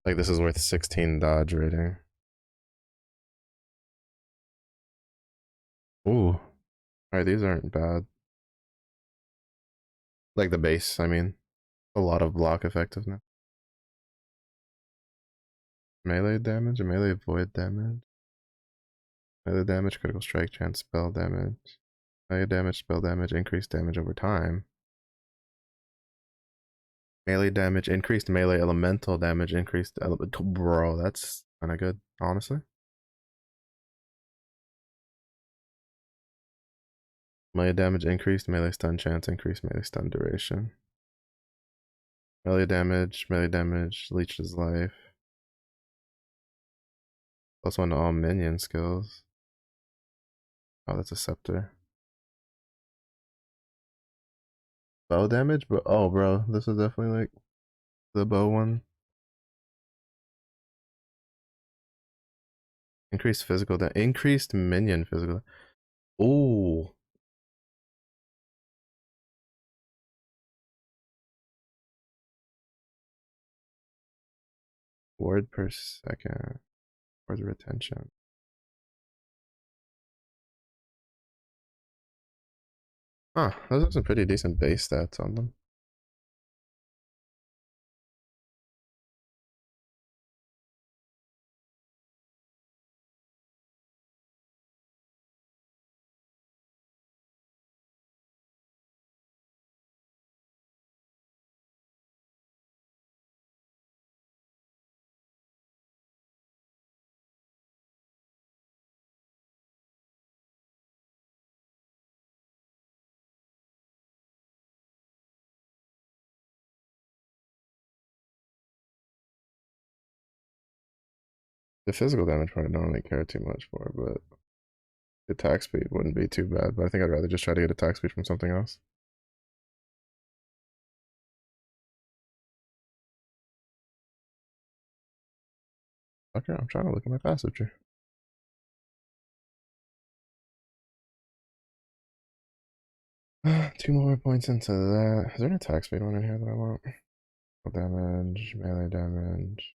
A: like this is worth 16 dodge rating. Ooh, all right, these aren't bad. Like the base, I mean, a lot of block effectiveness. Melee damage, melee void damage, melee damage, critical strike chance, spell damage, melee damage, spell damage, increased damage over time. Melee damage, increased melee elemental damage, increased elemental. Bro, that's kind of good, honestly. Melee damage, increased melee stun chance, increased melee stun duration. Melee damage, leeches life. Plus one to all minion skills. Oh, that's a scepter. Bow damage, but oh, bro, this is definitely like the bow one. Increased physical damage, increased minion physical. Ooh, word per second. Word retention. Huh, those are some pretty decent base stats on them. The physical damage part I don't really care too much for, but the attack speed wouldn't be too bad. But I think I'd rather just try to get attack speed from something else. Okay, I'm trying to look at my passive tree. Two more points into that. Is there an attack speed one in here that I want? Damage, melee damage,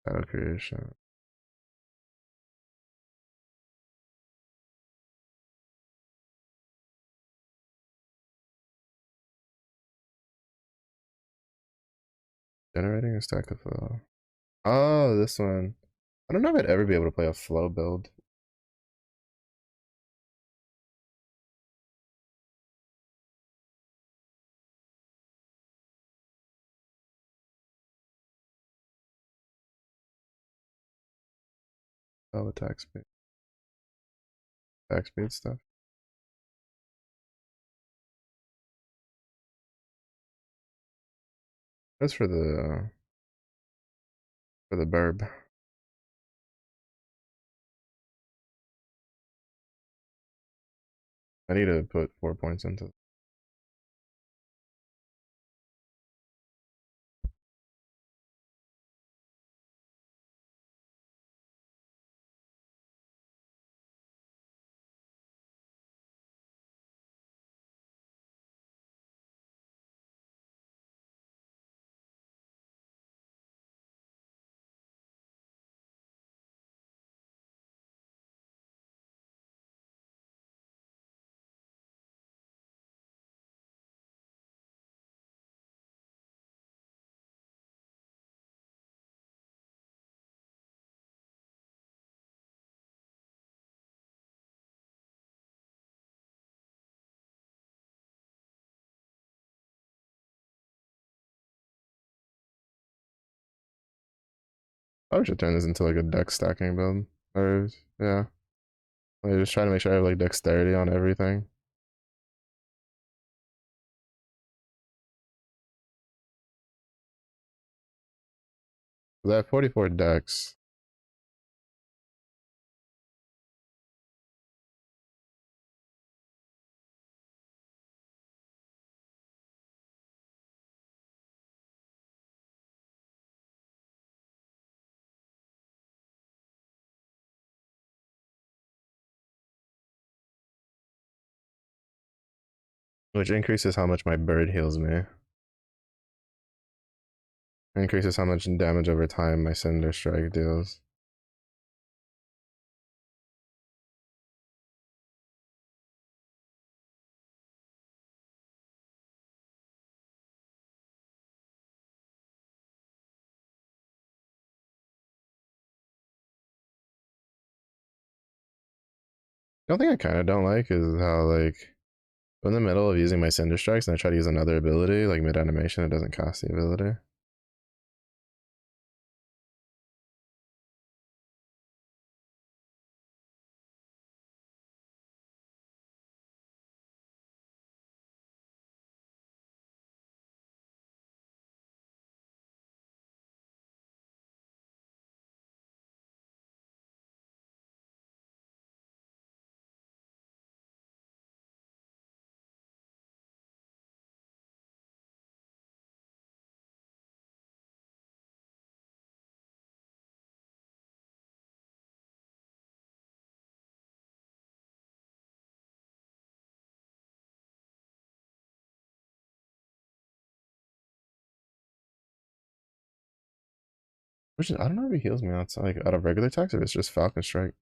A: battle creation. Generating a stack of flow. Oh, this one. I don't know if I'd ever be able to play a flow build. Oh, attack speed stuff. That's for the burb. I need to put 4 points into. I should turn this into like a deck stacking build. Or yeah, like just try to make sure I have like dexterity on everything. I have 44 decks. Which increases how much my bird heals me. Increases how much damage over time my Cinder Strike deals. The only thing I kind of don't like is how, like, in the middle of using my Cinder Strikes and I try to use another ability, like mid animation, it doesn't cast the ability. Which is, I don't know if he heals me outside, like, out of regular attacks, or if it's just Falcon Strike.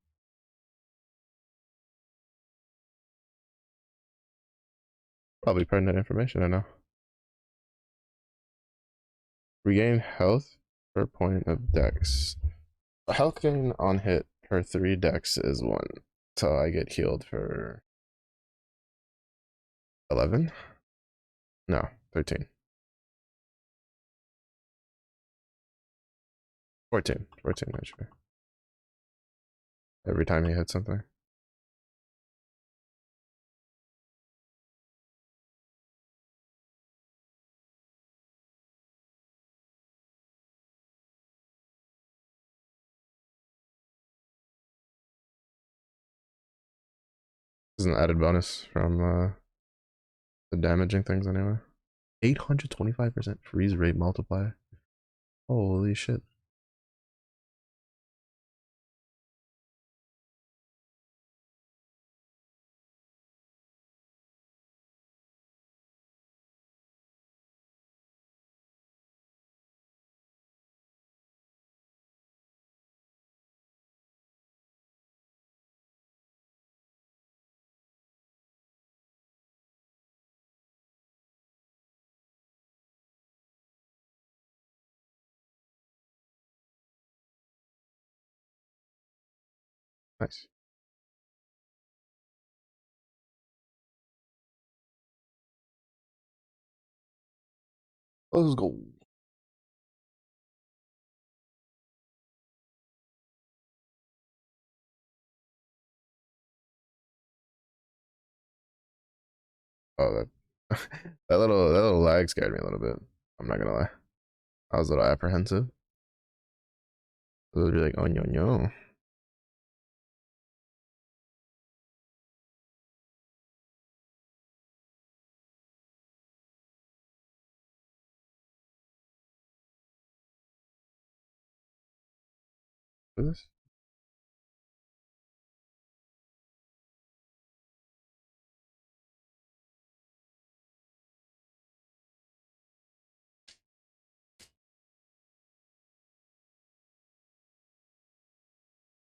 A: Probably pertinent information, I know. Regain health per point of dex. Health gain on hit per 3 dex is 1. So I get healed for 11? No, 13. 14. 14 actually. Every time he hits something. This is an added bonus from the damaging things anyway. 825% freeze rate multiplier. Holy shit. Nice. Let's go. Oh, that that little lag scared me a little bit. I'm not gonna lie. I was a little apprehensive. I was be like, oh no no. What is this?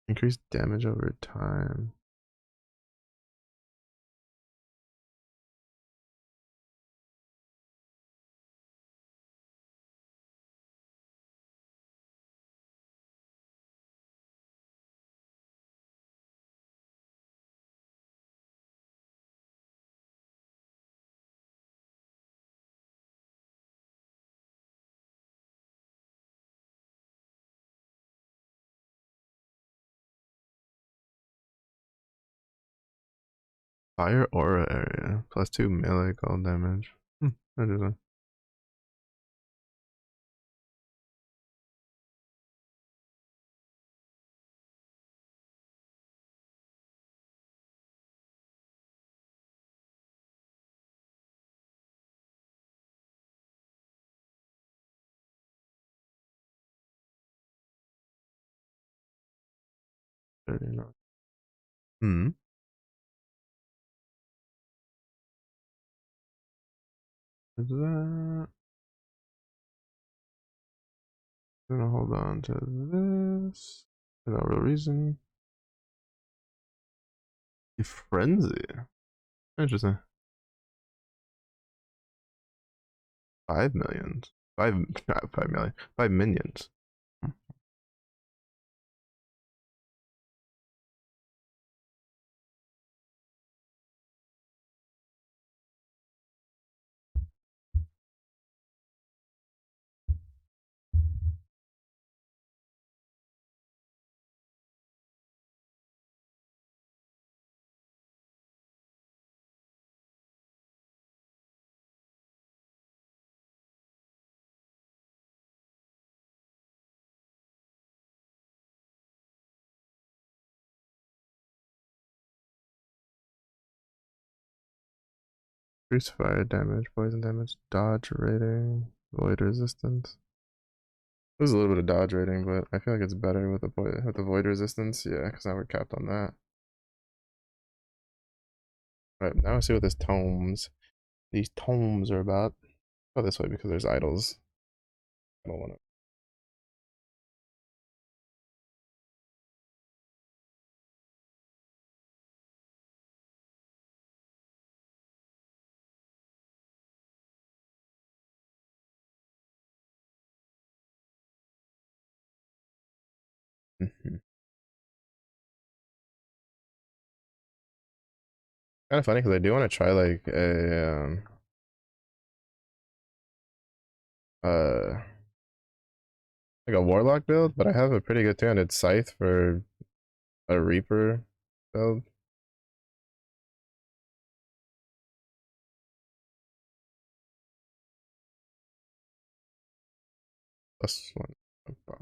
A: Increased damage over time. Fire aura area. +2 melee cold damage. Interesting. Hmm. Is that? Gonna hold on to this. For no real reason. A frenzy. Interesting. 5 millions. Five, not 5 million. 5 minions. Increase fire damage, poison damage, dodge rating, void resistance. There's a little bit of dodge rating, but I feel like it's better with the void resistance. Yeah, because now we're capped on that. All right, now I see what these tomes are about. Go this way because there's idols. I don't want to. Kind of funny because I do want to try uh like a warlock build, but I have a pretty good two-handed scythe for a reaper build. +1 bomb.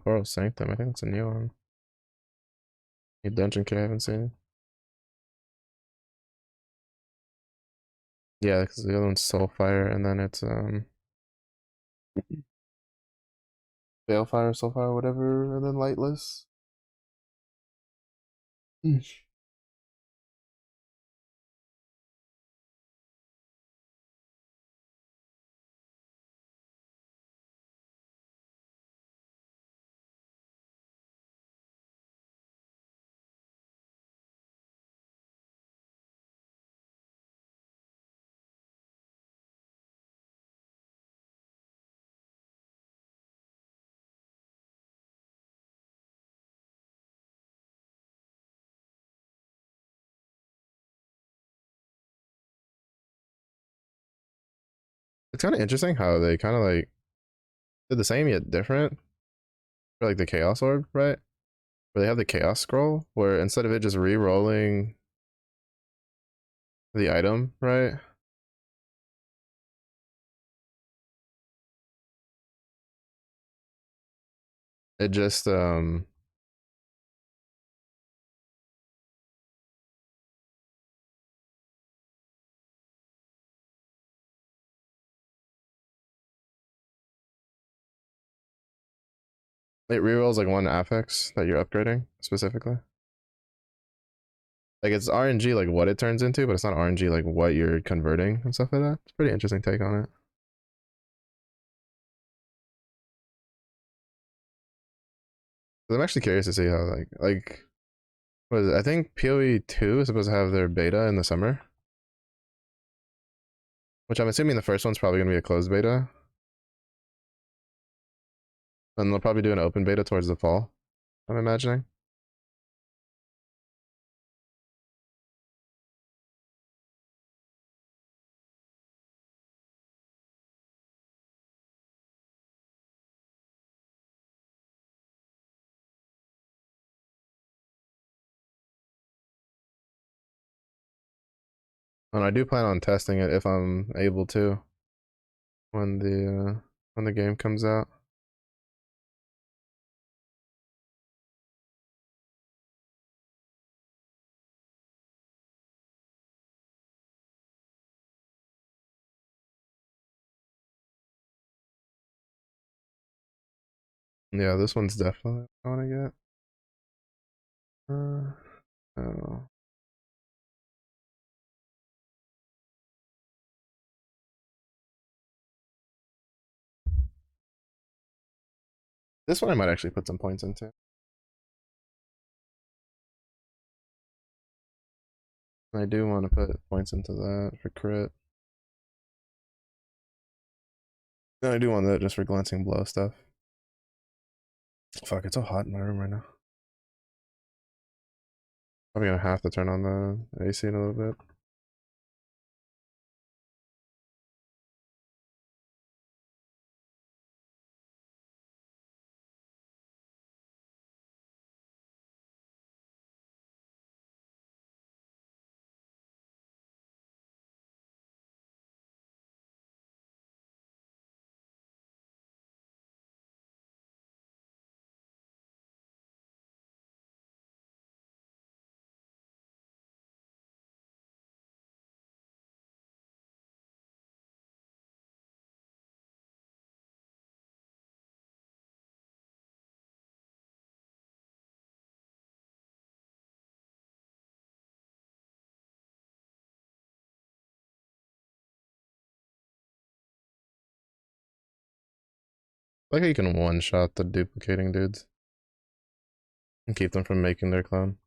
A: Coral Sanctum. I think it's a new one. New dungeon kit I haven't seen. Yeah, because the other one's Soulfire, and then it's Balefire, Soulfire, whatever, and then Lightless. Mm. It's kind of interesting how they kind of like did the same yet different for like the Chaos Orb, right? Where they have the Chaos Scroll, where instead of it just re-rolling the item, right? It just it rerolls like one affix that you're upgrading specifically. Like it's RNG like what it turns into, but it's not RNG like what you're converting and stuff like that. It's a pretty interesting take on it. But I'm actually curious to see how like what is it? I think PoE 2 is supposed to have their beta in the summer. Which I'm assuming the first one's probably gonna be a closed beta. And they'll probably do an open beta towards the fall, I'm imagining. And I do plan on testing it if I'm able to when the game comes out. Yeah, this one's definitely I want to get. Oh. This one I might actually put some points into. I do want to put points into that for crit. And I do want that just for glancing blow stuff. Fuck, it's so hot in my room right now. Probably gonna have to turn on the AC in a little bit. I like how you can one shot the duplicating dudes and keep them from making their clone.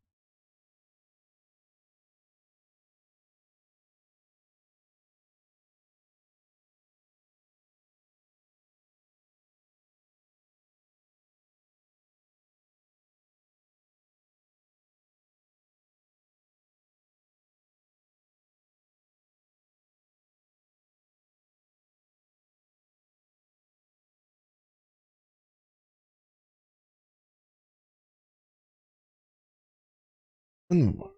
A: Mm.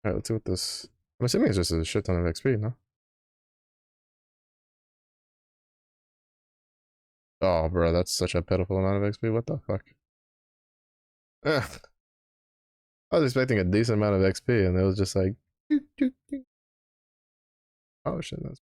A: Alright, let's see what this. I'm assuming it's just a shit ton of XP, no? Oh, bro, that's such a pitiful amount of XP. What the fuck? I was expecting a decent amount of XP, and it was just like. Doot, doot, doot. Oh shit, that's.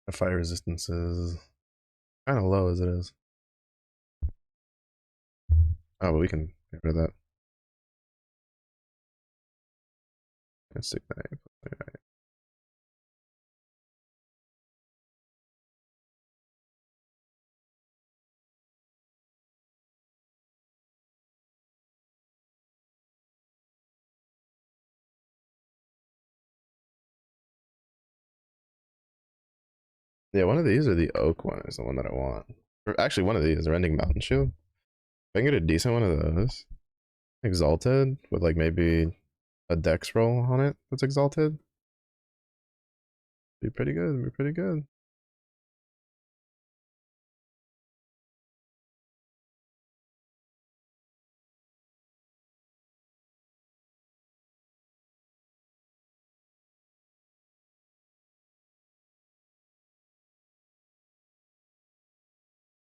A: The fire resistance is kind of low as it is. Oh, but we can get rid of that. Stick that. Yeah, one of these or the oak one is the one that I want. Or actually, one of these, the Rending Mountain Shield. If I can get a decent one of those, exalted with like maybe a dex roll on it that's exalted, be pretty good. Be pretty good.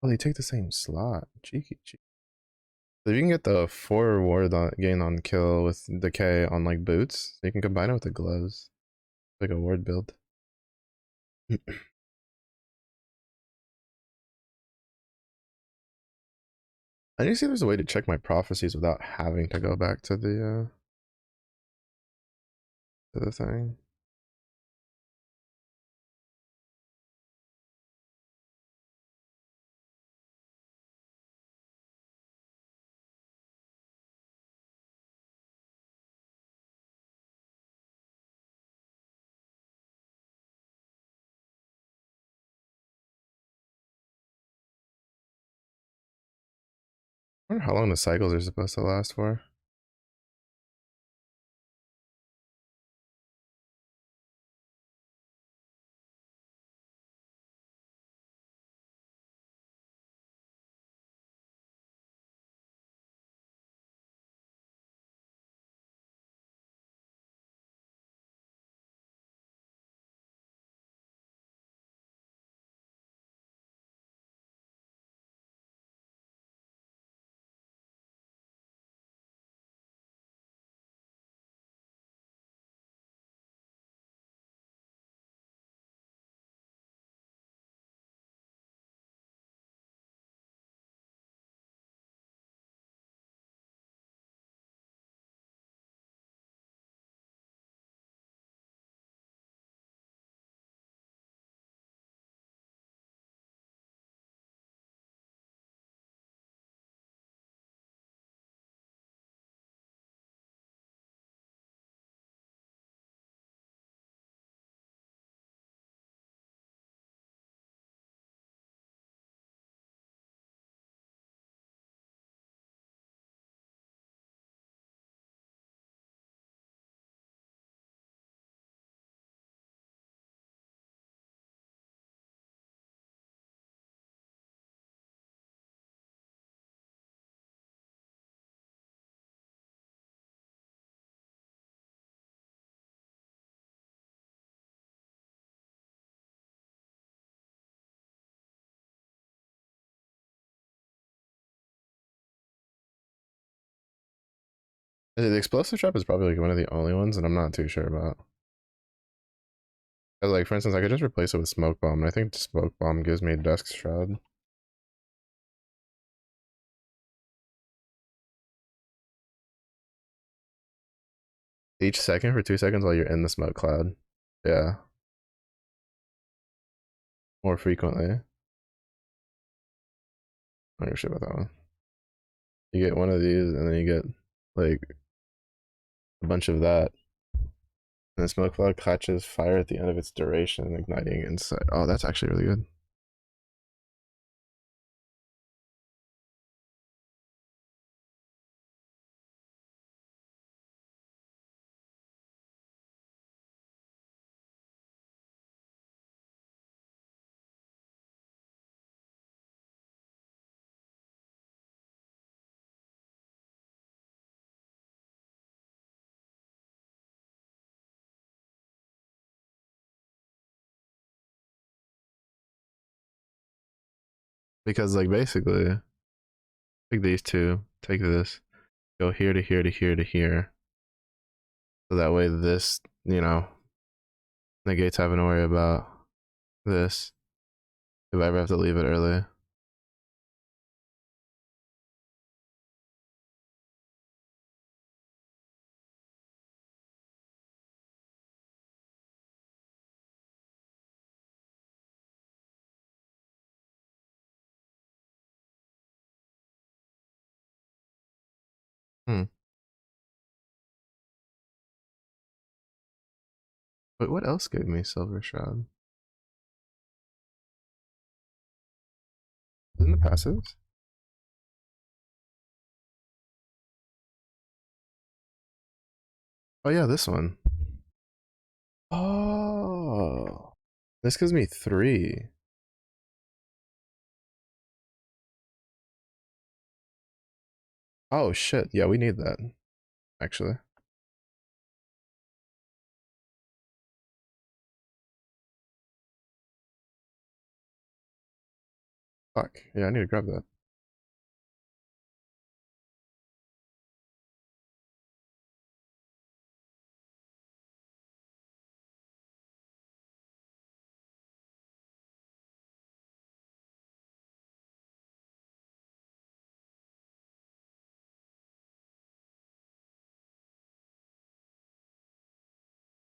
A: Oh, they take the same slot. Cheeky, cheeky. So if you can get the 4 ward on, gain on kill with decay on like boots, you can combine it with the gloves, like a ward build. I need to see if there's a way to check my prophecies without having to go back to the thing. I wonder how long the cycles are supposed to last for. The explosive trap is probably like one of the only ones that I'm not too sure about. 'Cause, like, for instance, I could just replace it with smoke bomb, and I think smoke bomb gives me dusk shroud. Each second for 2 seconds while you're in the smoke cloud. Yeah, more frequently. I don't give a shit about that one. You get one of these, and then you get like a bunch of that. And the smoke cloud catches fire at the end of its duration, igniting inside. Oh, that's actually really good. Because like basically, take these two, take this, go here to here to here to here. So that way this, negates having to worry about this if I ever have to leave it early. Hmm. But what else gave me Silver Shroud? Isn't the passives? Oh yeah, this one. Oh, this gives me 3. Oh shit, yeah, we need that, actually. Fuck, yeah, I need to grab that.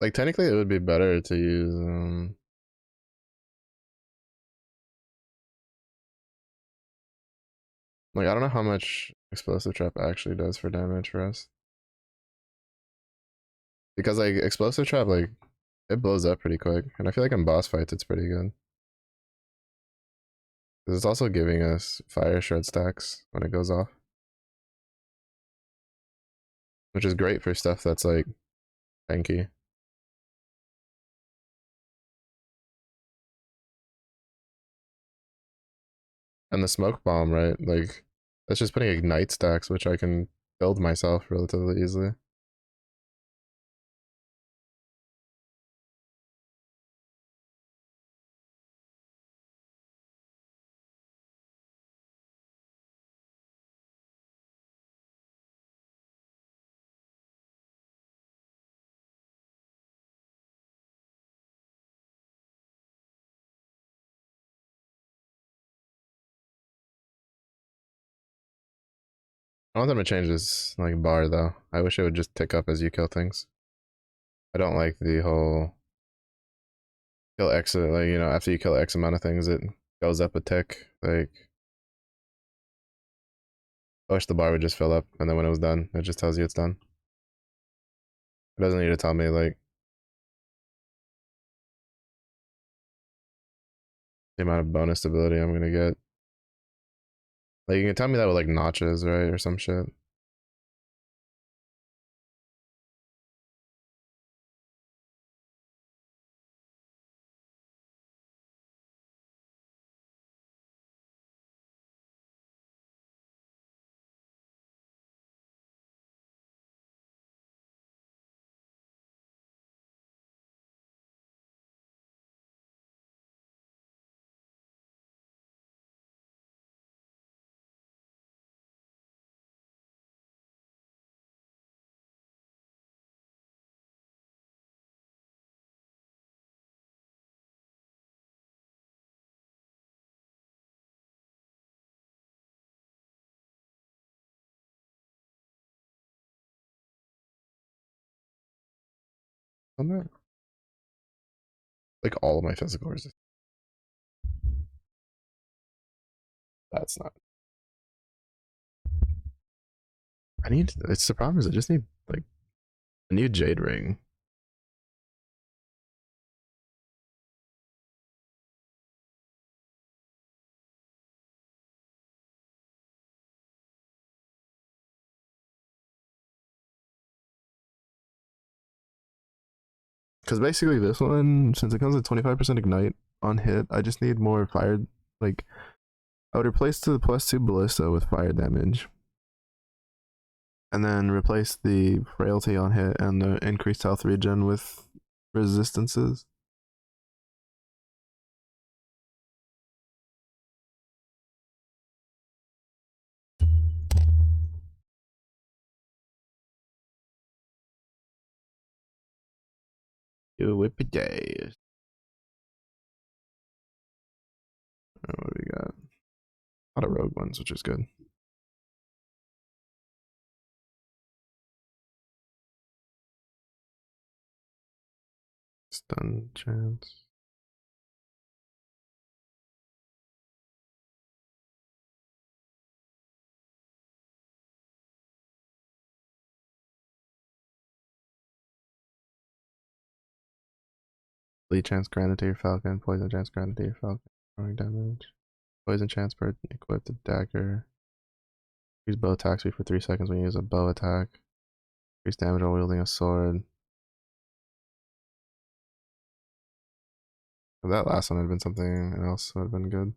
A: Like, technically it would be better to use, like, I don't know how much Explosive Trap actually does for damage for us. Because, like, Explosive Trap, like, it blows up pretty quick. And I feel like in boss fights it's pretty good. Because it's also giving us Fire Shred stacks when it goes off. Which is great for stuff that's, like, tanky. And the Smoke Bomb, right? Like, that's just putting Ignite stacks, which I can build myself relatively easily. I want them to change this, like, bar, though. I wish it would just tick up as you kill things. I don't like the whole kill X, like, after you kill X amount of things, it goes up a tick. Like, I wish the bar would just fill up, and then when it was done, it just tells you it's done. It doesn't need to tell me, like, the amount of bonus ability I'm gonna get. Like, you can tell me that with, like, notches, right, or some shit. On that, like, all of my physical resistance. That's not. I need. It's the problem is I just need, like, a new Jade ring. Because basically this one, since it comes with 25% ignite on hit, I just need more fire. Like, I would replace the +2 ballista with fire damage. And then replace the frailty on hit and the increased health regen with resistances. You whippy days. What do we got? A lot of rogue ones, which is good. Stun chance. Bleed chance granted to your falcon. Poison chance granted to your falcon. Throwing damage. Poison chance per equipped dagger. Use bow attack speed for 3 seconds when you use a bow attack. Increase damage while wielding a sword. If that last one had been something else, would have been good.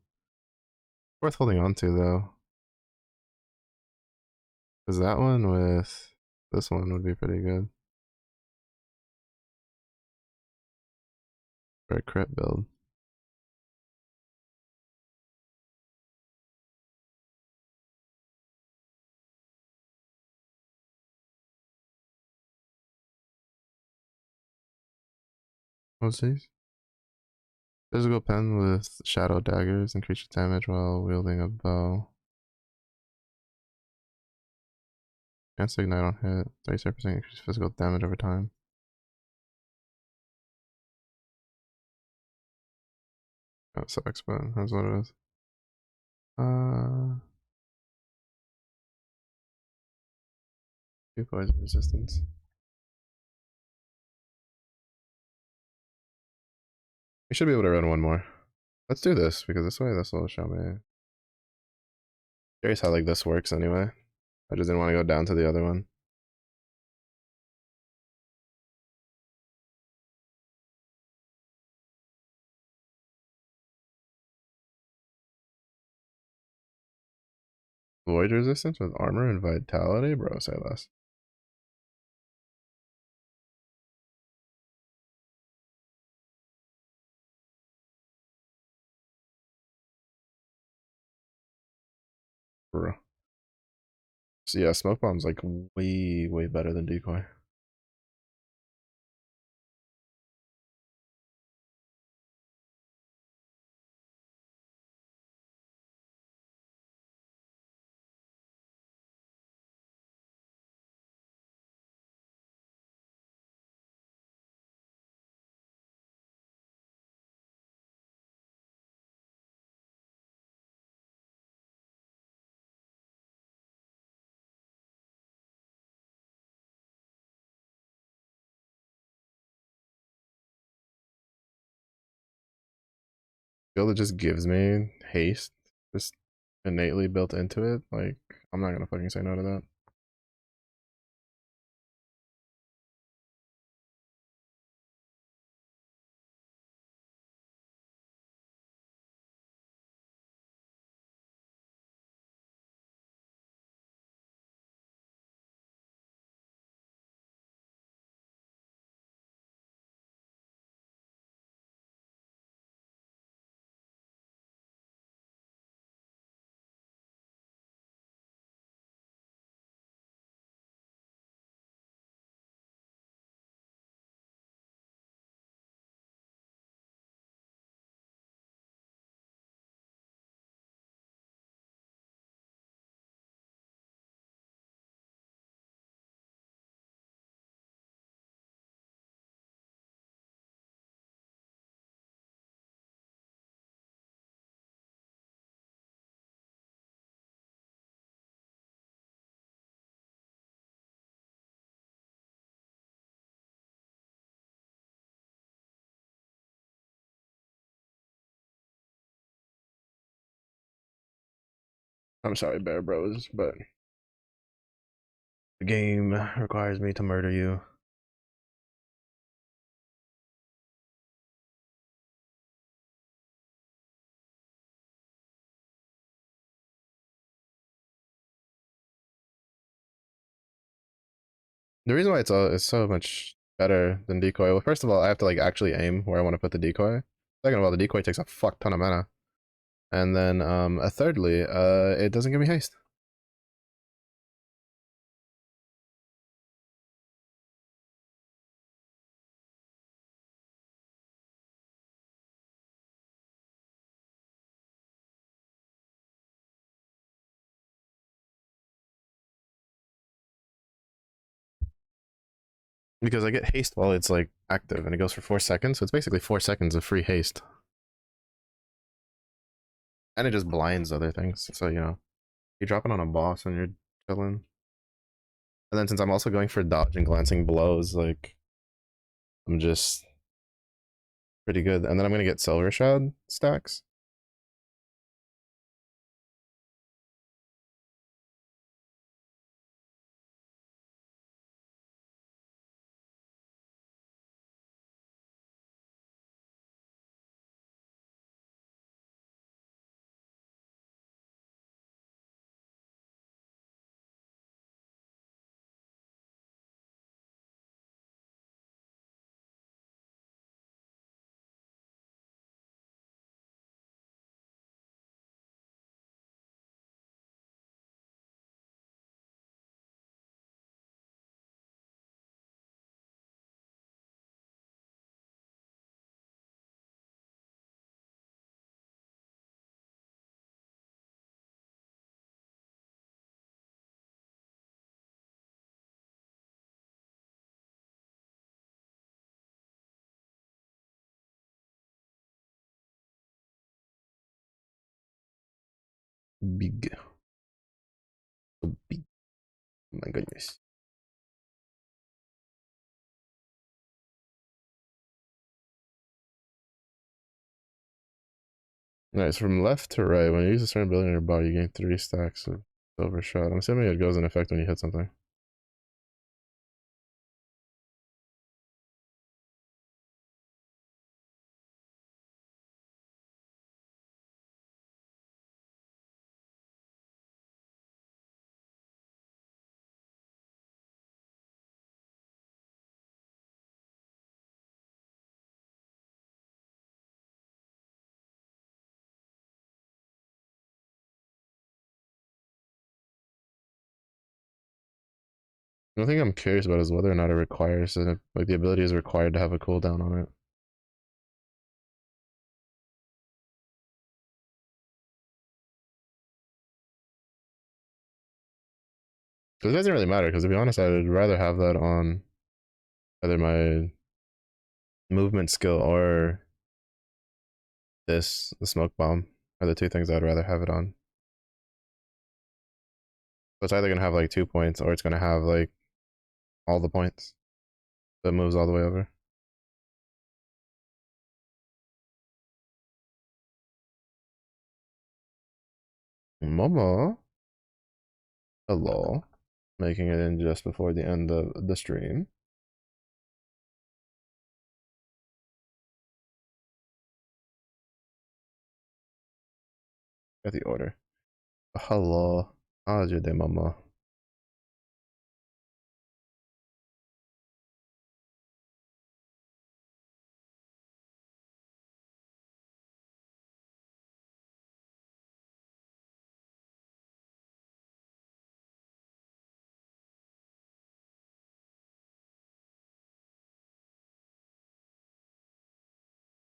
A: Worth holding on to though. Because that one with this one would be pretty good. For a crit build. What's these? Physical pen with shadow daggers, increase damage while wielding a bow. Chance to ignite on hit, 37% increase physical damage over time. That sucks, but that's what it is. Two poison resistance. We should be able to run one more. Let's do this, because this way this will show me. Curious how like this works anyway. I just didn't want to go down to the other one. Void resistance with armor and vitality? Bro, say less. Bro. So yeah, smoke bomb's like way, way better than decoy. Build that just gives me haste, just innately built into it. Like, I'm not gonna fucking say no to that. I'm sorry, Bear Bros, but the game requires me to murder you. The reason why it's so much better than decoy. Well, first of all, I have to like actually aim where I want to put the decoy. Second of all, the decoy takes a fuck ton of mana. And then thirdly, it doesn't give me haste. Because I get haste while it's like active, and it goes for 4 seconds, so it's basically 4 seconds of free haste, and it just blinds other things. So you drop it on a boss and you're chilling. And then since I'm also going for dodge and glancing blows, like I'm just pretty good. And then I'm gonna get silver shad stacks. Big, so big. Oh my goodness. Nice. From left to right, when you use a certain ability in your body, you gain 3 stacks of silver shot. I'm assuming it goes in effect when you hit something. The thing I'm curious about is whether or not it requires, like the ability is required to have a cooldown on it. Because it doesn't really matter, because to be honest, I'd rather have that on either my movement skill or the smoke bomb are the two things I'd rather have it on. So it's either gonna have like 2 points or it's gonna have like all the points. So it moves all the way over. Momo. Hello. Making it in just before the end of the stream. Got the order. Hello. How's your day, Momo?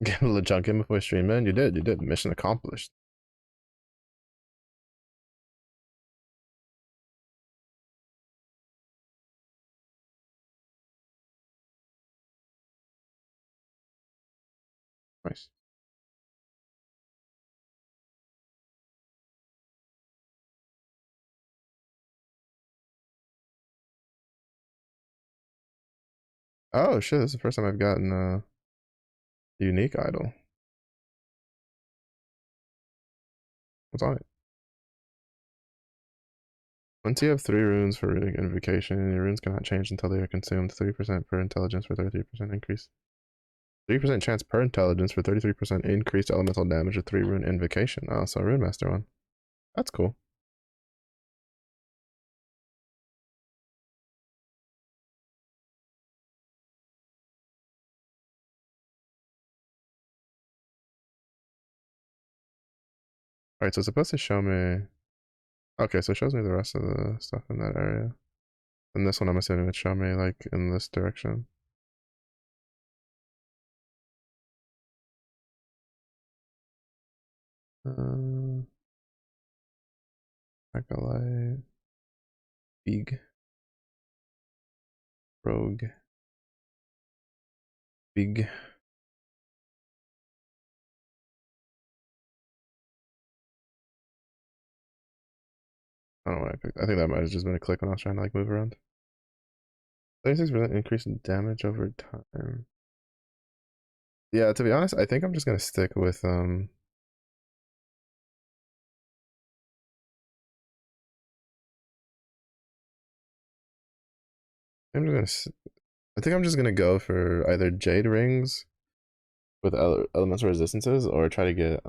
A: Get a little chunk in before stream, man. You did. You did. Mission accomplished. Nice. Oh shit, this is the first time I've gotten a unique idol. What's on it? Once you have 3 runes for invocation, your runes cannot change until they are consumed. 3% per intelligence for 33% increase. 3% chance per intelligence for 33% increased elemental damage with 3 rune invocation. Oh, so a rune master one. That's cool. Alright, so it's supposed to show me. Okay, so it shows me the rest of the stuff in that area. And this one, I'm assuming it show me like in this direction. Uh, Acolyte, Big, Rogue. Big. I don't know why I picked. I think that might have just been a click when I was trying to like move around. 36% increase in damage over time. Yeah, to be honest, I think I'm just gonna stick with I'm just gonna. I think I'm just gonna go for either jade rings with elemental resistances, or try to get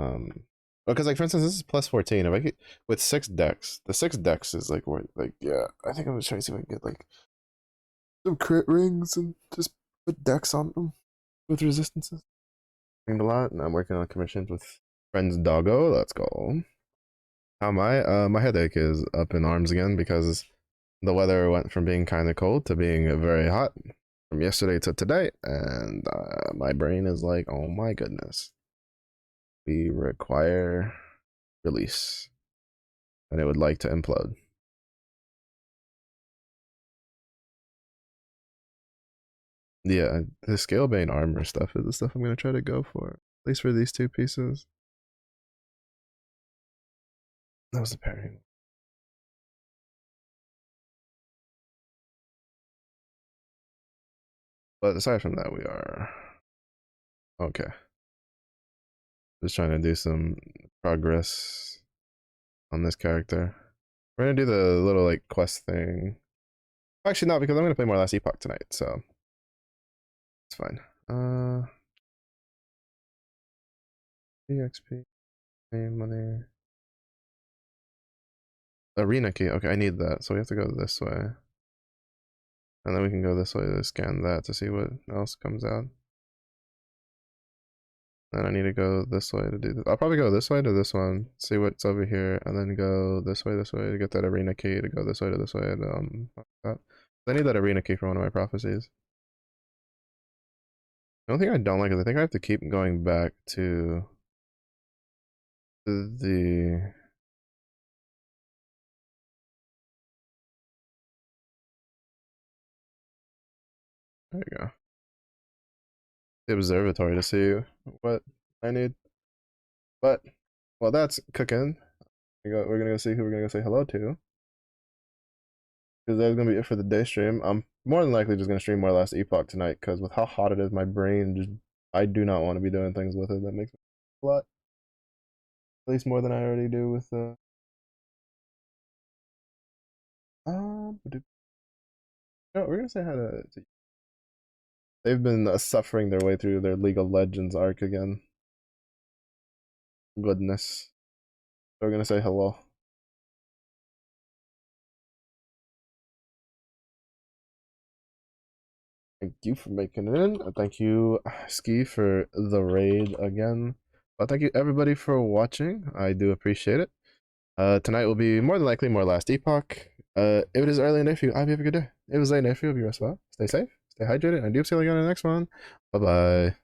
A: because like for instance, this is plus 14. If I get with 6 decks, the 6 decks is like what, like yeah. I think I'm gonna try to see if I can get like some crit rings and just put decks on them with resistances. A lot, and I'm working on commissions with friends Doggo. Let's go. How am I? My headache is up in arms again because the weather went from being kind of cold to being very hot from yesterday to today, and my brain is like, oh my goodness, we require release, and it would like to implode. Yeah, the Scalebane armor stuff is the stuff I'm gonna try to go for, at least for these 2 pieces. That was the pairing. But aside from that, we are okay. Just trying to do some progress on this character. We're gonna do the little like quest thing. Actually, not, because I'm gonna play more Last Epoch tonight, so it's fine. EXP, money, arena key. Okay, I need that, so we have to go this way, and then we can go this way to scan that to see what else comes out. And I need to go this way to do this. I'll probably go this way to this one, see what's over here, and then go this way to get that arena key to go this way to this way. And, that. I need that arena key for one of my prophecies. The only thing I don't like is I think I have to keep going back to the there you go. The observatory to see what I need. But well, that's cooking. We're gonna go see who we're gonna go say hello to. Because that's gonna be it for the day stream. I'm more than likely just gonna stream more Last Epoch tonight, because with how hot it is, my brain just I do not want to be doing things with it. That makes me a lot. At least more than I already do with no, we're gonna say hi to they've been suffering their way through their League of Legends arc again. Goodness. So we're gonna say hello. Thank you for making it in. Thank you, Ski, for the raid again. Well, thank you everybody for watching. I do appreciate it. Tonight will be more than likely more Last Epoch. If it is early enough, I hope you have a good day. It was late enough, you as well. Stay safe, stay hydrated, and I do see you on the next one. Bye bye.